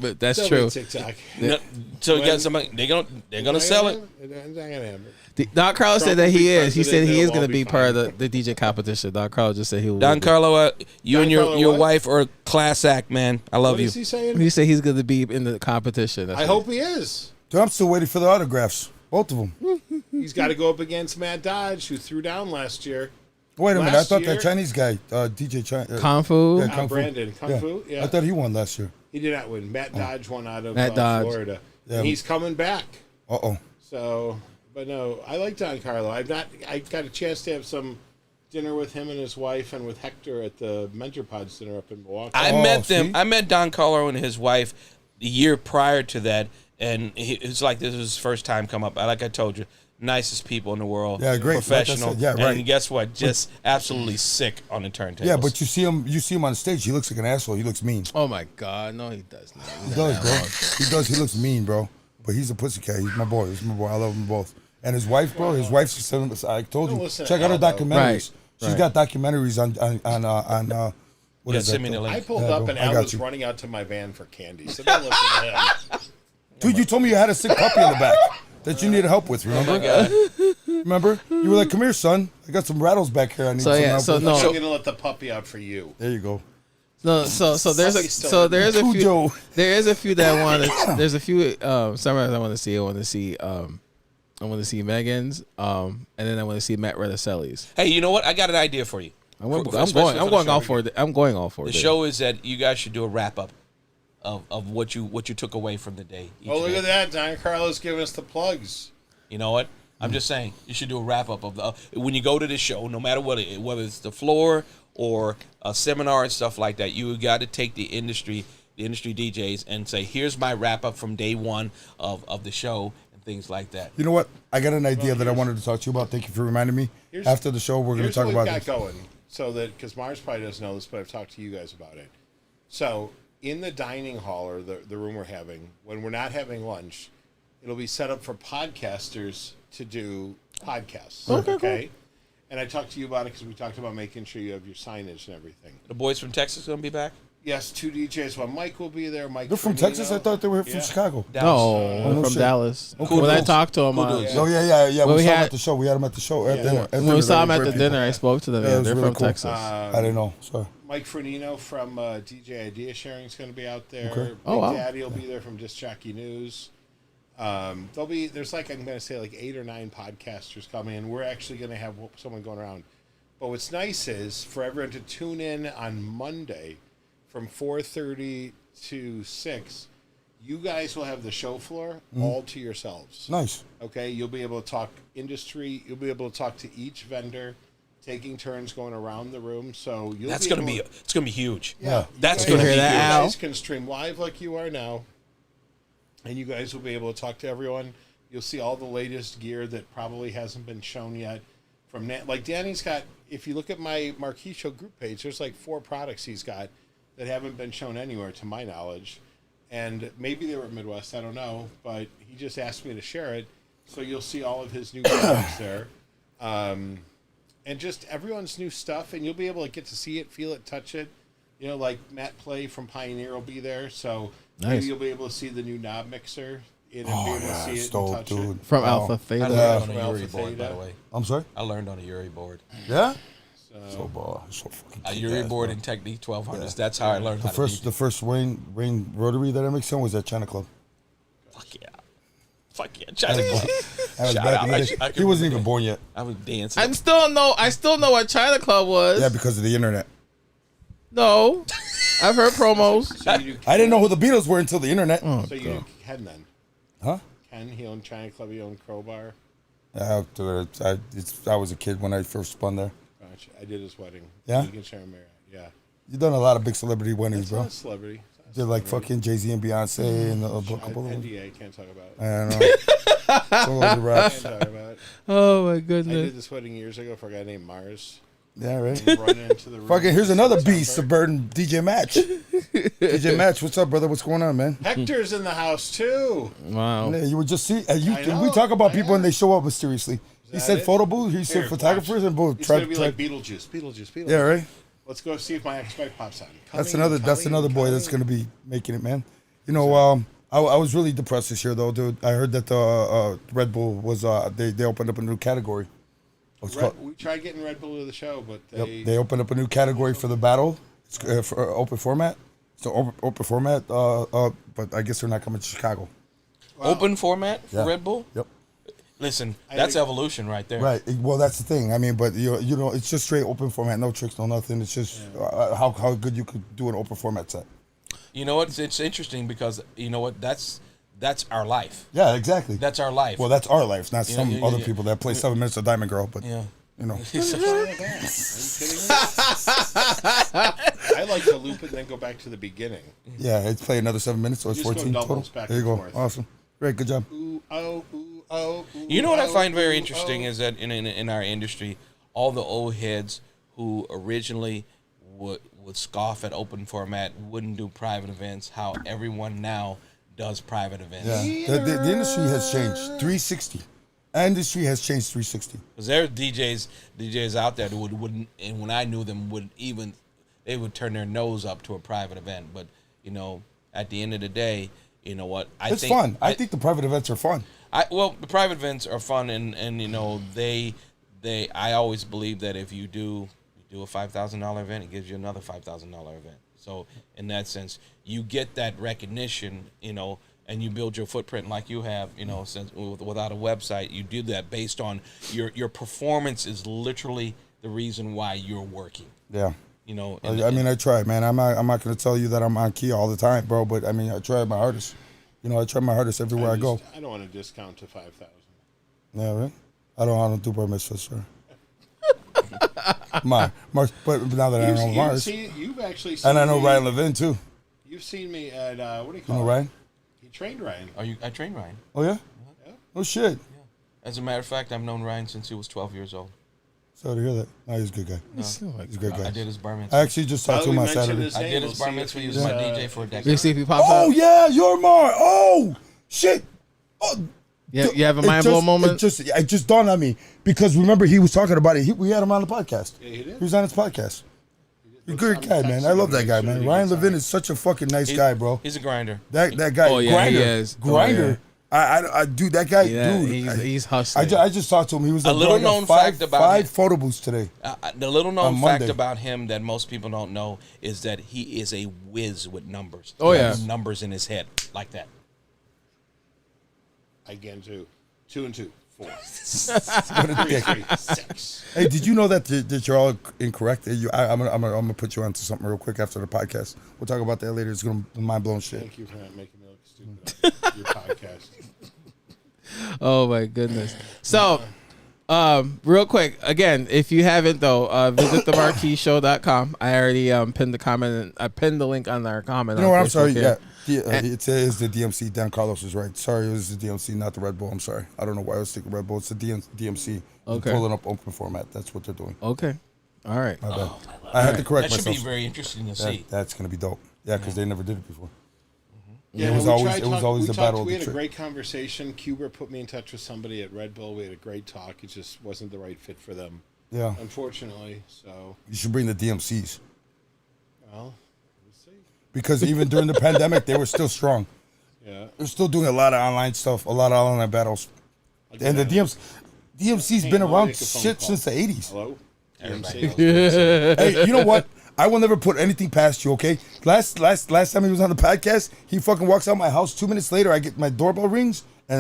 [SPEAKER 3] But that's true.
[SPEAKER 4] TikTok.
[SPEAKER 1] No, so you got somebody. They're gonna sell it.
[SPEAKER 4] It's not gonna happen.
[SPEAKER 3] Don Carlo said that he is. He said he is
[SPEAKER 4] It'll
[SPEAKER 3] going to
[SPEAKER 4] all
[SPEAKER 3] be
[SPEAKER 4] be
[SPEAKER 3] part of the DJ competition. Don Carlo just said he will.
[SPEAKER 1] Don Carlo, you
[SPEAKER 4] Don
[SPEAKER 1] and
[SPEAKER 4] Carlo
[SPEAKER 1] your
[SPEAKER 4] what?
[SPEAKER 1] wife are a class act, man. I love
[SPEAKER 4] What
[SPEAKER 1] you.
[SPEAKER 4] is he saying?
[SPEAKER 3] He said he's going to be in the competition.
[SPEAKER 4] I hope he is.
[SPEAKER 2] Dude, I'm still waiting for the autographs. Both of them.
[SPEAKER 4] He's got to go up against Matt Dodge, who threw down last year.
[SPEAKER 2] Wait a minute. I
[SPEAKER 4] Last
[SPEAKER 2] thought
[SPEAKER 4] year-
[SPEAKER 2] that Chinese guy, DJ China.
[SPEAKER 3] Kung Fu.
[SPEAKER 2] Yeah, Kung Fu.
[SPEAKER 4] Brandon Kung Fu. Yeah,
[SPEAKER 2] I thought he won last year.
[SPEAKER 4] he did not win. Matt Dodge won out of
[SPEAKER 3] Matt Dodge.
[SPEAKER 4] Florida.
[SPEAKER 2] Yeah.
[SPEAKER 4] And he's coming back.
[SPEAKER 2] Uh-oh.
[SPEAKER 4] So, but no, I like Don Carlo. I got a chance to have some dinner with him and his wife and with Hector at the Mentor Pods dinner up in Milwaukee.
[SPEAKER 1] I
[SPEAKER 2] Oh,
[SPEAKER 1] met them.
[SPEAKER 2] see?
[SPEAKER 1] I met Don Carlo and his wife the year prior to that, and it's like this was his first time come up. Like I told you, nicest people in the world.
[SPEAKER 2] Yeah, great. Like I
[SPEAKER 1] Professional.
[SPEAKER 2] said, yeah, right.
[SPEAKER 1] And guess what? Just absolutely sick on the turntables.
[SPEAKER 2] Yeah, but you see him on stage. He looks like an asshole. He looks mean.
[SPEAKER 3] Oh my God, no, he does not.
[SPEAKER 2] He does, bro. He does. He looks mean, bro. But he's a pussycat. He's my boy. He's my boy. I love them both. And his wife, bro. His wife's just telling us. I told you.
[SPEAKER 4] listen,
[SPEAKER 2] Check out her
[SPEAKER 4] Aldo.
[SPEAKER 2] documentaries.
[SPEAKER 3] Right,
[SPEAKER 2] She's
[SPEAKER 3] right.
[SPEAKER 2] got documentaries on what
[SPEAKER 1] Yeah,
[SPEAKER 2] is that?
[SPEAKER 1] send me the link.
[SPEAKER 4] I pulled
[SPEAKER 2] Yeah,
[SPEAKER 4] up
[SPEAKER 2] bro,
[SPEAKER 4] and
[SPEAKER 2] I
[SPEAKER 4] Al
[SPEAKER 2] got
[SPEAKER 4] was
[SPEAKER 2] you.
[SPEAKER 4] running out to my van for candy. So don't listen to him.
[SPEAKER 2] Dude, you told me you had a sick puppy in the back that you needed help with. Remember? Remember? You were like, "Come here, son. I got some rattles back here. I need
[SPEAKER 3] So,
[SPEAKER 2] some
[SPEAKER 3] yeah,
[SPEAKER 2] help
[SPEAKER 3] so
[SPEAKER 2] with."
[SPEAKER 3] no.
[SPEAKER 4] I'm gonna let the puppy out for you.
[SPEAKER 2] There you go.
[SPEAKER 3] No, so there's a
[SPEAKER 4] Puppy's still
[SPEAKER 3] so
[SPEAKER 4] in
[SPEAKER 3] there's a few
[SPEAKER 2] Cujo.
[SPEAKER 3] there is a few that want to there's a few summers I want to see. I want to see Megan's and then I want to see Matt Redicelli's.
[SPEAKER 1] Hey, you know what? I got an idea for you.
[SPEAKER 3] I'm
[SPEAKER 1] Especially
[SPEAKER 3] going
[SPEAKER 1] for the show.
[SPEAKER 3] all for it. I'm going all for
[SPEAKER 1] The
[SPEAKER 3] it.
[SPEAKER 1] show is that you guys should do a wrap up of what you took away from the day. each
[SPEAKER 4] Oh, look
[SPEAKER 1] day.
[SPEAKER 4] at that. Don Carlos giving us the plugs.
[SPEAKER 1] You know what? I'm just saying you should do a wrap up of the when you go to the show, no matter what whether it's the floor or a seminar and stuff like that. You got to take the industry DJs and say, here's my wrap up from day one of the show and things like that.
[SPEAKER 2] You know what? I got an idea that I wanted to talk to you about. Thank you for reminding me. After the show, we're going to
[SPEAKER 4] Here's
[SPEAKER 2] talk
[SPEAKER 4] what
[SPEAKER 2] about
[SPEAKER 4] we've got
[SPEAKER 2] this.
[SPEAKER 4] going. So that, because Mars probably doesn't know this, but I've talked to you guys about it. So in the dining hall or the room we're having, when we're not having lunch, it'll be set up for podcasters to do podcasts. Okay. And I talked to you about it because we talked about making sure you have your signage and everything.
[SPEAKER 1] The boys from Texas going to be back?
[SPEAKER 4] Yes, 2 DJs. Well, Mike will be there. Mike.
[SPEAKER 2] They're from
[SPEAKER 4] Fernino.
[SPEAKER 2] Texas? I thought they were from
[SPEAKER 4] Yeah.
[SPEAKER 2] Chicago.
[SPEAKER 1] Dallas.
[SPEAKER 3] No,
[SPEAKER 2] no
[SPEAKER 3] from
[SPEAKER 2] shit.
[SPEAKER 3] Dallas.
[SPEAKER 2] Cool
[SPEAKER 3] When I
[SPEAKER 2] dudes.
[SPEAKER 3] talked to him,
[SPEAKER 1] Cool dudes.
[SPEAKER 2] Oh, yeah.
[SPEAKER 3] When
[SPEAKER 2] We
[SPEAKER 3] we
[SPEAKER 2] saw them
[SPEAKER 3] had-
[SPEAKER 2] at the show. We had them at the show. At dinner.
[SPEAKER 3] when we saw him at the
[SPEAKER 2] Great
[SPEAKER 3] dinner,
[SPEAKER 2] people.
[SPEAKER 3] I spoke to them.
[SPEAKER 2] Yeah, it
[SPEAKER 3] Yeah,
[SPEAKER 2] was
[SPEAKER 3] they're
[SPEAKER 2] really
[SPEAKER 3] from
[SPEAKER 2] cool.
[SPEAKER 3] Texas.
[SPEAKER 2] I didn't know. Sorry.
[SPEAKER 4] Mike Fernino from DJ Idea Sharing is going to be out there.
[SPEAKER 2] Okay.
[SPEAKER 4] Big
[SPEAKER 3] Oh, wow.
[SPEAKER 4] Daddy will be there from Disc Jockey News. There's like, I'm going to say like 8 or 9 podcasters coming in. We're actually going to have someone going around. But what's nice is for everyone to tune in on Monday from 4:30 to 6. You guys will have the show floor all to yourselves.
[SPEAKER 2] Nice.
[SPEAKER 4] Okay, you'll be able to talk industry. You'll be able to talk to each vendor, taking turns going around the room. So you'll
[SPEAKER 1] That's
[SPEAKER 4] be
[SPEAKER 1] going to
[SPEAKER 4] able
[SPEAKER 1] be it's going to be huge.
[SPEAKER 2] Yeah.
[SPEAKER 1] That's
[SPEAKER 4] you
[SPEAKER 1] going to
[SPEAKER 3] hear
[SPEAKER 1] be
[SPEAKER 3] that,
[SPEAKER 1] huge.
[SPEAKER 3] Al?
[SPEAKER 4] You guys can stream live like you are now, and you guys will be able to talk to everyone. You'll see all the latest gear that probably hasn't been shown yet. From like Danny's got, if you look at my Marquee Show group page, there's like 4 products he's got that haven't been shown anywhere, to my knowledge. And maybe they were at Midwest, I don't know, but he just asked me to share it. So you'll see all of his new products there. And just everyone's new stuff, and you'll be able to get to see it, feel it, touch it. You know, like Matt Play from Pioneer will be there, so
[SPEAKER 3] Nice.
[SPEAKER 4] maybe you'll be able to see the new knob mixer and be able to see it
[SPEAKER 2] dope,
[SPEAKER 4] and touch
[SPEAKER 2] dude.
[SPEAKER 4] it.
[SPEAKER 3] From
[SPEAKER 2] Wow.
[SPEAKER 3] Alpha
[SPEAKER 1] I
[SPEAKER 3] Theta.
[SPEAKER 1] learned on
[SPEAKER 4] From
[SPEAKER 1] a Yuri
[SPEAKER 4] Alpha
[SPEAKER 1] board, by
[SPEAKER 4] Theta.
[SPEAKER 1] the way.
[SPEAKER 2] I'm sorry?
[SPEAKER 1] I learned on a Yuri board.
[SPEAKER 2] Yeah?
[SPEAKER 4] So,
[SPEAKER 2] So fucking
[SPEAKER 1] A
[SPEAKER 2] kick
[SPEAKER 1] Yuri
[SPEAKER 2] ass,
[SPEAKER 1] board
[SPEAKER 2] bro.
[SPEAKER 1] in Technique 1200s. That's how I learned
[SPEAKER 2] The
[SPEAKER 1] how
[SPEAKER 2] first
[SPEAKER 1] to
[SPEAKER 2] the first rain rotary that I mixed on was at China Club.
[SPEAKER 1] Fuck yeah. Fuck yeah. China Club.
[SPEAKER 2] That was
[SPEAKER 1] Shout
[SPEAKER 2] back
[SPEAKER 1] out.
[SPEAKER 2] in the
[SPEAKER 1] I
[SPEAKER 2] day.
[SPEAKER 1] can
[SPEAKER 2] He wasn't
[SPEAKER 1] remember
[SPEAKER 2] even
[SPEAKER 1] that.
[SPEAKER 2] born yet.
[SPEAKER 1] I was dancing.
[SPEAKER 3] I still know what China Club was.
[SPEAKER 2] Yeah, because of the internet.
[SPEAKER 3] No, I've heard promos.
[SPEAKER 4] so you do,
[SPEAKER 2] I didn't know who the Beatles were until the internet.
[SPEAKER 3] Oh,
[SPEAKER 4] so you do Ken then.
[SPEAKER 2] Huh?
[SPEAKER 4] Ken, he owned China Club, he owned Crowbar.
[SPEAKER 2] I was a kid when I first spun there.
[SPEAKER 4] Gosh, I did his wedding.
[SPEAKER 2] Yeah?
[SPEAKER 4] You can share him. Yeah.
[SPEAKER 2] You done a lot of big celebrity weddings,
[SPEAKER 4] It's
[SPEAKER 2] bro.
[SPEAKER 4] not a celebrity.
[SPEAKER 2] Did like fucking Jay-Z and Beyonce and a couple of them.
[SPEAKER 4] NDA, can't talk about it.
[SPEAKER 2] I don't know. Some of those are raps.
[SPEAKER 4] Can't talk about it.
[SPEAKER 3] Oh my
[SPEAKER 4] I
[SPEAKER 3] goodness.
[SPEAKER 4] did this wedding years ago for a guy named Mars.
[SPEAKER 2] Yeah, right.
[SPEAKER 4] Run into the room.
[SPEAKER 2] Fucking here's another
[SPEAKER 4] September.
[SPEAKER 2] beast, suburban DJ Match. DJ Match, what's up, brother? What's going on, man?
[SPEAKER 4] Hector's in the house too.
[SPEAKER 3] Wow.
[SPEAKER 2] Yeah, you would just see.
[SPEAKER 4] I know,
[SPEAKER 2] We talk about people
[SPEAKER 4] I
[SPEAKER 2] and they show up mysteriously. He
[SPEAKER 4] that
[SPEAKER 2] said
[SPEAKER 4] it?
[SPEAKER 2] photo booth. He said
[SPEAKER 4] Here,
[SPEAKER 2] photographers
[SPEAKER 4] watch.
[SPEAKER 2] and both.
[SPEAKER 4] It's gonna be like Beetlejuice.
[SPEAKER 2] Yeah, right.
[SPEAKER 4] Let's go see if my ex-wife pops on.
[SPEAKER 2] That's
[SPEAKER 4] Coming,
[SPEAKER 2] another boy that's
[SPEAKER 4] coming.
[SPEAKER 2] gonna be making it, man. You know, I was really depressed this year though, dude. I heard that the Red Bull was they opened up a new category. What's called?
[SPEAKER 4] We tried getting Red Bull to the show, but
[SPEAKER 2] Yep, they opened up a new category for the battle. It's for open format. So open format. But I guess they're not coming to Chicago.
[SPEAKER 1] Open format for
[SPEAKER 2] Yeah.
[SPEAKER 1] Red Bull?
[SPEAKER 2] Yep.
[SPEAKER 1] Listen, that's evolution right there.
[SPEAKER 2] Right. Well, that's the thing. I mean, but you know, it's just straight open format, no tricks, no nothing. It's just how good you could do an open format set.
[SPEAKER 1] You know what? It's interesting because you know what? That's our life.
[SPEAKER 2] Yeah, exactly.
[SPEAKER 1] That's our life.
[SPEAKER 2] Well, that's our life, not some other people that play 7 minutes of Diamond Girl, but you know.
[SPEAKER 4] Are you kidding me? I like to loop it and then go back to the beginning.
[SPEAKER 2] Yeah, it's play another 7 minutes, so it's 14 total. There you go. Awesome. Great, good job.
[SPEAKER 4] Ooh, oh, ooh, oh, ooh,
[SPEAKER 1] you know what I find very interesting is that in our industry, all the old heads who originally would scoff at open format, wouldn't do private events, how everyone now does private events.
[SPEAKER 2] Yeah, the industry has changed 360. Industry has changed 360.
[SPEAKER 1] Because there are DJs out there who wouldn't, and when I knew them, they would turn their nose up to a private event. But you know, at the end of the day, you know what?
[SPEAKER 2] It's fun. I think the private events are fun.
[SPEAKER 1] The private events are fun, and you know I always believe that if you do a $5,000 event, it gives you another $5,000 event. So in that sense, you get that recognition, you know, and you build your footprint like you have, you know, since without a website, you do that based on your performance is literally the reason why you're working.
[SPEAKER 2] Yeah.
[SPEAKER 1] You know,
[SPEAKER 2] I mean, I try, man. I'm not going to tell you that I'm on key all the time, bro. But I mean, I try my hardest. You know, I try my hardest everywhere I go.
[SPEAKER 4] I don't want to discount to 5,000.
[SPEAKER 2] Yeah, right. I don't do bar mitzvahs, sir. Mars, but now that I know Mars,
[SPEAKER 4] you've actually seen
[SPEAKER 2] and I know Ryan Levin too.
[SPEAKER 4] You've seen me at what do you call
[SPEAKER 2] You know
[SPEAKER 4] it?
[SPEAKER 2] Ryan?
[SPEAKER 4] He trained Ryan.
[SPEAKER 1] I trained Ryan.
[SPEAKER 2] Oh yeah?
[SPEAKER 4] Yeah.
[SPEAKER 2] Oh shit.
[SPEAKER 1] Yeah. As a matter of fact, I've known Ryan since he was 12 years old.
[SPEAKER 2] Sorry to hear that. No, he's a good guy. He's a good guy.
[SPEAKER 1] I did his bar mitzvah.
[SPEAKER 2] I actually just talked to him on Saturday.
[SPEAKER 1] I did his bar mitzvah. He was my DJ for a decade.
[SPEAKER 3] You see if he pops up.
[SPEAKER 2] Oh yeah, you're Mar. Oh shit. Oh.
[SPEAKER 3] Yeah, you have a mind blown moment.
[SPEAKER 2] It just dawned on me because remember he was talking about it. We had him on the podcast.
[SPEAKER 4] Yeah, he did.
[SPEAKER 2] He was on his podcast. He's a good guy, man. I love that guy, man. Ryan Levin is such a fucking nice guy, bro.
[SPEAKER 1] He's a grinder.
[SPEAKER 2] That guy,
[SPEAKER 3] Oh, yeah,
[SPEAKER 2] grinder,
[SPEAKER 3] he is.
[SPEAKER 2] grinder. I dude, that guy,
[SPEAKER 3] Yeah,
[SPEAKER 2] dude.
[SPEAKER 3] he's hustling.
[SPEAKER 2] I just talked to him. He was like,
[SPEAKER 1] A little
[SPEAKER 2] bro, I got
[SPEAKER 1] known fact about
[SPEAKER 2] five
[SPEAKER 1] him.
[SPEAKER 2] photo booths today.
[SPEAKER 1] The little known
[SPEAKER 2] On
[SPEAKER 1] fact
[SPEAKER 2] Monday.
[SPEAKER 1] about him that most people don't know is that he is a whiz with numbers.
[SPEAKER 3] Oh,
[SPEAKER 1] He
[SPEAKER 3] yeah.
[SPEAKER 1] has numbers in his head like that.
[SPEAKER 4] Again, 2 and 2, 4.
[SPEAKER 2] What a dick.
[SPEAKER 4] 3, 6.
[SPEAKER 2] Hey, did you know that you're all incorrect? I'm gonna put you onto something real quick after the podcast. We'll talk about that later. It's gonna be mind blowing shit.
[SPEAKER 4] Thank you for not making me look stupid on your podcast.
[SPEAKER 3] Oh my goodness. So, real quick, again, if you haven't though, visit themarqueeshow.com. I already pinned the comment and I pinned the link on our comment.
[SPEAKER 2] You know what? I'm sorry.
[SPEAKER 3] here.
[SPEAKER 2] Yeah, it is the DMC. Dan Carlos is right. Sorry, it was the DMC, not the Red Bull. I'm sorry. I don't know why I was thinking Red Bull. It's the DMC.
[SPEAKER 3] Okay.
[SPEAKER 2] Pulling up open format. That's what they're doing.
[SPEAKER 3] Okay. All right.
[SPEAKER 2] My bad. I had to correct
[SPEAKER 1] That should
[SPEAKER 2] myself.
[SPEAKER 1] be very interesting to see.
[SPEAKER 2] That's gonna be dope. Yeah, because they never did it before.
[SPEAKER 4] Yeah,
[SPEAKER 2] It was
[SPEAKER 4] we
[SPEAKER 2] always-
[SPEAKER 4] tried
[SPEAKER 2] it was
[SPEAKER 4] talk-
[SPEAKER 2] always
[SPEAKER 4] we
[SPEAKER 2] the
[SPEAKER 4] talked-
[SPEAKER 2] battle of
[SPEAKER 4] We
[SPEAKER 2] the
[SPEAKER 4] had a
[SPEAKER 2] trick.
[SPEAKER 4] great conversation. Cuber put me in touch with somebody at Red Bull. We had a great talk. It just wasn't the right fit for them,
[SPEAKER 2] Yeah,
[SPEAKER 4] unfortunately. So,
[SPEAKER 2] you should bring the DMCs
[SPEAKER 4] well, we'll see.
[SPEAKER 2] because even during the pandemic, they were still strong.
[SPEAKER 4] Yeah.
[SPEAKER 2] They're still doing a lot of online stuff, a lot of online battles, and the DMC's
[SPEAKER 4] Hey,
[SPEAKER 2] been
[SPEAKER 4] I'll
[SPEAKER 2] around
[SPEAKER 4] make a phone
[SPEAKER 2] shit
[SPEAKER 4] call.
[SPEAKER 2] since the 80s.
[SPEAKER 4] Hello?
[SPEAKER 1] Everybody.
[SPEAKER 2] Hey, you know what? I will never put anything past you, okay? Last time he was on the podcast, he fucking walks out my house. 2 minutes later, I get my doorbell rings, and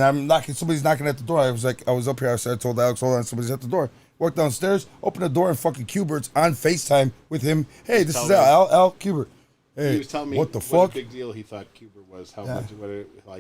[SPEAKER 2] somebody's knocking at the door. I was up here. I told Alex, hold on, somebody's at the door. Walked downstairs, opened the door, and fucking Cubert's on FaceTime with him. Hey, this is Al Cubert. Hey,
[SPEAKER 4] He was telling me
[SPEAKER 2] what the
[SPEAKER 4] what
[SPEAKER 2] fuck?
[SPEAKER 4] a big deal he thought Cuber was. How much,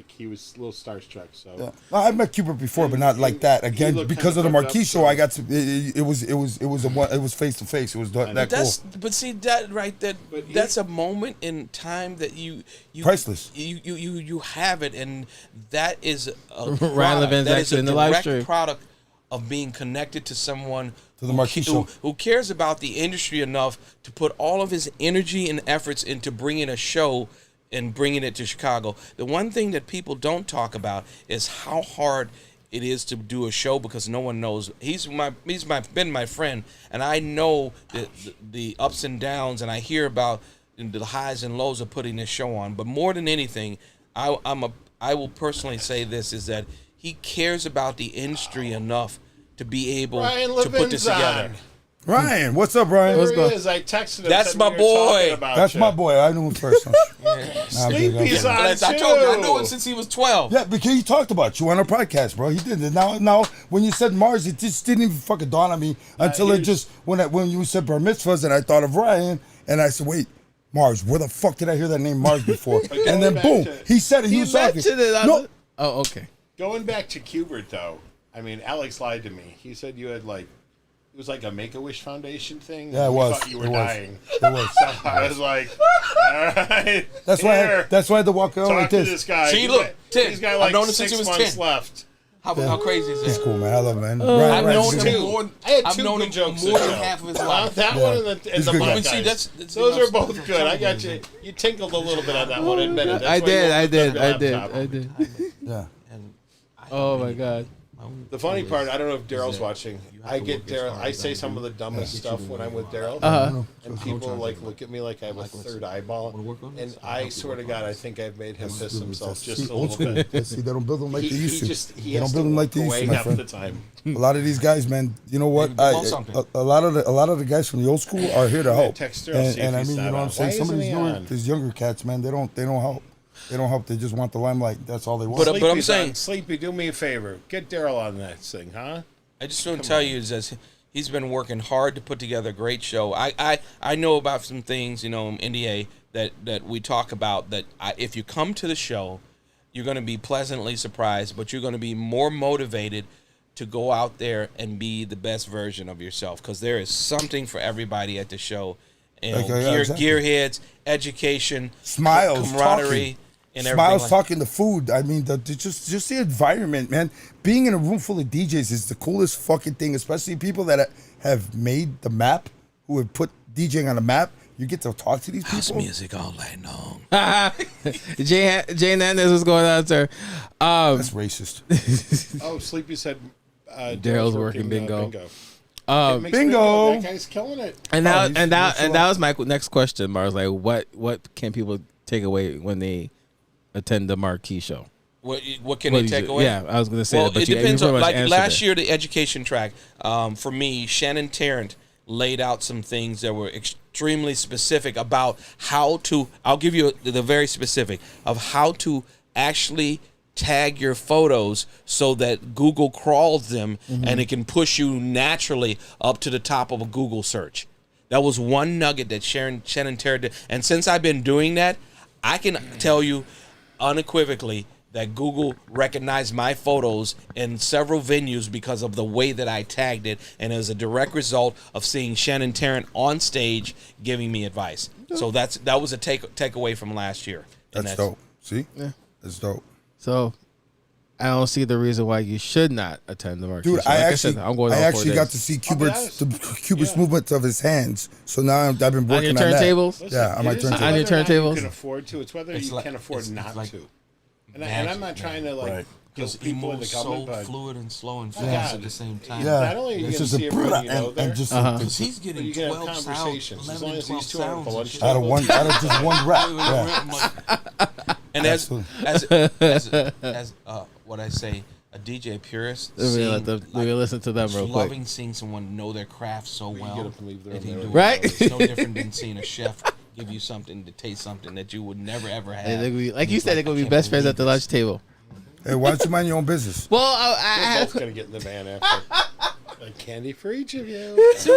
[SPEAKER 4] he was a little starstruck. So
[SPEAKER 2] Yeah. No, I've met Cubert before, but not like that. Again,
[SPEAKER 4] looked
[SPEAKER 2] because
[SPEAKER 4] kinda
[SPEAKER 2] of the
[SPEAKER 4] fucked
[SPEAKER 2] Marquee
[SPEAKER 4] up,
[SPEAKER 2] Show,
[SPEAKER 4] so-
[SPEAKER 2] I got to. It was face to face. It was that cool.
[SPEAKER 1] But see that right there.
[SPEAKER 4] But
[SPEAKER 1] That's a moment in time that you
[SPEAKER 2] Priceless.
[SPEAKER 1] You have it, and that is a
[SPEAKER 3] Ryan
[SPEAKER 1] product.
[SPEAKER 3] Levin's
[SPEAKER 1] That is
[SPEAKER 3] actually
[SPEAKER 1] a
[SPEAKER 3] in the live
[SPEAKER 1] direct
[SPEAKER 3] stream.
[SPEAKER 1] product of being connected to someone
[SPEAKER 2] To the Marquee Show.
[SPEAKER 1] who cares about the industry enough to put all of his energy and efforts into bringing a show and bringing it to Chicago. The one thing that people don't talk about is how hard it is to do a show because no one knows. He's been my friend, and I know the ups and downs, and I hear about the highs and lows of putting this show on. But more than anything, I will personally say this is that he cares about the industry enough to be able
[SPEAKER 4] Ryan
[SPEAKER 1] to put this
[SPEAKER 4] Levin's
[SPEAKER 1] together.
[SPEAKER 4] on.
[SPEAKER 2] Ryan, what's up, Ryan?
[SPEAKER 4] There he is. I texted him.
[SPEAKER 1] That's
[SPEAKER 4] said
[SPEAKER 1] my
[SPEAKER 4] we were
[SPEAKER 1] boy.
[SPEAKER 4] talking about
[SPEAKER 2] That's
[SPEAKER 4] you.
[SPEAKER 2] my boy. I knew him first.
[SPEAKER 4] Sleepy's on
[SPEAKER 1] I
[SPEAKER 4] too.
[SPEAKER 1] told you, I knew him since he was 12.
[SPEAKER 2] Yeah, because he talked about you on our podcast, bro. He did it. Now, when you said Marz, it just didn't even fucking dawn on me until it just when you said bar mitzvahs, and I thought of Ryan, and I said, wait, Marz, where the fuck did I hear that name Marz before? And then boom, he said it. He was talking.
[SPEAKER 3] No. Oh, okay.
[SPEAKER 4] Going back to Kubert, though, I mean, Alex lied to me. He said you had it was like a Make-A-Wish Foundation thing.
[SPEAKER 2] Yeah, it was.
[SPEAKER 4] Thought you were
[SPEAKER 2] It was.
[SPEAKER 4] dying.
[SPEAKER 2] It was.
[SPEAKER 4] So I was like, all right.
[SPEAKER 2] That's why. I had to walk out
[SPEAKER 4] Talk
[SPEAKER 2] like
[SPEAKER 4] to
[SPEAKER 2] this.
[SPEAKER 4] this guy.
[SPEAKER 1] See, look, Tim,
[SPEAKER 4] He's got
[SPEAKER 1] I've
[SPEAKER 4] like
[SPEAKER 1] known him
[SPEAKER 4] 6
[SPEAKER 1] since he was
[SPEAKER 4] months
[SPEAKER 1] 10.
[SPEAKER 4] left.
[SPEAKER 1] How crazy is
[SPEAKER 2] He's
[SPEAKER 1] that?
[SPEAKER 2] cool, man. I love him, man.
[SPEAKER 1] I've
[SPEAKER 2] Ryan's
[SPEAKER 1] known
[SPEAKER 2] good.
[SPEAKER 1] him more.
[SPEAKER 4] I had
[SPEAKER 1] I've
[SPEAKER 4] two
[SPEAKER 1] known
[SPEAKER 4] good
[SPEAKER 1] him
[SPEAKER 4] jokes
[SPEAKER 1] more
[SPEAKER 4] to
[SPEAKER 1] than
[SPEAKER 4] tell.
[SPEAKER 1] half of his
[SPEAKER 4] That
[SPEAKER 1] life.
[SPEAKER 4] one and the
[SPEAKER 2] He's a good
[SPEAKER 4] black
[SPEAKER 2] guy.
[SPEAKER 1] See,
[SPEAKER 4] guys.
[SPEAKER 1] that's
[SPEAKER 4] Those
[SPEAKER 1] you know,
[SPEAKER 4] are both good. I got you. You tinkled a little bit on that one. Admit it. That's
[SPEAKER 3] I
[SPEAKER 4] why you
[SPEAKER 3] did.
[SPEAKER 4] won't put the laptop.
[SPEAKER 2] Yeah.
[SPEAKER 1] And
[SPEAKER 3] Oh my God.
[SPEAKER 4] The funny part, I don't know if Daryl's watching. I get Daryl. I say some of the dumbest stuff when I'm with Daryl, and people look at me like I have a third eyeball. And I swear to God, I think I've made him piss himself just a
[SPEAKER 2] Old
[SPEAKER 4] little
[SPEAKER 2] school.
[SPEAKER 4] bit.
[SPEAKER 2] See, they don't build them like they used to.
[SPEAKER 4] He
[SPEAKER 2] They don't
[SPEAKER 4] has
[SPEAKER 2] build
[SPEAKER 4] to
[SPEAKER 2] them like they
[SPEAKER 4] walk
[SPEAKER 2] used to,
[SPEAKER 4] away
[SPEAKER 2] my
[SPEAKER 4] half
[SPEAKER 2] friend.
[SPEAKER 4] the time.
[SPEAKER 2] A lot of these guys, man. You know what?
[SPEAKER 1] Maybe bump something.
[SPEAKER 2] A lot of the guys from the old school are here to help.
[SPEAKER 4] Text Daryl, see if
[SPEAKER 2] And I
[SPEAKER 4] he's
[SPEAKER 2] mean, you
[SPEAKER 4] not
[SPEAKER 2] know what
[SPEAKER 4] on.
[SPEAKER 2] I'm saying?
[SPEAKER 4] Why
[SPEAKER 2] Some of
[SPEAKER 4] isn't he on?
[SPEAKER 2] these younger cats, man, they don't help. They don't help. They just want the limelight. That's all they want.
[SPEAKER 1] But I'm
[SPEAKER 4] Sleepy's
[SPEAKER 1] saying-
[SPEAKER 4] on. Sleepy, do me a favor. Get Daryl on that thing, huh?
[SPEAKER 1] I just want to tell you is that he's been working hard to put together a great show. I know about some things, you know, in NDA that we talk about that if you come to the show, you're going to be pleasantly surprised, but you're going to be more motivated to go out there and be the best version of yourself because there is something for everybody at the show. You know,
[SPEAKER 2] exactly.
[SPEAKER 1] gearheads, education,
[SPEAKER 2] Smiles,
[SPEAKER 1] camaraderie,
[SPEAKER 2] talking.
[SPEAKER 1] and
[SPEAKER 2] Smiles,
[SPEAKER 1] everything.
[SPEAKER 2] talking, the food. I mean, just the environment, man. Being in a room full of DJs is the coolest fucking thing, especially people that have made the map, who have put DJing on the map. You get to talk to these
[SPEAKER 1] House
[SPEAKER 2] people.
[SPEAKER 1] music all night long.
[SPEAKER 3] Jay Hernandez, what's going on, sir?
[SPEAKER 2] That's racist.
[SPEAKER 4] Oh, Sleepy said
[SPEAKER 3] Daryl's working bingo.
[SPEAKER 4] It makes
[SPEAKER 2] bingo.
[SPEAKER 4] That guy's killing it.
[SPEAKER 3] And now,
[SPEAKER 2] he's-
[SPEAKER 3] and that,
[SPEAKER 2] he's
[SPEAKER 3] and that was my next question, Mars. Like, what can people take away when they attend the Marquee Show?
[SPEAKER 1] What can they take away?
[SPEAKER 3] Yeah, I was going to say
[SPEAKER 1] Well,
[SPEAKER 3] that, but
[SPEAKER 1] it
[SPEAKER 3] you
[SPEAKER 1] depends
[SPEAKER 3] pretty
[SPEAKER 1] on,
[SPEAKER 3] much
[SPEAKER 1] like
[SPEAKER 3] answered
[SPEAKER 1] last
[SPEAKER 3] it.
[SPEAKER 1] year, the education track, for me, Shannon Tarrant laid out some things that were extremely specific about how to, I'll give you the very specific, of how to actually tag your photos so that Google crawls them and it can push you naturally up to the top of a Google search. That was one nugget that Shannon Tarrant did. And since I've been doing that, I can tell you unequivocally that Google recognized my photos in several venues because of the way that I tagged it, and as a direct result of seeing Shannon Tarrant on stage giving me advice. So that was a takeaway from last year. And
[SPEAKER 2] That's dope. See? Yeah. That's dope.
[SPEAKER 3] So I don't see the reason why you should not attend the Marquee
[SPEAKER 2] Dude,
[SPEAKER 3] Show.
[SPEAKER 2] I
[SPEAKER 3] Like
[SPEAKER 2] actually,
[SPEAKER 3] said, I'm going
[SPEAKER 2] I
[SPEAKER 3] all 4
[SPEAKER 2] actually got
[SPEAKER 3] days.
[SPEAKER 2] to see
[SPEAKER 4] I'll be
[SPEAKER 2] Kubert's movements of his hands. So now I've been
[SPEAKER 3] on
[SPEAKER 2] working
[SPEAKER 3] your
[SPEAKER 2] on that.
[SPEAKER 3] turntables.
[SPEAKER 4] Listen,
[SPEAKER 2] Yeah, on my
[SPEAKER 4] it isn't
[SPEAKER 2] turntables.
[SPEAKER 3] On your
[SPEAKER 4] whether or not
[SPEAKER 3] turntables?
[SPEAKER 4] You can afford to. It's whether
[SPEAKER 1] It's
[SPEAKER 4] you
[SPEAKER 1] like-
[SPEAKER 4] can afford
[SPEAKER 1] it's
[SPEAKER 4] not
[SPEAKER 1] like
[SPEAKER 4] to. And I'm not trying to like
[SPEAKER 1] because
[SPEAKER 4] guilt
[SPEAKER 1] he
[SPEAKER 4] people into
[SPEAKER 1] moves
[SPEAKER 4] coming,
[SPEAKER 1] so
[SPEAKER 4] but
[SPEAKER 1] fluid and slow and
[SPEAKER 4] God.
[SPEAKER 1] fast at the same time.
[SPEAKER 2] Yeah,
[SPEAKER 4] Not only are you
[SPEAKER 2] it's
[SPEAKER 4] gonna
[SPEAKER 2] just
[SPEAKER 4] see
[SPEAKER 2] a
[SPEAKER 4] everybody you know there,
[SPEAKER 2] and just
[SPEAKER 1] Because he's
[SPEAKER 4] but
[SPEAKER 1] getting
[SPEAKER 4] you can have
[SPEAKER 1] 12 sounds,
[SPEAKER 4] conversations as long
[SPEAKER 1] 11,
[SPEAKER 4] as
[SPEAKER 1] 12
[SPEAKER 4] these two are
[SPEAKER 1] sounds.
[SPEAKER 4] lunch
[SPEAKER 1] and
[SPEAKER 2] out
[SPEAKER 4] table.
[SPEAKER 2] of just one rap. Yeah.
[SPEAKER 1] And as what I say, a DJ purist,
[SPEAKER 3] Let me listen to them real quick.
[SPEAKER 1] loving seeing someone know their craft so well
[SPEAKER 4] get up and leave the
[SPEAKER 1] that
[SPEAKER 4] room
[SPEAKER 1] he
[SPEAKER 4] there.
[SPEAKER 1] do
[SPEAKER 3] Right?
[SPEAKER 1] it. It's no different than seeing a chef give you something to taste something that you would never ever have.
[SPEAKER 3] And they're gonna be, like you
[SPEAKER 1] He's
[SPEAKER 3] said, they're going to be
[SPEAKER 1] "I can't
[SPEAKER 3] best friends
[SPEAKER 1] believe
[SPEAKER 3] at the
[SPEAKER 1] this."
[SPEAKER 3] lunch table.
[SPEAKER 2] Hey, why don't you mind your own business?
[SPEAKER 3] Well,
[SPEAKER 4] We're
[SPEAKER 3] I
[SPEAKER 4] both gonna get in the van after. Like candy for each of you.
[SPEAKER 1] See,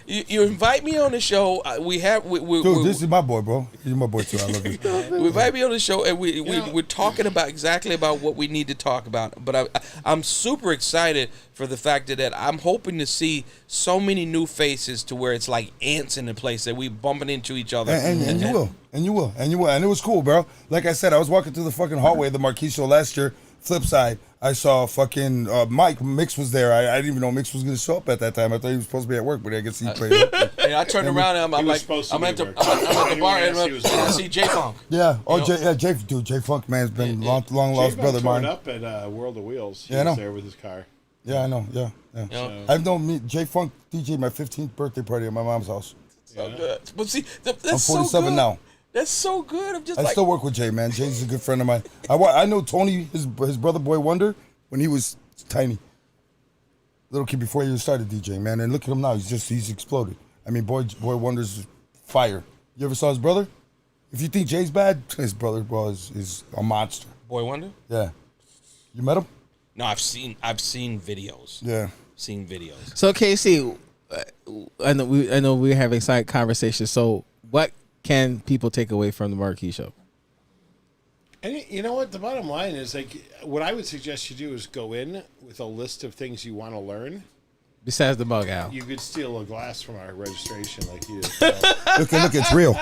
[SPEAKER 1] you invite me on the show. We
[SPEAKER 2] Dude, this is my boy, bro. You're my boy too. I love you.
[SPEAKER 1] we invite me on the show, and we're talking about exactly about what we need to talk about. But I'm super excited for the fact that I'm hoping to see so many new faces to where it's like ants in the place that we bumping into each other.
[SPEAKER 2] And you will. And you will. And you will. And it was cool, bro. Like I said, I was walking through the fucking hallway of the Marquee Show last year. Flip side, I saw fucking Mike. Mix was there. I didn't even know Mix was going to show up at that time. I thought he was supposed to be at work, but I guess he played up.
[SPEAKER 1] And I turned around and I'm like, I'm at the bar and I see J Funk.
[SPEAKER 2] Yeah. Oh,
[SPEAKER 1] You know?
[SPEAKER 2] Jay Funk, man, has been long lost brother of mine.
[SPEAKER 4] Up at World of Wheels. He
[SPEAKER 2] Yeah, I know.
[SPEAKER 4] was there with his car.
[SPEAKER 2] Yeah, I know. Yeah.
[SPEAKER 1] You know?
[SPEAKER 2] I've known Jay Funk DJ my 15th birthday party at my mom's house.
[SPEAKER 1] So good. But see, that's
[SPEAKER 2] I'm 47
[SPEAKER 1] so good.
[SPEAKER 2] now.
[SPEAKER 1] That's so good. I'm just
[SPEAKER 2] I
[SPEAKER 1] like,
[SPEAKER 2] still work with Jay, man. Jay's a good friend of mine. I know Tony, his brother Boy Wonder, when he was tiny. little kid before he even started DJing, man. And look at him now. He's exploded. I mean, Boy Wonder's fire. You ever saw his brother? If you think Jay's bad, his brother is a monster.
[SPEAKER 1] Boy Wonder?
[SPEAKER 2] Yeah. You met him?
[SPEAKER 1] No, I've seen videos.
[SPEAKER 2] Yeah.
[SPEAKER 1] Seen videos.
[SPEAKER 3] So Casey, I know we're having side conversations. So what can people take away from the Marquee Show?
[SPEAKER 4] And you know what? The bottom line is, like, what I would suggest you do is go in with a list of things you want to learn.
[SPEAKER 3] Besides the bug, Al.
[SPEAKER 4] You could steal a glass from our registration like you did. So.
[SPEAKER 2] Look, it's real.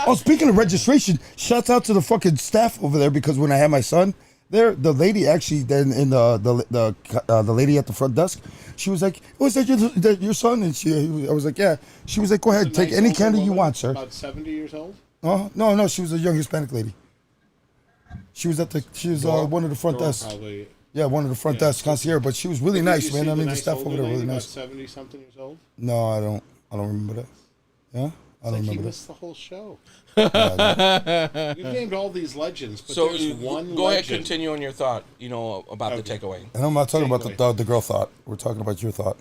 [SPEAKER 2] Oh, speaking of registration, shouts out to the fucking staff over there, because when I had my son there, the lady actually, then in the lady at the front desk, she was like, "Oh, is that your son?" And I was like, "Yeah." She was like, "Go ahead, take any candy you want, sir."
[SPEAKER 4] About 70 years old?
[SPEAKER 2] No, she was a young Hispanic lady. She was one of the front desks.
[SPEAKER 4] Probably.
[SPEAKER 2] Yeah, one of the front desk concierge, but she was really nice, man. I mean, the staff over there really nice.
[SPEAKER 4] About 70-something years old?
[SPEAKER 2] No, I don't remember that. Yeah, I don't remember
[SPEAKER 4] he
[SPEAKER 2] that.
[SPEAKER 4] missed the whole show. You've named all these legends, but
[SPEAKER 1] So
[SPEAKER 4] there's one
[SPEAKER 1] go ahead,
[SPEAKER 4] legend.
[SPEAKER 1] continue on your thought. About the takeaway.
[SPEAKER 2] And I'm not talking about the girl thought. We're talking about your thought.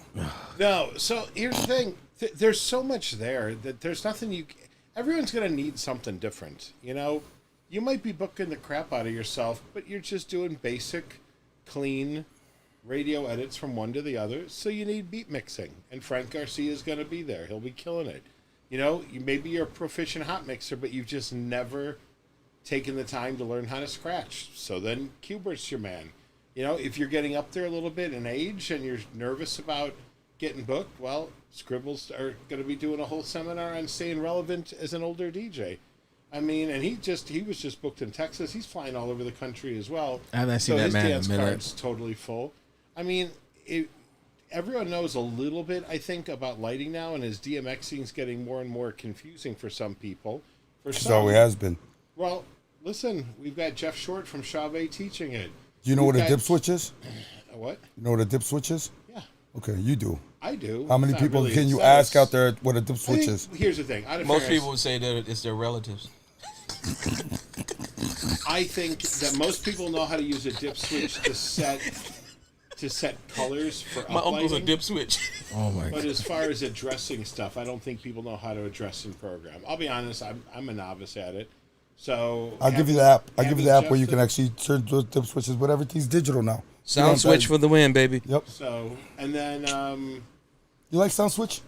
[SPEAKER 4] No, so here's the thing. There's so much there that there's nothing everyone's going to need something different. You know, you might be booking the crap out of yourself, but you're just doing basic, clean radio edits from one to the other. So you need beat mixing. And Frank Garcia is going to be there. He'll be killing it. You know, maybe you're a proficient hot mixer, but you've just never taken the time to learn how to scratch. So then Cubert's your man. You know, if you're getting up there a little bit in age and you're nervous about getting booked, well, Scribbles are going to be doing a whole seminar on staying relevant as an older DJ. I mean, and he was just booked in Texas. He's flying all over the country as well.
[SPEAKER 3] I haven't seen that man in a minute.
[SPEAKER 4] His dance card's totally full. I mean, everyone knows a little bit, I think, about lighting now, and his DMXing is getting more and more confusing for some people.
[SPEAKER 2] It always has been.
[SPEAKER 4] Well, listen, we've got Jeff Short from Chauvet teaching it.
[SPEAKER 2] Do you know what a dip switch is?
[SPEAKER 4] A what?
[SPEAKER 2] You know what a dip switch is?
[SPEAKER 4] Yeah.
[SPEAKER 2] Okay, you do.
[SPEAKER 4] I do.
[SPEAKER 2] How many people can you ask out there what a dip switch is?
[SPEAKER 4] Here's the thing.
[SPEAKER 1] Most people would say that it's their relatives.
[SPEAKER 4] I think that most people know how to use a dip switch to set colors for uplighting.
[SPEAKER 1] My uncle's a dip switch.
[SPEAKER 3] Oh my god!
[SPEAKER 4] But as far as addressing stuff, I don't think people know how to address in program. I'll be honest, I'm a novice at it. So
[SPEAKER 2] I'll give you the app. I'll give you the app where you can actually turn those dip switches. But everything's digital now.
[SPEAKER 1] Sound switch for the win, baby.
[SPEAKER 2] Yep.
[SPEAKER 4] So and then
[SPEAKER 2] you like sound switch?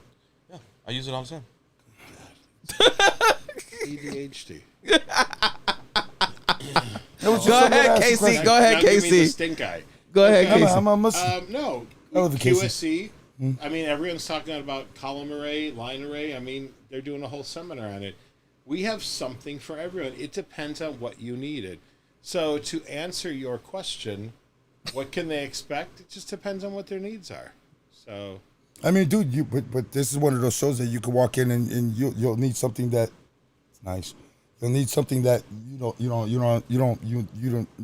[SPEAKER 1] Yeah, I use it all the time.
[SPEAKER 4] ADHD.
[SPEAKER 3] Go ahead, Casey. Go ahead,
[SPEAKER 4] Now give me the
[SPEAKER 3] Casey.
[SPEAKER 4] stink eye.
[SPEAKER 3] Go ahead,
[SPEAKER 2] Okay.
[SPEAKER 3] Casey.
[SPEAKER 4] No,
[SPEAKER 2] Casey.
[SPEAKER 4] QSC. I mean, everyone's talking about column array, line array. I mean, they're doing a whole seminar on it. We have something for everyone. It depends on what you needed. So to answer your question, what can they expect? It just depends on what their needs are. So,
[SPEAKER 2] I mean, dude, but this is one of those shows that you can walk in and you'll need something that's nice. You'll need something that you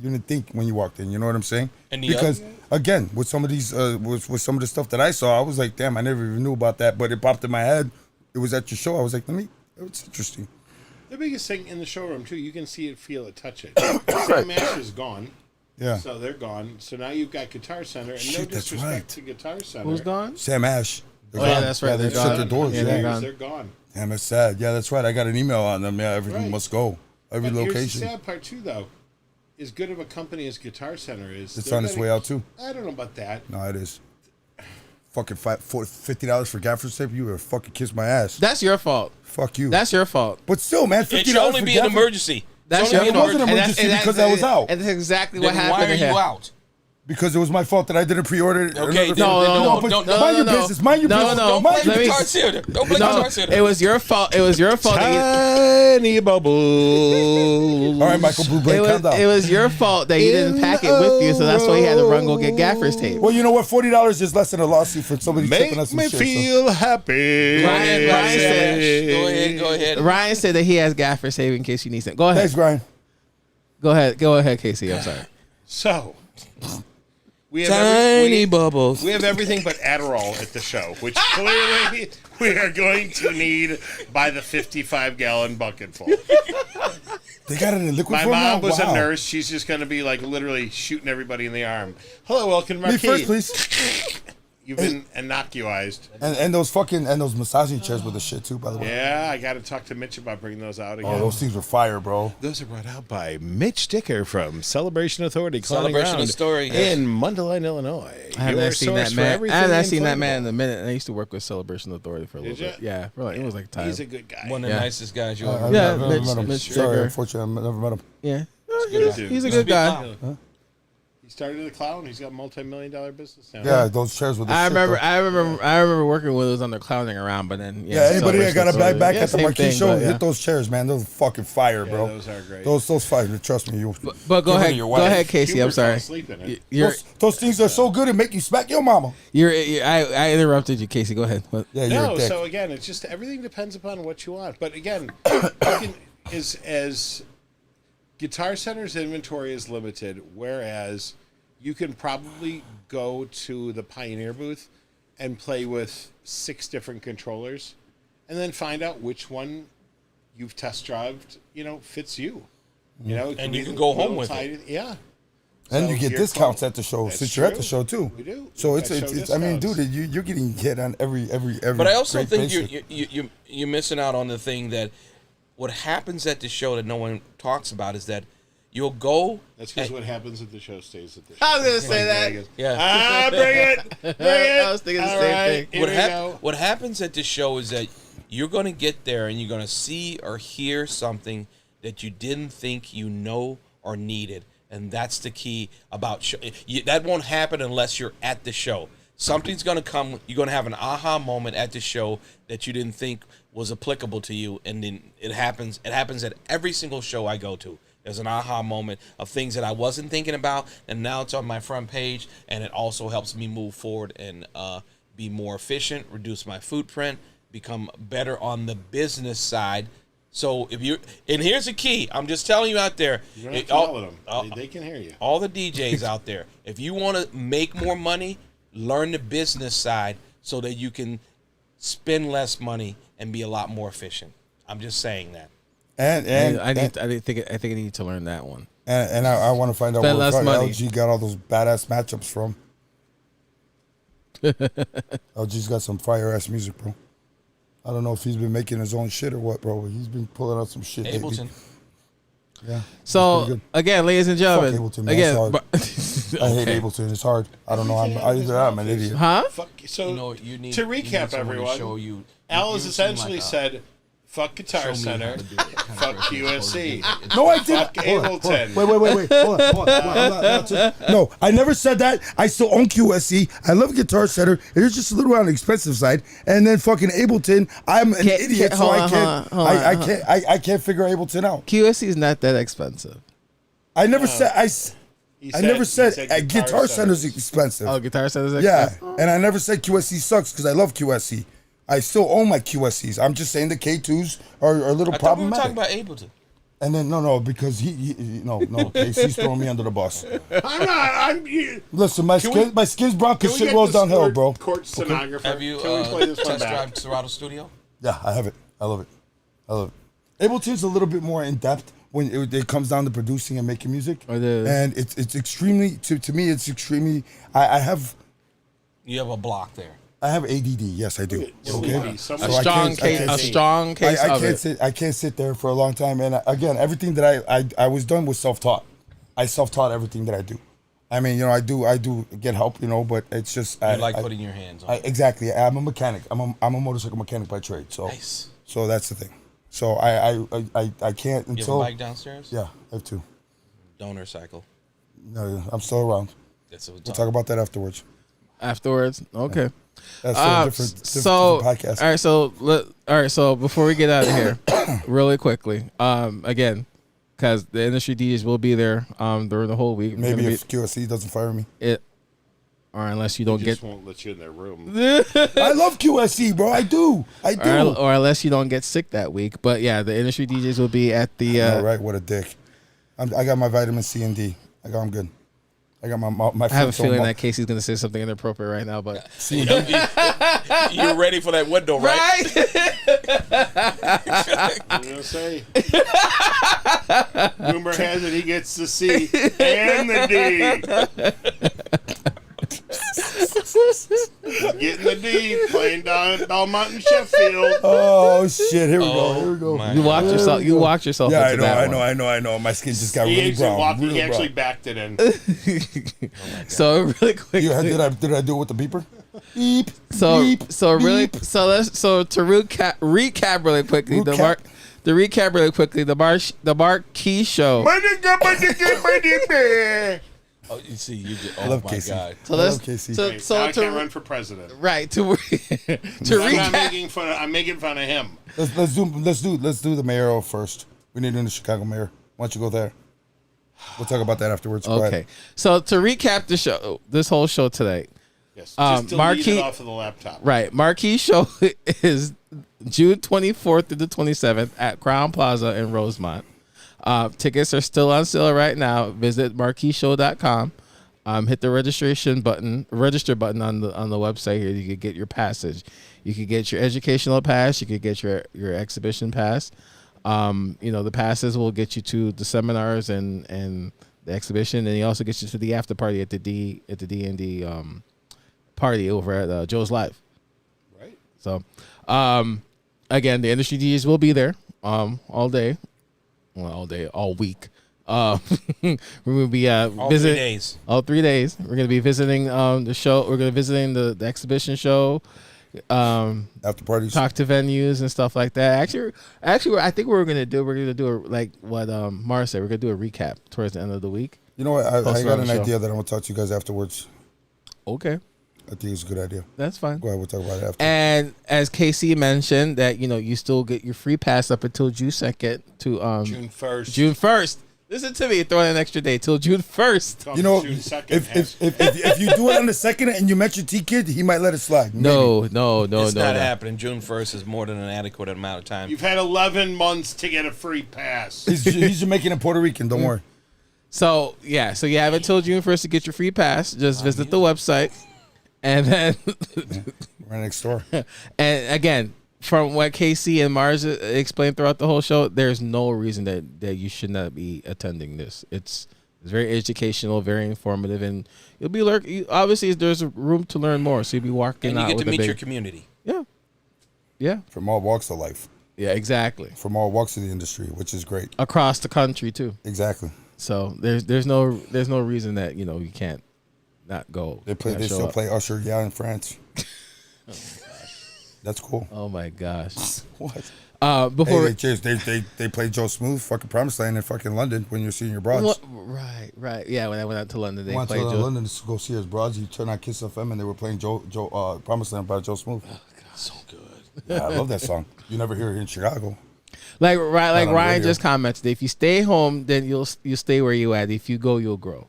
[SPEAKER 2] didn't think when you walked in. You know what I'm saying? Because again, with some of these, with some of the stuff that I saw, I was like, damn, I never even knew about that. But it popped in my head. It was at your show. I was like, it's interesting.
[SPEAKER 4] the biggest thing in the showroom too, you can see it, feel it, touch it. Sam Ash is gone.
[SPEAKER 2] Yeah.
[SPEAKER 4] So they're gone. So now you've got Guitar Center, and no
[SPEAKER 2] Shit, that's
[SPEAKER 4] disrespect
[SPEAKER 2] right.
[SPEAKER 4] to Guitar Center.
[SPEAKER 3] Who's gone?
[SPEAKER 2] Sam Ash.
[SPEAKER 3] Oh, yeah, that's right.
[SPEAKER 2] They
[SPEAKER 3] They're
[SPEAKER 2] shut
[SPEAKER 3] gone.
[SPEAKER 2] their doors.
[SPEAKER 3] Yeah, they're gone.
[SPEAKER 4] They're gone.
[SPEAKER 2] Damn, that's sad. Yeah, that's right. I got an email on them. Yeah, everything
[SPEAKER 4] Right.
[SPEAKER 2] must go. Every
[SPEAKER 4] But here's
[SPEAKER 2] location.
[SPEAKER 4] the sad part too, though. As good of a company as Guitar Center is,
[SPEAKER 2] It's
[SPEAKER 4] they're
[SPEAKER 2] on its
[SPEAKER 4] gonna-
[SPEAKER 2] way out too.
[SPEAKER 4] I don't know about that.
[SPEAKER 2] No, it is. Fucking $50 for gaffer's tape. You would fucking kiss my ass.
[SPEAKER 3] That's your fault.
[SPEAKER 2] Fuck you.
[SPEAKER 3] That's your fault.
[SPEAKER 2] But still, man, $50
[SPEAKER 1] It should only
[SPEAKER 2] for
[SPEAKER 1] be an
[SPEAKER 2] gaffer-
[SPEAKER 1] emergency.
[SPEAKER 3] That's
[SPEAKER 1] It's
[SPEAKER 3] your
[SPEAKER 1] only
[SPEAKER 2] it
[SPEAKER 1] an
[SPEAKER 2] wasn't an
[SPEAKER 1] emergency.
[SPEAKER 2] emergency because I was out.
[SPEAKER 3] And that's exactly
[SPEAKER 1] Then
[SPEAKER 3] what happened
[SPEAKER 1] why are
[SPEAKER 3] to him.
[SPEAKER 1] you out?
[SPEAKER 2] Because it was my fault that I didn't pre-order it.
[SPEAKER 1] Okay,
[SPEAKER 2] another-
[SPEAKER 3] No,
[SPEAKER 2] but
[SPEAKER 1] don't-
[SPEAKER 2] mind your business. Mind your business.
[SPEAKER 1] Don't
[SPEAKER 2] Mind
[SPEAKER 1] blame
[SPEAKER 2] your
[SPEAKER 1] Guitar
[SPEAKER 2] business.
[SPEAKER 1] Center. Don't blame
[SPEAKER 3] No,
[SPEAKER 1] Guitar Center.
[SPEAKER 3] it was your fault. It was your fault.
[SPEAKER 4] Tiny bubble.
[SPEAKER 2] All right, Michael Bublé, calm down.
[SPEAKER 3] It was your fault that you didn't pack it with you, so that's why he had to run go get gaffer's tape.
[SPEAKER 2] Well, you know what? $40 is less than a lawsuit for somebody
[SPEAKER 4] Make
[SPEAKER 2] tipping us some
[SPEAKER 4] me
[SPEAKER 2] shit.
[SPEAKER 4] feel happy.
[SPEAKER 3] Ryan said-
[SPEAKER 1] Go ahead.
[SPEAKER 3] Ryan said that he has gaffer's tape in case you need something. Go ahead.
[SPEAKER 2] Thanks, Brian.
[SPEAKER 3] Go ahead, Casey. I'm sorry.
[SPEAKER 4] So, we have
[SPEAKER 1] Tiny bubbles.
[SPEAKER 4] We have everything but Adderall at the show, which clearly we are going to need by the 55-gallon bucketful.
[SPEAKER 2] They got it in liquid
[SPEAKER 4] My
[SPEAKER 2] form now?
[SPEAKER 4] mom was
[SPEAKER 2] Wow.
[SPEAKER 4] a nurse. She's just going to be like literally shooting everybody in the arm. Hello, welcome to
[SPEAKER 2] Me
[SPEAKER 4] Marquee.
[SPEAKER 2] first, please.
[SPEAKER 4] You've been inoculated.
[SPEAKER 2] And those massaging chairs were the shit too, by the way.
[SPEAKER 4] Yeah, I got to talk to Mitch about bringing those out again.
[SPEAKER 2] Oh, those things were fire, bro.
[SPEAKER 4] Those are brought out by Mitch Dicker from Celebration Authority.
[SPEAKER 1] Celebration of Story
[SPEAKER 4] in Mundelein, Illinois.
[SPEAKER 3] I haven't seen that man. I haven't seen that man in a minute. I used to work with Celebration Authority for a little bit. Yeah, it was like time.
[SPEAKER 4] He's a good guy.
[SPEAKER 1] One of the nicest guys you ever
[SPEAKER 2] I've
[SPEAKER 1] met.
[SPEAKER 2] never met him.
[SPEAKER 3] Mitch
[SPEAKER 2] Sorry,
[SPEAKER 3] Digger.
[SPEAKER 2] unfortunately, I've never met him.
[SPEAKER 3] Yeah,
[SPEAKER 4] He's
[SPEAKER 3] a good guy.
[SPEAKER 4] He started a clown. He's got a multi-million-dollar business now.
[SPEAKER 2] Yeah, those chairs were the
[SPEAKER 3] I
[SPEAKER 2] shit,
[SPEAKER 3] remember
[SPEAKER 2] though.
[SPEAKER 3] working with those on there clowning around, but then
[SPEAKER 2] Anybody that got a back at the
[SPEAKER 3] same
[SPEAKER 2] Marquee
[SPEAKER 3] thing,
[SPEAKER 2] Show,
[SPEAKER 3] but,
[SPEAKER 2] hit those chairs, man. Those are fucking fire, bro.
[SPEAKER 4] those are great.
[SPEAKER 2] Those fire. Trust me, you.
[SPEAKER 3] But go
[SPEAKER 2] Give it to
[SPEAKER 3] ahead,
[SPEAKER 2] your
[SPEAKER 3] go
[SPEAKER 2] wife.
[SPEAKER 3] ahead, Casey.
[SPEAKER 4] Hubert
[SPEAKER 3] I'm sorry.
[SPEAKER 4] fell asleep in it.
[SPEAKER 2] Those things are so good it make you smack your mama.
[SPEAKER 3] I interrupted you, Casey. Go ahead. What?
[SPEAKER 2] Yeah, you're a
[SPEAKER 4] No,
[SPEAKER 2] dick.
[SPEAKER 4] so again, it's just everything depends upon what you want. But again, as Guitar Center's inventory is limited, whereas you can probably go to the Pioneer booth and play with 6 different controllers, and then find out which one you've test drived, fits you.
[SPEAKER 1] And you can go home with it.
[SPEAKER 4] Yeah.
[SPEAKER 2] And
[SPEAKER 4] So
[SPEAKER 2] you get
[SPEAKER 4] you're
[SPEAKER 2] discounts
[SPEAKER 4] close.
[SPEAKER 2] at the show
[SPEAKER 4] That's
[SPEAKER 2] since you're at the
[SPEAKER 4] true.
[SPEAKER 2] show too.
[SPEAKER 4] We do.
[SPEAKER 2] So
[SPEAKER 4] We've
[SPEAKER 2] it's
[SPEAKER 4] got show
[SPEAKER 2] I mean, dude,
[SPEAKER 4] discounts.
[SPEAKER 2] you're getting hit on every.
[SPEAKER 1] But I also
[SPEAKER 2] great
[SPEAKER 1] think
[SPEAKER 2] basic.
[SPEAKER 1] you're missing out on the thing that what happens at the show that no one talks about is that you'll go.
[SPEAKER 4] That's because what happens at the show stays at the show.
[SPEAKER 3] I was gonna say that.
[SPEAKER 4] Vegas.
[SPEAKER 1] Yeah.
[SPEAKER 4] Bring it. Bring it.
[SPEAKER 3] I was thinking the
[SPEAKER 4] All
[SPEAKER 3] same
[SPEAKER 4] right,
[SPEAKER 3] thing.
[SPEAKER 4] here we go.
[SPEAKER 1] What happens at the show is that you're going to get there and you're going to see or hear something that you didn't think you know or needed. And that's the key about show. That won't happen unless you're at the show. Something's going to come. You're going to have an aha moment at the show that you didn't think was applicable to you. And then it happens. It happens at every single show I go to. There's an aha moment of things that I wasn't thinking about. And now it's on my front page. And it also helps me move forward and be more efficient, reduce my footprint, become better on the business side. So if you and here's the key, I'm just telling you out there,
[SPEAKER 4] You don't have to yell at them. They can hear you.
[SPEAKER 1] all the DJs out there, if you want to make more money, learn the business side so that you can spend less money and be a lot more efficient. I'm just saying that.
[SPEAKER 2] And
[SPEAKER 3] I think I need to learn that one.
[SPEAKER 2] And I want to find out
[SPEAKER 3] Spend
[SPEAKER 2] where
[SPEAKER 3] less money.
[SPEAKER 2] LG got all those badass matchups from. LG's got some fire ass music, bro. I don't know if he's been making his own shit or what, bro. But he's been pulling out some shit.
[SPEAKER 1] Ableton.
[SPEAKER 2] Lately. Yeah.
[SPEAKER 3] So again, ladies and gentlemen,
[SPEAKER 2] Ableton, man.
[SPEAKER 3] again,
[SPEAKER 2] I hate Ableton. It's hard. I don't know. I'm an idiot.
[SPEAKER 3] huh?
[SPEAKER 4] Fuck. So
[SPEAKER 1] You need
[SPEAKER 4] to
[SPEAKER 1] you need
[SPEAKER 4] recap,
[SPEAKER 1] someone to
[SPEAKER 4] everyone,
[SPEAKER 1] show you.
[SPEAKER 4] Al has
[SPEAKER 1] you seem
[SPEAKER 4] essentially
[SPEAKER 1] like a-
[SPEAKER 4] said, "Fuck
[SPEAKER 1] show
[SPEAKER 4] Guitar
[SPEAKER 1] me how
[SPEAKER 4] Center,
[SPEAKER 1] to do it kind of
[SPEAKER 4] fuck
[SPEAKER 1] person as opposed to
[SPEAKER 4] QSC."
[SPEAKER 1] do it.
[SPEAKER 2] No, I didn't.
[SPEAKER 4] Fuck
[SPEAKER 2] Hold on.
[SPEAKER 4] Ableton.
[SPEAKER 2] Wait. Hold on. No, I never said that. I still own QSC. I love Guitar Center. It is just a little on the expensive side. And then fucking Ableton. I'm an idiot, so I can't figure Ableton out.
[SPEAKER 3] QSC is not that expensive.
[SPEAKER 2] I never said
[SPEAKER 4] He
[SPEAKER 2] I never said
[SPEAKER 4] he
[SPEAKER 2] Guitar Center's expensive.
[SPEAKER 3] Oh, Guitar Center's
[SPEAKER 2] Yeah,
[SPEAKER 3] expensive.
[SPEAKER 2] and I never said QSC sucks because I love QSC. I still own my QSCs. I'm just saying the K2s are a little
[SPEAKER 1] I thought we were
[SPEAKER 2] problematic.
[SPEAKER 1] talking about Ableton.
[SPEAKER 2] And then no, because no, Casey's throwing me under the bus.
[SPEAKER 4] I'm not.
[SPEAKER 2] Listen, my skin's brown because
[SPEAKER 4] Can we
[SPEAKER 2] shit
[SPEAKER 4] get
[SPEAKER 2] rolls
[SPEAKER 4] the
[SPEAKER 2] downhill, bro.
[SPEAKER 4] Court stenographer.
[SPEAKER 1] Have you
[SPEAKER 4] Can we play this one
[SPEAKER 1] test
[SPEAKER 4] back?
[SPEAKER 1] drive Serato Studio?
[SPEAKER 2] Yeah, I have it. I love it. Ableton's a little bit more in depth when it comes down to producing and making music.
[SPEAKER 3] It is.
[SPEAKER 2] And it's extremely to me. It's extremely. I have
[SPEAKER 1] You have a block there.
[SPEAKER 2] ADD. Yes, I do. Okay.
[SPEAKER 3] A
[SPEAKER 2] So I
[SPEAKER 3] strong
[SPEAKER 2] can't- I
[SPEAKER 3] case. A
[SPEAKER 2] can't-
[SPEAKER 3] strong case
[SPEAKER 2] I
[SPEAKER 3] of
[SPEAKER 2] can't
[SPEAKER 3] it.
[SPEAKER 2] sit. I can't sit there for a long time. And again, everything that I was done was self-taught. I self-taught everything that I do. I mean, I do get help, but it's just
[SPEAKER 1] You like putting your hands on it.
[SPEAKER 2] exactly. I'm a mechanic. I'm a motorcycle mechanic by trade. So
[SPEAKER 1] Nice.
[SPEAKER 2] so that's the thing. So I can't
[SPEAKER 1] You have a
[SPEAKER 2] until
[SPEAKER 1] bike downstairs?
[SPEAKER 2] yeah, I have two.
[SPEAKER 1] Donor cycle.
[SPEAKER 2] No, I'm still around.
[SPEAKER 1] That's what
[SPEAKER 2] We'll talk about that afterwards.
[SPEAKER 3] Afterwards, okay.
[SPEAKER 2] That's a different podcast.
[SPEAKER 3] All right. So before we get out of here, really quickly, again, because the industry DJs will be there during the whole week.
[SPEAKER 2] Maybe if QSC doesn't fire me.
[SPEAKER 3] Or unless you don't
[SPEAKER 4] They
[SPEAKER 3] get,
[SPEAKER 4] just won't let you in their room.
[SPEAKER 2] I love QSC, bro. I do.
[SPEAKER 3] or unless you don't get sick that week. But yeah, the industry DJs will be at the.
[SPEAKER 2] All right, what a dick. I got my vitamin C and D. I'm good. I got my.
[SPEAKER 3] I have a feeling that Casey's gonna say something inappropriate right now, but
[SPEAKER 1] You're ready for that window, right?
[SPEAKER 4] I'm gonna say. Rumor has it he gets the C and the D. Getting the D, playing down at Belmont and Sheffield.
[SPEAKER 2] Oh shit! Here we go.
[SPEAKER 3] You walked yourself. You walked yourself.
[SPEAKER 2] Yeah,
[SPEAKER 3] into
[SPEAKER 2] I know. My skin just got really brown.
[SPEAKER 4] He actually backed it in.
[SPEAKER 3] So really quick.
[SPEAKER 2] Did I do it with the beeper? Beep.
[SPEAKER 3] So
[SPEAKER 2] beep,
[SPEAKER 3] really
[SPEAKER 2] beep.
[SPEAKER 3] to recap really quickly. The Marquee Show.
[SPEAKER 1] Oh, you see, you did.
[SPEAKER 2] I
[SPEAKER 1] Oh
[SPEAKER 2] love
[SPEAKER 1] my
[SPEAKER 2] Casey.
[SPEAKER 1] God.
[SPEAKER 3] So
[SPEAKER 2] I love Casey.
[SPEAKER 4] Now I can't run for president.
[SPEAKER 3] Right to
[SPEAKER 4] I'm
[SPEAKER 3] recap.
[SPEAKER 4] not making fun. I'm making fun of him.
[SPEAKER 2] Let's do the mayoral first. We need to do the Chicago mayor. Why don't you go there? We'll talk about that afterwards. Go
[SPEAKER 3] Okay.
[SPEAKER 2] ahead.
[SPEAKER 3] So to recap the show, this whole show today.
[SPEAKER 4] Yes. Just delete
[SPEAKER 3] Marquee
[SPEAKER 4] it off of the laptop.
[SPEAKER 3] Right. Marquee Show is June 24th through the 27th at Crown Plaza in Rosemont. Tickets are still on sale right now. Visit marqueeshow.com. Hit the register button on the website here. You could get your passage. You could get your educational pass. You could get your exhibition pass. The passes will get you to the seminars and the exhibition, and he also gets you to the after party at the D&D party over at Joe's Live.
[SPEAKER 4] Right.
[SPEAKER 3] So, again, the industry DJs will be there all day. Well, all week. We will be
[SPEAKER 1] All
[SPEAKER 3] visiting
[SPEAKER 1] 3 days.
[SPEAKER 3] All 3 days. We're going to be visiting the show. We're going to be visiting the exhibition show.
[SPEAKER 2] After parties.
[SPEAKER 3] Talk to venues and stuff like that. Actually, I think we're going to do like what Marz said. We're going to do a recap towards the end of the week.
[SPEAKER 2] You know what? I got an
[SPEAKER 3] show.
[SPEAKER 2] idea that I'm gonna talk to you guys afterwards.
[SPEAKER 3] Okay,
[SPEAKER 2] I think it's a good idea.
[SPEAKER 3] that's fine.
[SPEAKER 2] Go ahead. We'll talk about it after.
[SPEAKER 3] And as KC mentioned, that you still get your free pass up until June 2nd to
[SPEAKER 4] June 1st.
[SPEAKER 3] June 1st. Listen to me, throwing an extra day till June 1st.
[SPEAKER 2] You know,
[SPEAKER 4] June 2nd
[SPEAKER 2] if you do it on the 2nd and you mention T-Kid, he might let it slide. Maybe.
[SPEAKER 3] No.
[SPEAKER 1] It's not happening. June 1st is more than an adequate amount of time.
[SPEAKER 4] You've had 11 months to get a free pass.
[SPEAKER 2] He's Jamaican and Puerto Rican. Don't worry.
[SPEAKER 3] So you have until June 1st to get your free pass. Just visit the website, and then
[SPEAKER 2] Right next door.
[SPEAKER 3] and again, from what KC and Marz explained throughout the whole show, there's no reason that you should not be attending this. It's very educational, very informative, and you'll be obviously there's room to learn more. So you'll be walking out
[SPEAKER 1] and you get
[SPEAKER 3] with
[SPEAKER 1] to
[SPEAKER 3] a
[SPEAKER 1] meet
[SPEAKER 3] big,
[SPEAKER 1] your community.
[SPEAKER 3] Yeah,
[SPEAKER 2] From all walks of life.
[SPEAKER 3] yeah, exactly.
[SPEAKER 2] From all walks of the industry, which is great.
[SPEAKER 3] Across the country too.
[SPEAKER 2] Exactly.
[SPEAKER 3] So there's no reason that you can't not go.
[SPEAKER 2] They still play Usher, in France. That's cool.
[SPEAKER 3] Oh my gosh.
[SPEAKER 2] What?
[SPEAKER 3] Before
[SPEAKER 2] They play Joe Smooth, fucking Promised Land in fucking London when you're seeing your broads.
[SPEAKER 3] right. Yeah, when I went out to London, they
[SPEAKER 2] I went
[SPEAKER 3] played
[SPEAKER 2] to
[SPEAKER 3] Joe.
[SPEAKER 2] London to go see his broads. You turn on Kiss FM and they were playing Joe Promised Land by Joe Smooth.
[SPEAKER 1] So good.
[SPEAKER 2] Yeah, I love that song. You never hear it in Chicago.
[SPEAKER 3] Like Ryan
[SPEAKER 2] radio.
[SPEAKER 3] just commented, if you stay home, then you'll stay where you at. If you go, you'll grow.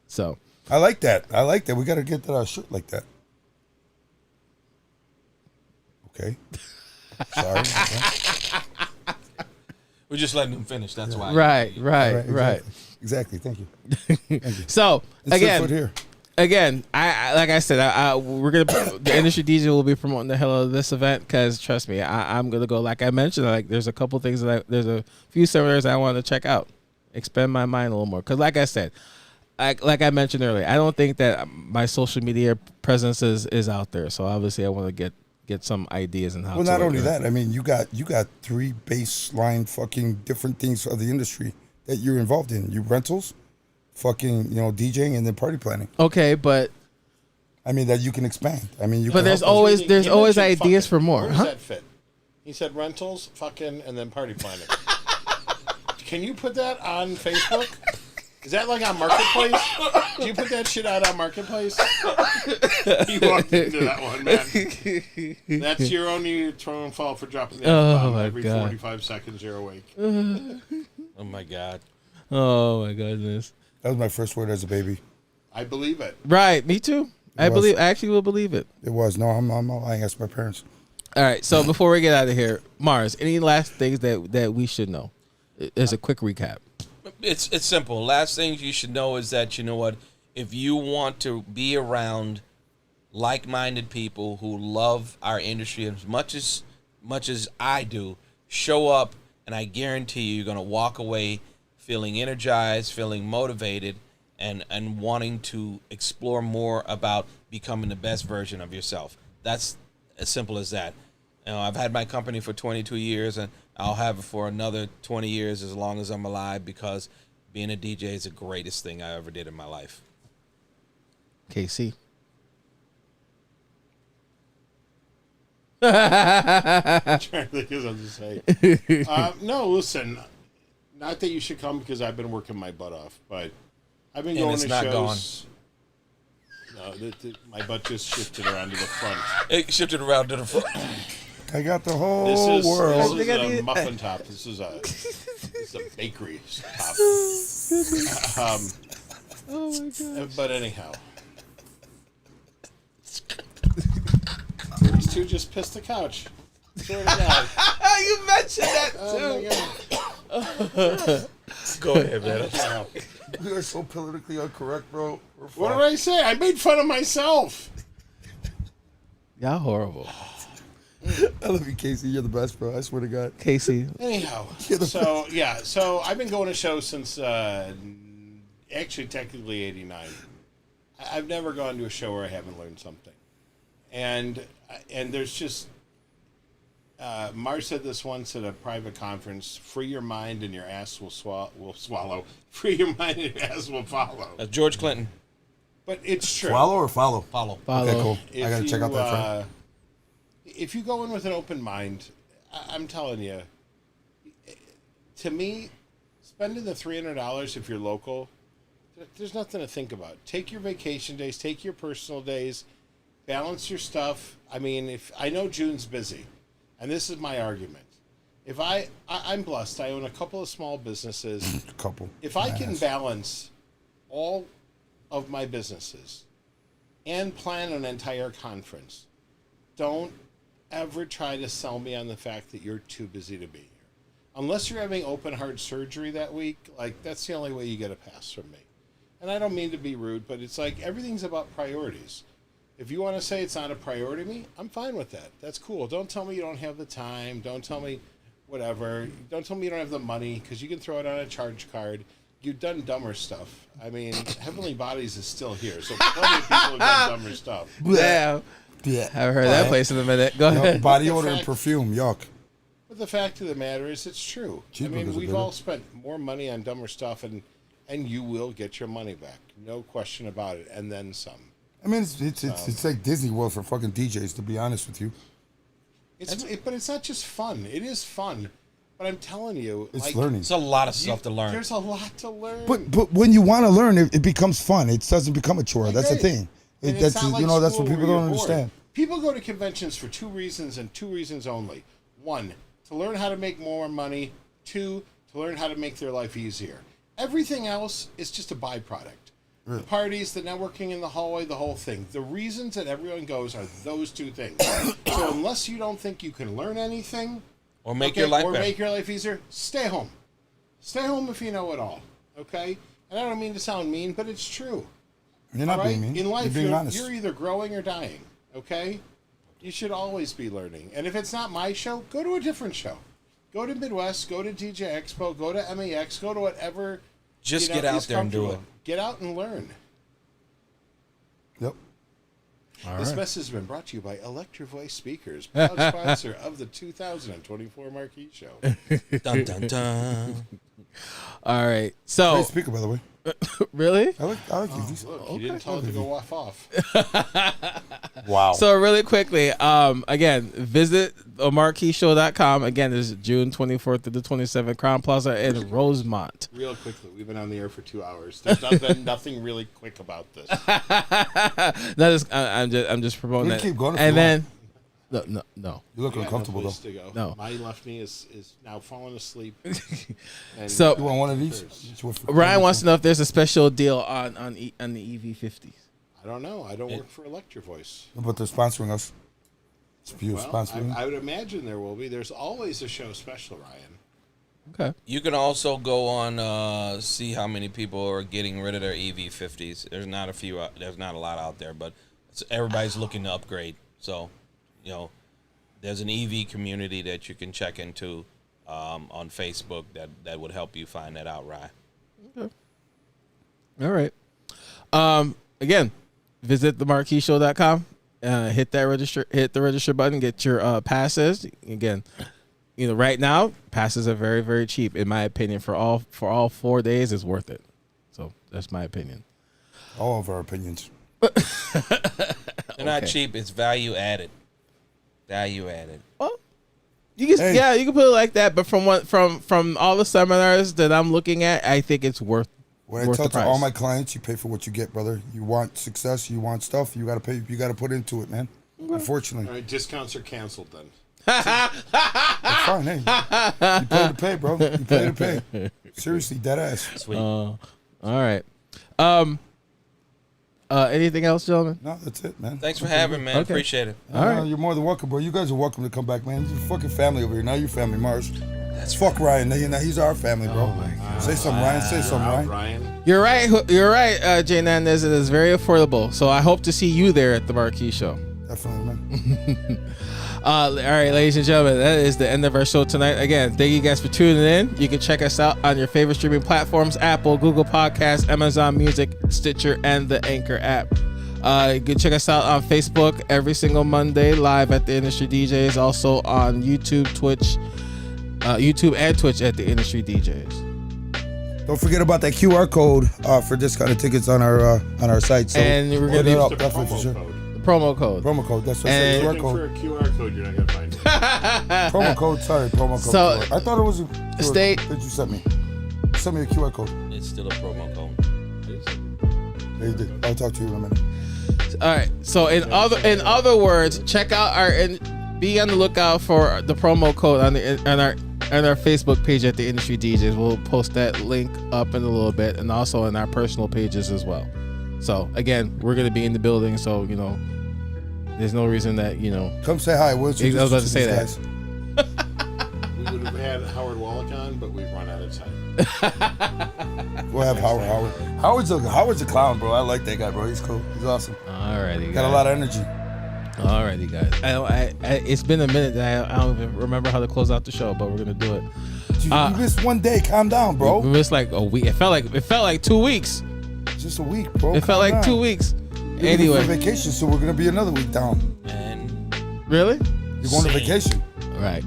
[SPEAKER 3] So
[SPEAKER 2] I like that. We got to get that shirt like that. Okay. Sorry. Okay.
[SPEAKER 1] We're just letting him finish. That's why.
[SPEAKER 3] Right.
[SPEAKER 2] Exactly. Thank you.
[SPEAKER 3] So
[SPEAKER 2] It's foot here.
[SPEAKER 3] again, I like I said, we're gonna the industry DJ will be promoting the hell out of this event because trust me, I'm gonna go. Like I mentioned, like there's a couple things there's a few seminars I want to check out, expand my mind a little more. Because like I said, like I mentioned earlier, I don't think that my social media presence is out there. So obviously, I want to get some ideas and how.
[SPEAKER 2] Well, not only that, I mean, you got 3 baseline fucking different things of the industry that you're involved in. You rentals, fucking DJing, and then party planning.
[SPEAKER 3] Okay, but
[SPEAKER 2] I mean that you can expand. I mean,
[SPEAKER 3] but there's always ideas for more.
[SPEAKER 4] Where does that fit? He said rentals, fucking, and then party planning. Can you put that on Facebook? Is that like on Marketplace? Do you put that shit out on Marketplace? You walked into that one, man. That's your only throw and fall for dropping the F-bomb. Every 45 seconds you're awake.
[SPEAKER 1] Oh my God.
[SPEAKER 3] Oh my goodness.
[SPEAKER 2] That was my first word as a baby.
[SPEAKER 4] I believe it.
[SPEAKER 3] Right, me too. I actually will believe it.
[SPEAKER 2] It was. No, I'm not lying. Ask my parents.
[SPEAKER 3] All right, so before we get out of here, Marz, any last things that we should know? As a quick recap.
[SPEAKER 1] It's simple. Last thing you should know is that, you know what, if you want to be around like-minded people who love our industry as much as I do, show up, and I guarantee you're going to walk away feeling energized, feeling motivated, and wanting to explore more about becoming the best version of yourself. That's as simple as that. I've had my company for 22 years, and I'll have it for another 20 years as long as I'm alive, because being a DJ is the greatest thing I ever did in my life.
[SPEAKER 3] KC.
[SPEAKER 4] I'm trying to think of something to say. No, listen. Not that you should come, because I've been working my butt off, but I've been going to shows. No, my butt just shifted around to the front.
[SPEAKER 1] It shifted around to the front.
[SPEAKER 2] I got the whole world.
[SPEAKER 4] This is a muffin top. This is a bakery top.
[SPEAKER 3] Oh my god.
[SPEAKER 4] But anyhow. These two just pissed the couch. Swear to God.
[SPEAKER 3] You mentioned that too.
[SPEAKER 4] Oh my God.
[SPEAKER 1] Go ahead, man.
[SPEAKER 2] We are so politically incorrect, bro.
[SPEAKER 4] What did I say? I made fun of myself.
[SPEAKER 3] Y'all horrible.
[SPEAKER 2] I love you, Casey. You're the best, bro. I swear to God.
[SPEAKER 3] Casey.
[SPEAKER 4] Anyhow, so I've been going to shows since actually technically '89. I've never gone to a show where I haven't learned something, and there's just Marz said this once at a private conference: "Free your mind and your ass will swallow. Free your mind and your ass will follow."
[SPEAKER 1] George Clinton.
[SPEAKER 4] But it's true.
[SPEAKER 2] Swallow or follow?
[SPEAKER 1] Follow.
[SPEAKER 2] Okay, cool. I gotta
[SPEAKER 4] If
[SPEAKER 2] check out that friend.
[SPEAKER 4] If you go in with an open mind, I'm telling you, to me, spending the $300 if you're local, there's nothing to think about. Take your vacation days, take your personal days, balance your stuff. I mean, if I know June's busy, and this is my argument. If I'm blessed, I own a couple of small businesses.
[SPEAKER 2] A couple.
[SPEAKER 4] If I can balance all of my businesses and plan an entire conference, don't ever try to sell me on the fact that you're too busy to be here. Unless you're having open heart surgery that week, like, that's the only way you get a pass from me. And I don't mean to be rude, but it's like everything's about priorities. If you want to say it's not a priority to me, I'm fine with that. That's cool. Don't tell me you don't have the time. Don't tell me whatever. Don't tell me you don't have the money, because you can throw it on a charge card. You've done dumber stuff. I mean, Heavenly Bodies is still here, so plenty of people have done dumber stuff.
[SPEAKER 3] Yeah.
[SPEAKER 2] Yeah.
[SPEAKER 3] I haven't heard that place in a minute. Go ahead.
[SPEAKER 2] Body odor and perfume. Yuck.
[SPEAKER 4] But the fact of the matter is, it's true. I mean, we've all spent more money on dumber stuff, and you will get your money back. No question about it, and then some.
[SPEAKER 2] I mean, it's like Disney World for fucking DJs, to be honest with you.
[SPEAKER 4] But it's not just fun. It is fun. But I'm telling you,
[SPEAKER 2] it's learning.
[SPEAKER 1] It's a lot of stuff to learn.
[SPEAKER 4] There's a lot to learn.
[SPEAKER 2] But when you want to learn, it becomes fun. It doesn't become a chore. That's the thing. That's
[SPEAKER 4] like
[SPEAKER 2] that's what people don't understand.
[SPEAKER 4] People go to conventions for two reasons and two reasons only. One, to learn how to make more money. Two, to learn how to make their life easier. Everything else is just a byproduct. Really? The parties, the networking in the hallway, the whole thing. The reasons that everyone goes are those two things. So unless you don't think you can learn anything,
[SPEAKER 1] or make your life better,
[SPEAKER 4] make your life easier, stay home. Stay home if you know it all. Okay? And I don't mean to sound mean, but it's true.
[SPEAKER 2] You're not being mean.
[SPEAKER 4] In life,
[SPEAKER 2] you're being honest.
[SPEAKER 4] You're either growing or dying. Okay? You should always be learning. And if it's not my show, go to a different show. Go to Midwest, go to DJ Expo, go to MEX, go to whatever.
[SPEAKER 1] Just get out there and do it.
[SPEAKER 4] Get out and learn.
[SPEAKER 2] Yep.
[SPEAKER 4] This message has been brought to you by Electro Voice Speakers, proud sponsor of the 2024 Marquee Show.
[SPEAKER 1] Dun, dun, dun.
[SPEAKER 3] All right. So,
[SPEAKER 2] Great speaker, by the way.
[SPEAKER 3] Really?
[SPEAKER 2] I like you.
[SPEAKER 4] Look, you didn't tell it to go off.
[SPEAKER 2] Wow.
[SPEAKER 3] So really quickly, again, visit marqueeshow.com. Again, this is June 24th to the 27th, Crown Plaza in Rosemont.
[SPEAKER 4] Real quickly, we've been on the air for 2 hours. There's nothing really quick about this.
[SPEAKER 3] I'm just promoting
[SPEAKER 2] We
[SPEAKER 3] that.
[SPEAKER 2] can keep going if
[SPEAKER 3] and
[SPEAKER 2] you
[SPEAKER 3] then, no.
[SPEAKER 2] You look uncomfortable,
[SPEAKER 4] no
[SPEAKER 2] though.
[SPEAKER 4] place to go.
[SPEAKER 3] No.
[SPEAKER 4] My left knee is now falling asleep. And
[SPEAKER 3] So
[SPEAKER 2] You want one of these?
[SPEAKER 3] Ryan wants to know if there's a special deal on the EV50s.
[SPEAKER 4] I don't know. I don't work for Electro Voice.
[SPEAKER 2] But they're sponsoring us. It's you
[SPEAKER 4] Well,
[SPEAKER 2] sponsoring.
[SPEAKER 4] I would imagine there will be. There's always a show special, Ryan.
[SPEAKER 3] Okay.
[SPEAKER 1] You can also go on see how many people are getting rid of their EV50s. There's not a few. There's not a lot out there, but everybody's looking to upgrade. So, there's an EV community that you can check into on Facebook that would help you find that out, Ryan.
[SPEAKER 3] Okay. All right. Again, visit themarqueeshow.com. Hit the register button, get your passes. Again, right now passes are very, very cheap in my opinion. For all 4 days, it's worth it. So that's my opinion.
[SPEAKER 2] All of our opinions.
[SPEAKER 1] They're not cheap. It's value added. Value added.
[SPEAKER 3] Well, you can put it like that. But from all the seminars that I'm looking at, I think it's worth.
[SPEAKER 2] What I tell to all my clients, you pay for what you get, brother. You want success, you want stuff, you got to pay. You got to put into it, man. Unfortunately,
[SPEAKER 4] all right, discounts are canceled then.
[SPEAKER 2] That's fine, hey. You pay to pay, bro. You pay to pay. Seriously, dead ass.
[SPEAKER 1] Sweet.
[SPEAKER 3] All right. Anything else, gentlemen?
[SPEAKER 2] No, that's it, man.
[SPEAKER 1] Thanks for having me, man.
[SPEAKER 3] Okay.
[SPEAKER 1] Appreciate it.
[SPEAKER 2] All right. You're more than welcome, bro. You guys are welcome to come back, man. You're fucking family over here. Now you're family, Marz. That's fuck Ryan. Now he's our family, bro.
[SPEAKER 3] Oh my God.
[SPEAKER 2] Say something, Ryan. Say something, Ryan.
[SPEAKER 3] You're right, Jay Nandez. It is very affordable. So I hope to see you there at the Marquee Show.
[SPEAKER 2] Definitely, man.
[SPEAKER 3] All right, ladies and gentlemen, that is the end of our show tonight. Again, thank you guys for tuning in. You can check us out on your favorite streaming platforms: Apple, Google Podcasts, Amazon Music, Stitcher, and the Anchor app. You can check us out on Facebook every single Monday live at the Industry DJs. Also on YouTube, YouTube and Twitch at the Industry DJs.
[SPEAKER 2] Don't forget about that QR code for discounted tickets on our site. So
[SPEAKER 3] and we're gonna be
[SPEAKER 2] definitely for sure.
[SPEAKER 3] Promo code.
[SPEAKER 2] Promo code. That's what I said. QR code.
[SPEAKER 4] For a QR code, you're not gonna find it.
[SPEAKER 2] Promo code. Sorry, promo code.
[SPEAKER 3] So,
[SPEAKER 2] I thought it was a QR
[SPEAKER 3] stay.
[SPEAKER 2] that you sent me. You sent me a QR code.
[SPEAKER 1] It's still a promo code.
[SPEAKER 2] Yeah, you did. I'll talk to you in a minute.
[SPEAKER 3] All right. So in other words, check out be on the lookout for the promo code on our Facebook page at the Industry DJs. We'll post that link up in a little bit, and also in our personal pages as well. So again, we're gonna be in the building, so there's no reason that
[SPEAKER 2] Come say hi. We'll
[SPEAKER 3] I was about to say that.
[SPEAKER 4] We would have had Howard Wallach on, but we've run out of time.
[SPEAKER 2] We'll have Howard. Howard's a clown, bro. I like that guy, bro. He's cool. He's awesome.
[SPEAKER 3] Alrighty, guys.
[SPEAKER 2] Got a lot of energy.
[SPEAKER 3] Alrighty, guys. It's been a minute that I don't even remember how to close out the show, but we're gonna do it.
[SPEAKER 2] You missed one day. Calm down, bro.
[SPEAKER 3] We missed like a week. It felt like 2 weeks.
[SPEAKER 2] Just a week, bro.
[SPEAKER 3] It felt like 2 weeks.
[SPEAKER 2] You're
[SPEAKER 3] Anyway,
[SPEAKER 2] on vacation, so we're gonna be another week down.
[SPEAKER 1] And
[SPEAKER 3] really?
[SPEAKER 2] You're going to vacation.
[SPEAKER 3] All right.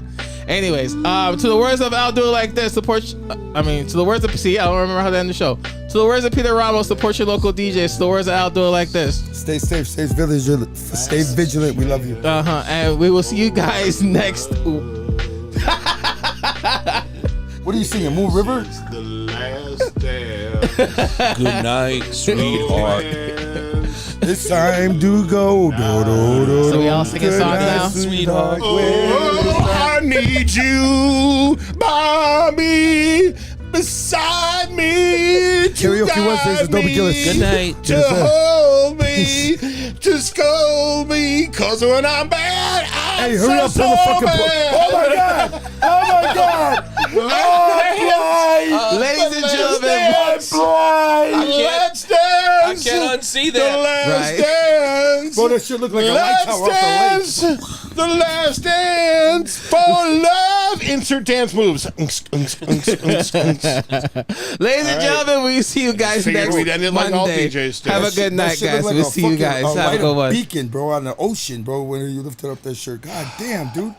[SPEAKER 3] Anyways, to the words of I'll do it like this. To the words of I don't remember how to end the show. To the words of Peter Ramos, support your local DJs. To the words of I'll do it like this.
[SPEAKER 2] Stay safe, stay vigilant. Stay vigilant. We love you.
[SPEAKER 3] And we will see you guys next.
[SPEAKER 2] What are you singing? Moon River?
[SPEAKER 4] It's the last dance.
[SPEAKER 1] good night, sweetheart.
[SPEAKER 2] It's time to go.
[SPEAKER 3] So we all singing songs now?
[SPEAKER 2] Sweetheart.
[SPEAKER 4] Oh, I need you, Bobby, beside me.
[SPEAKER 2] Karaoke Wednesdays with Dobie Gillis.
[SPEAKER 1] Good night.
[SPEAKER 4] To hold me, to scold me, cause when I'm bad, I'm
[SPEAKER 2] Hey, hurry up, pull the fucking
[SPEAKER 4] bad.
[SPEAKER 2] Oh my God! Oh my God! Oh,
[SPEAKER 3] Ladies and gentlemen,
[SPEAKER 4] Let's dance.
[SPEAKER 1] I can't unsee
[SPEAKER 4] The
[SPEAKER 1] that.
[SPEAKER 4] last
[SPEAKER 3] Right.
[SPEAKER 4] dance.
[SPEAKER 2] bro, that shit look like a light
[SPEAKER 4] Let's
[SPEAKER 2] tower off
[SPEAKER 4] dance.
[SPEAKER 2] the lake.
[SPEAKER 4] The last dance for love. Insert dance moves.
[SPEAKER 3] ladies and gentlemen, we see you guys
[SPEAKER 4] Figured
[SPEAKER 3] next
[SPEAKER 4] we'd end it like all
[SPEAKER 3] Monday.
[SPEAKER 4] DJs do.
[SPEAKER 3] Have a good night,
[SPEAKER 2] That shit look
[SPEAKER 3] guys.
[SPEAKER 2] like
[SPEAKER 3] We'll
[SPEAKER 2] a
[SPEAKER 3] see you
[SPEAKER 2] fucking-
[SPEAKER 3] guys.
[SPEAKER 2] a
[SPEAKER 3] Have a
[SPEAKER 2] light
[SPEAKER 3] good one.
[SPEAKER 2] beacon, bro, on the ocean, bro, when you lifted up that shirt. God damn, dude.